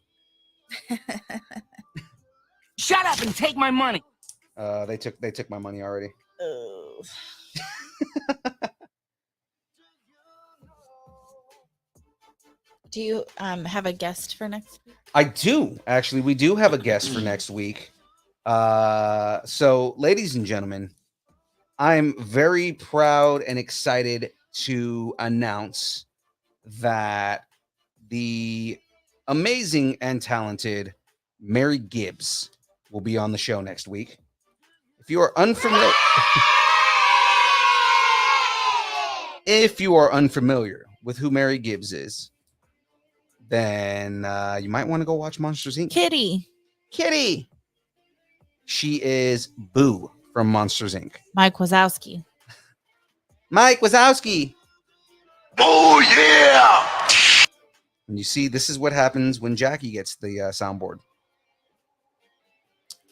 Shut up and take my money. They took my money already. Oh. Do you have a guest for next week? I do. Actually, we do have a guest for next week. So, ladies and gentlemen, I'm very proud and excited to announce that the amazing and talented Mary Gibbs will be on the show next week. If you are unfamiliar with who Mary Gibbs is, then you might want to go watch Monsters Inc. Kitty. She is Boo from Monsters Inc. Mike Wazowski. Oh, yeah! And you see, this is what happens when Jackie gets the soundboard.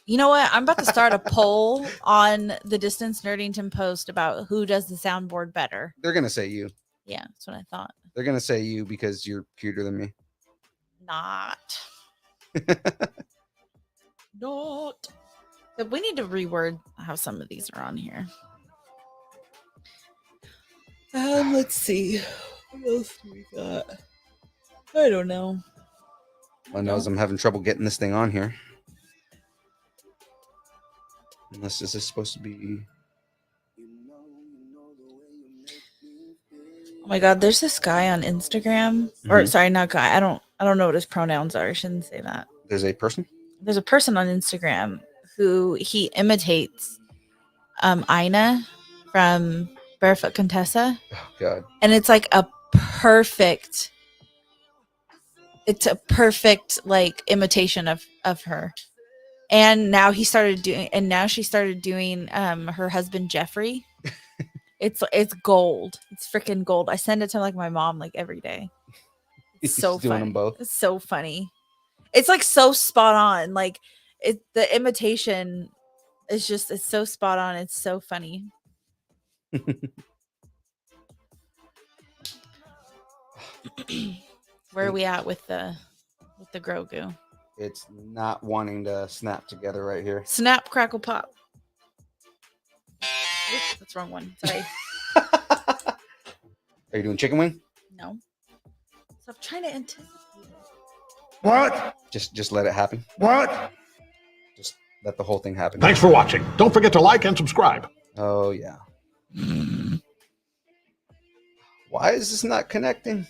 You know what? I'm about to start a poll on the Distance Nerdington post about who does the soundboard better. They're going to say you. Yeah, that's what I thought. They're going to say you because you're cuter than me. Not. But we need to reword how some of these are on here. Let's see. What else do we got? I don't know. I knows I'm having trouble getting this thing on here. Unless this is supposed to be. Oh my God, there's this guy on Instagram. Or sorry, not guy. I don't know what his pronouns are. I shouldn't say that. There's a person? There's a person on Instagram who he imitates Ina from Barefoot Contessa. Oh God. And it's like a perfect like imitation of her. And now she started doing her husband Jeffrey. It's gold. It's freaking gold. I send it to like my mom like every day. It's so doing funny. them both. It's so funny. It's like so spot on. Like the imitation is just, it's so spot on. It's so funny. Where are we at with the Grogu? It's not wanting to snap together right here. Snap, crackle, pop. Oops, that's the wrong one. Sorry. Are you doing chicken wing? No. So I'm trying to anticipate. What? Just let it happen. What? Just let the whole thing happen. Thanks for watching. Don't forget to like and subscribe. Oh yeah. Why is this not connecting?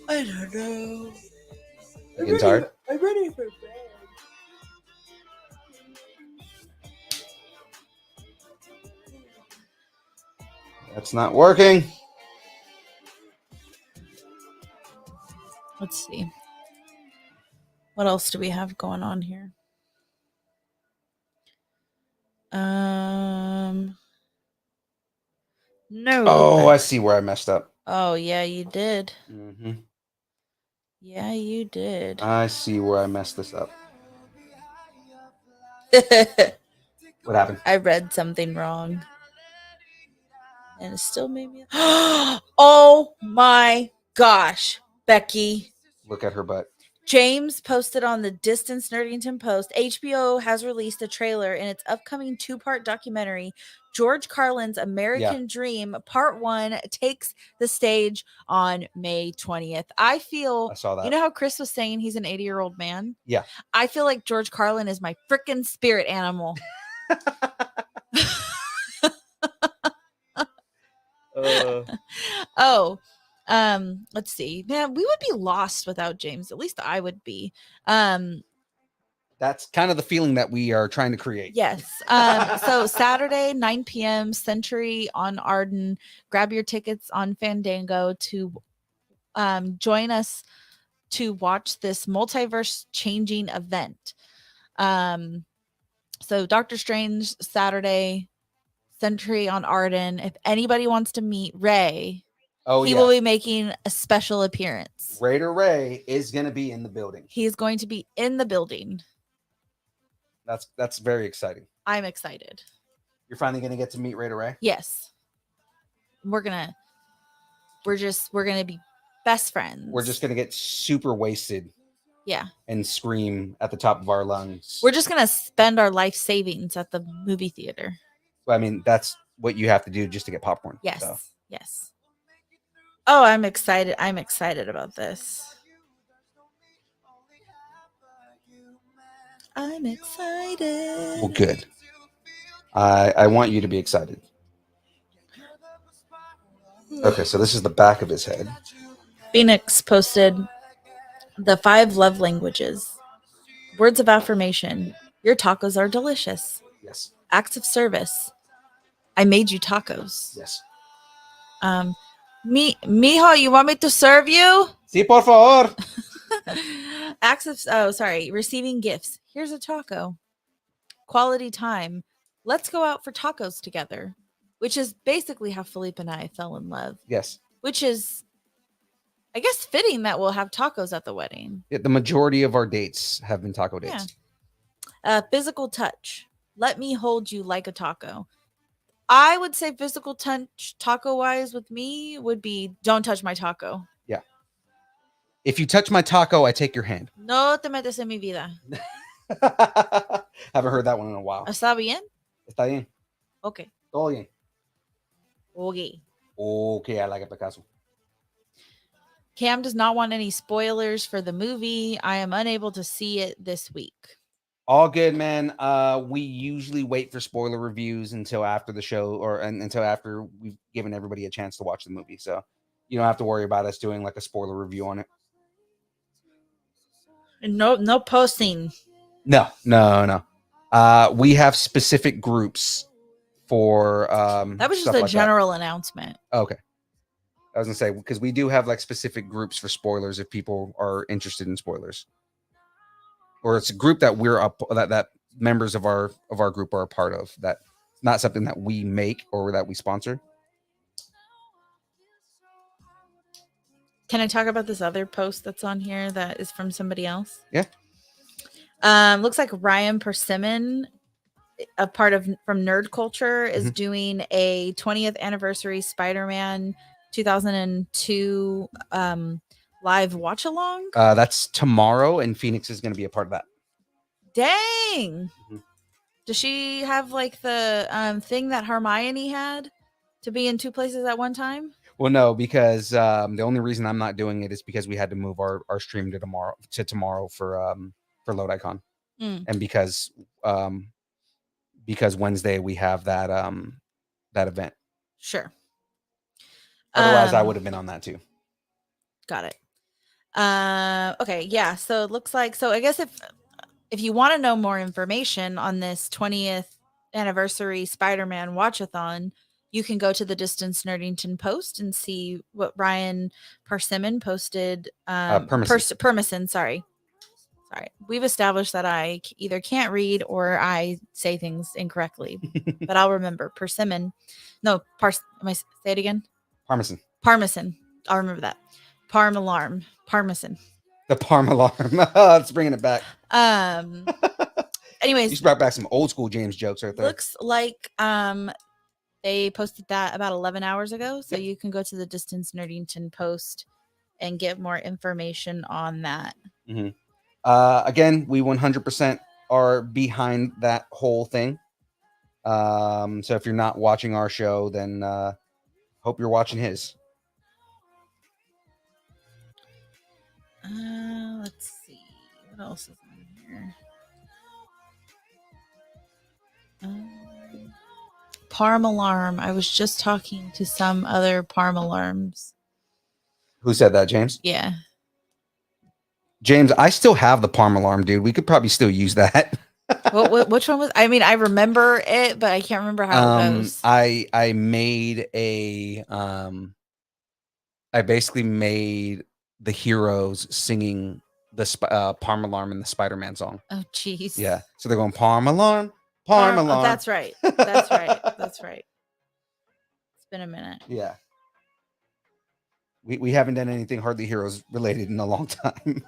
I don't know. You getting tired? I'm ready for bed. That's not working. Let's see. What else do we have going on here? No. Oh, I see where I messed up. Oh, yeah, you did. Mm-hmm. Yeah, you did. I see where I messed this up. I What happened? read something wrong. And it still made me. Oh my gosh, Becky. Look at her butt. James posted on the Distance Nerdington Post, HBO has released a trailer in its upcoming 2-part documentary, George Carlin's American Dream, Part 1, takes the stage on May 20th. I feel, I saw that. you know how Chris was saying he's an 80-year-old man? Yeah. I feel like George Carlin is my freaking spirit animal. Oh, let's see. Man, we would be lost without James. At least I would be. That's kind of the feeling that we are trying to create. Yes. So Saturday, 9 p.m. Century on Arden. Grab your tickets on Fandango to join us to watch this multiverse changing event. So Doctor Strange Saturday, Century on Arden. If anybody wants to meet Ray, he will be making a special appearance. Raider Ray is going to be in the building. He is going to be in the building. That's very exciting. I'm excited. You're finally going to get to meet Raider Ray? Yes. We're gonna be best friends. We're just going to get super wasted. Yeah. And scream at the top of our lungs. We're just going to spend our life savings at the movie theater. I mean, that's what you have to do just to get popcorn. Yes. So. Yes. Oh, I'm excited. I'm excited about this. I'm excited. Well, good. I want you to be excited. Okay, so this is the back of his head. Phoenix posted the 5 love languages. Words of affirmation. Your tacos are delicious. Yes. Acts of service. I made you tacos. Yes. Mijo, you want me to serve you? Sí, por favor. Acts of receiving gifts. Here's a taco. Quality time. Let's go out for tacos together. Which is basically how Philippe and I fell in love. Yes. Which is, I guess, fitting that we'll have tacos at the wedding. Yeah, the majority of our dates have been taco dates. Yeah. Physical touch. Let me hold you like a taco. I would say physical touch, taco-wise, with me would be don't touch my taco. Yeah. If you touch my taco, I take your hand. No te metes en mi vida. Haven't heard that one in a while. ¿Está bien? Está bien. Okay. Todo bien. Okay. Okay, I like it, Picasso. Cam does not want any spoilers for the movie. I am unable to see it this week. All good, man. We usually wait for spoiler reviews until after the show or until after we've given everybody a chance to watch the movie. So you don't have to worry about us doing like a spoiler review on it. No posting. No. We have specific groups for that was just a general announcement. Okay. I was gonna say because we do have like specific groups for spoilers if people are interested in spoilers. Or it's a group that we're up that members of our group are a part of. That's not something that we make or that we sponsor. Can I talk about this other post that's on here that is from somebody else? Yeah. Looks like Ryan Persimmon, a part of from Nerd Culture, is doing a 20th anniversary Spider-Man 2002 live watch along. That's tomorrow, and Phoenix is going to be a part of that. Dang. Does she have like the thing that Hermione had to be in 2 places at one time? Well, no, because the only reason I'm not doing it is because we had to move our stream to tomorrow for Load Icon, and because Wednesday we have that event. Sure. Otherwise, I would have been on that too. Got it. Okay, yeah. So it looks like, so I guess if you want to know more information on this 20th anniversary Spider-Man Watchathon, you can go to the Distance Nerdington post and see what Ryan Persimmon posted. Permison, sorry. We've established that I either can't read or I say things incorrectly, but I'll remember. Persimmon. No, say it again? Parmesan. I'll remember that. Parmesan. The Parmalarm. It's bringing it back. Anyways, you brought back some old school James jokes right there. Looks like they posted that about 11 hours ago, so you can go to the Distance Nerdington post and get more information on that. Mm-hmm. Again, we 100% are behind that whole thing. So if you're not watching our show, then hope you're watching his. Let's see. What else is on here? Parmalarm. I was just talking to some other Parmalarms. Who said that, James? Yeah. James, I still have the Parmalarm, dude. We could probably still use that. Which one was? I mean, I remember it, but I can't remember how it goes. I made a I basically made the heroes singing the Parmalarm in the Spider-Man song. Oh, jeez. Yeah. So they're going Parmalarm, Parmalarm. Oh, that's right. That's right. That's right. It's been a minute. Yeah. We haven't done anything Hardly Heroes related in a long time.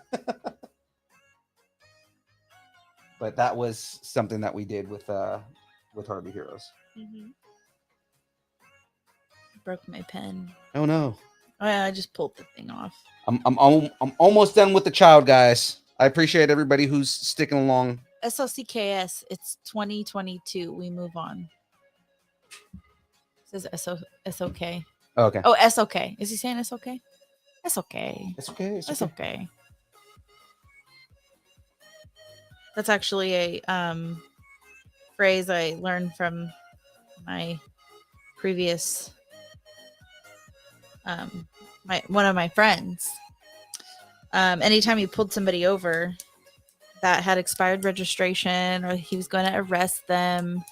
But that was something that we did with Hardly Heroes. Mm-hmm. Broke my pen. Oh no. Oh yeah, I just pulled the thing off. I'm almost done with the child, guys. I appreciate everybody who's sticking along. SOCKS, it's 2022. We move on. It says SOK. Oh, okay. Oh, SOK. Is he saying SOK? SOK. It's okay. It's okay. That's actually a phrase I learned from my previous one of my friends. Anytime he pulled somebody over that had expired registration or he was going to arrest them,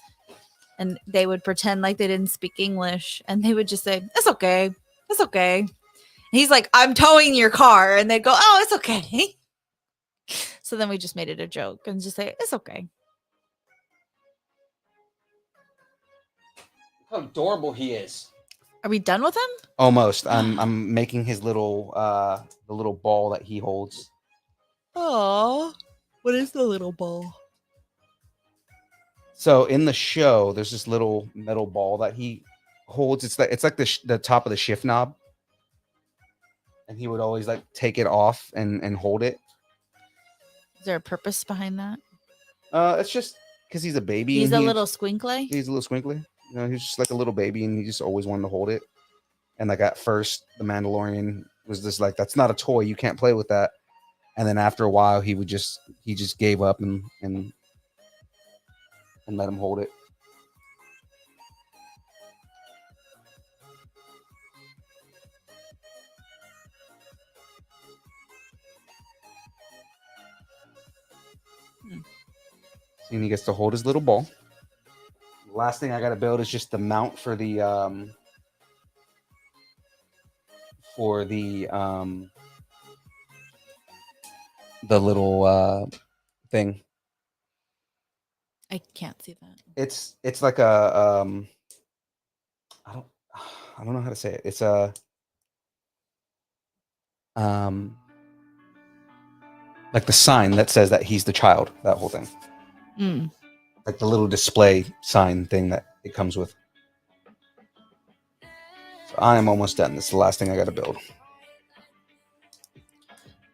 and they would pretend like they didn't speak English, and they would just say, "It's okay. It's okay." And he's like, "I'm towing your car," and they'd go, "Oh, it's okay." So then we just made it a joke and just say, "It's okay." Look how adorable he is. Are we done with him? Almost. I'm making his little the little ball that he holds. Oh, what is the little ball? So in the show, there's this little metal ball that he holds. It's like the top of the shift knob, and he would always like take it off and hold it. Is there a purpose behind that? It's just because he's a baby. He's a little squinkly. He's a little squinkly. You know, he's just like a little baby, and he just always wanted to hold it. And like at first, the Mandalorian was just like, "That's not a toy. You can't play with that." And then after a while, he just gave up and let him hold it. And he gets to hold his little ball. The last thing I got to build is just the mount for the little thing. I can't see that. It's like a I don't know how to say it. It's a like the sign that says that he's the child, that whole thing. Like the little display sign thing that it comes with. So I am almost done. This is the last thing I got to build.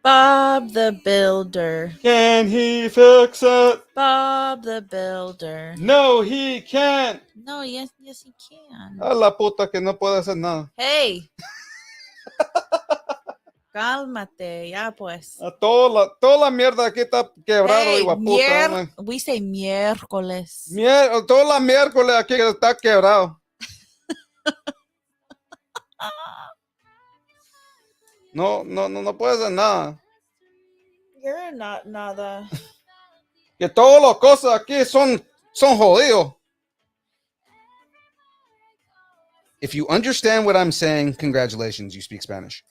Bob the Builder. Can he fix it? Bob the Builder. No, he can't. No, yes, he can. A la puta que no puede hacer nada. Hey. Cálmate, ya pues. Toda la mierda aquí está quebrado, Hey, hijo de puta. we say miércoles. Toda la miércoles aquí está quebrado. No puede hacer nada. You're not nada. Que todas las cosas aquí son jodidos. If you understand what I'm saying, congratulations, you speak Spanish.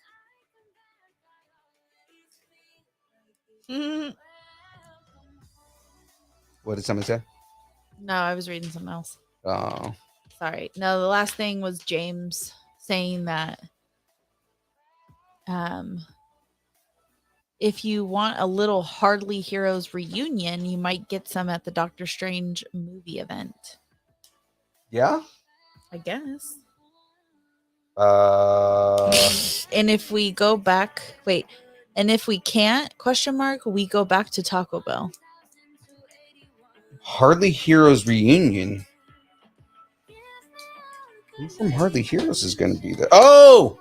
What did somebody say? No, I was reading something else. Oh. Sorry. No, the last thing was James saying that if you want a little Hardly Heroes reunion, you might get some at the Doctor Strange movie event. Yeah? I guess. And if we go back, and if we can't, we go back to Taco Bell. Hardly Heroes reunion. Who from Hardly Heroes is going to be there? Oh,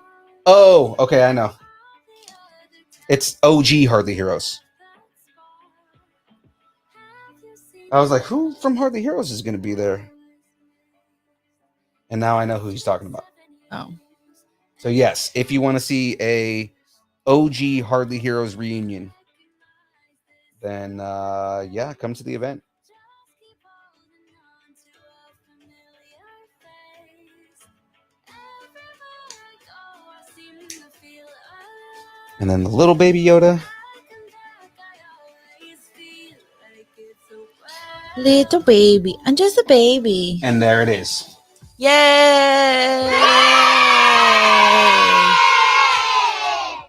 okay, I know. It's OG Hardly Heroes. I was like, who from Hardly Heroes is going to be there? And now I know who he's talking about. Oh. So yes, if you want to see a OG Hardly Heroes reunion, then yeah, come to the event. And then the little baby Yoda. Little baby. I'm just a baby. And there it is. Yay!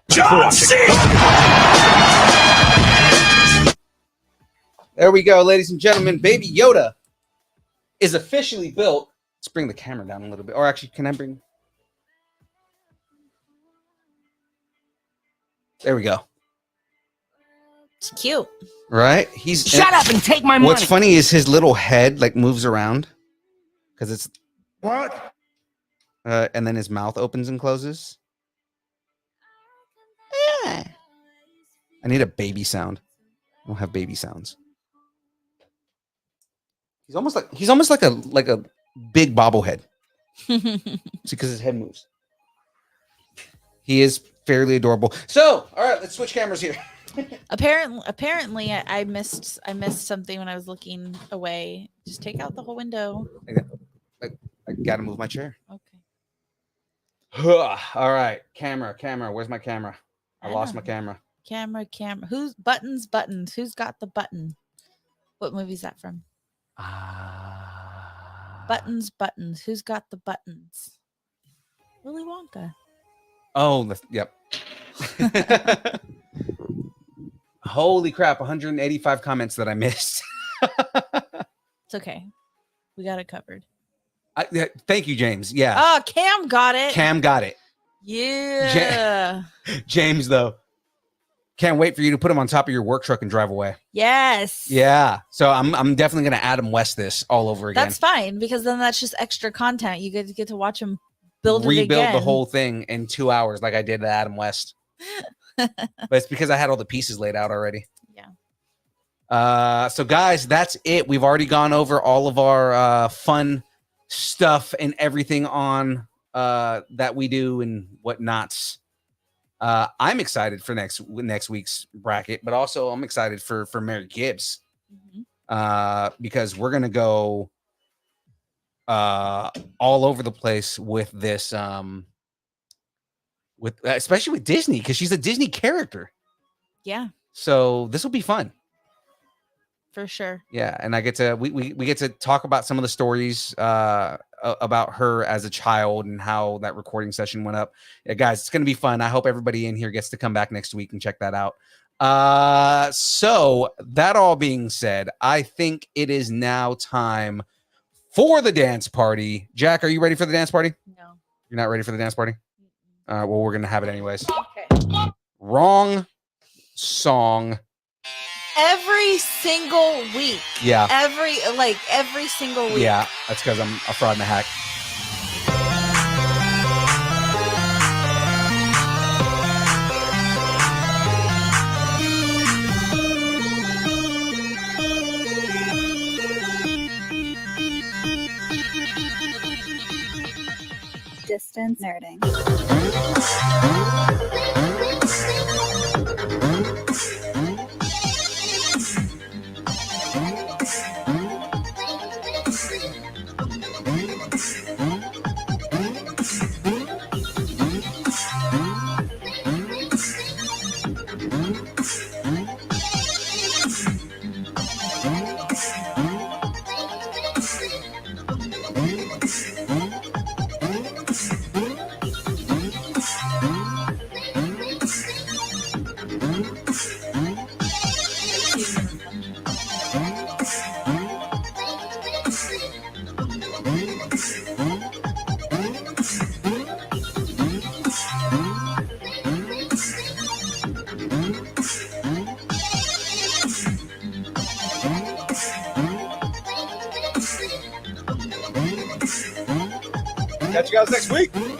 John C. There we go, ladies and gentlemen. Baby Yoda is officially built. Let's bring the camera down a little bit. Or actually, can I bring... There we go. It's cute. Right? He's Shut up and take my money. What's funny is his little head like moves around because it's What? and then his mouth opens and closes. Yeah. I need a baby sound. I don't have baby sounds. He's almost like a big bobblehead. It's because his head moves. He is fairly adorable. So, all right, let's switch cameras here. Apparently, I missed something when I was looking away. Just take out the whole window. I gotta move my chair. Okay. All right, camera. Where's my camera? I lost my camera. Camera. Who's buttons? Who's got the button? What movie is that from? Buttons. Who's got the buttons? Willy Wonka. Oh, yep. Holy crap, 185 comments that I missed. It's okay. We got it covered. Thank you, James. Yeah. Oh, Cam got it. Cam got it. Yeah. James, though. Can't wait for you to put him on top of your work truck and drive away. Yes. Yeah. So I'm definitely going to Adam West this all over again. That's fine because then that's just extra content. You get to watch him rebuild the whole thing in 2 hours like I did to Adam West. But it's because I had all the pieces laid out already. Yeah. So guys, that's it. We've already gone over all of our fun stuff and everything on that we do and whatnots. I'm excited for next week's bracket, but also I'm excited for Mary Gibbs because we're gonna go all over the place with this, especially with Disney because she's a Disney character. Yeah. So this will be fun. For sure. Yeah, and I get to we get to talk about some of the stories about her as a child and how that recording session went up. Yeah, guys, it's going to be fun. I hope everybody in here gets to come back next week and check that out. So that all being said, I think it is now time for the dance party. Jack, are you ready for the dance party? No. You're not ready for the dance party? Well, we're going to have it anyways. Okay. Wrong. song. Every single week. Yeah. Every single week. Yeah, that's because I'm a fraud and a hack. Distance nerding. Catch you guys next week.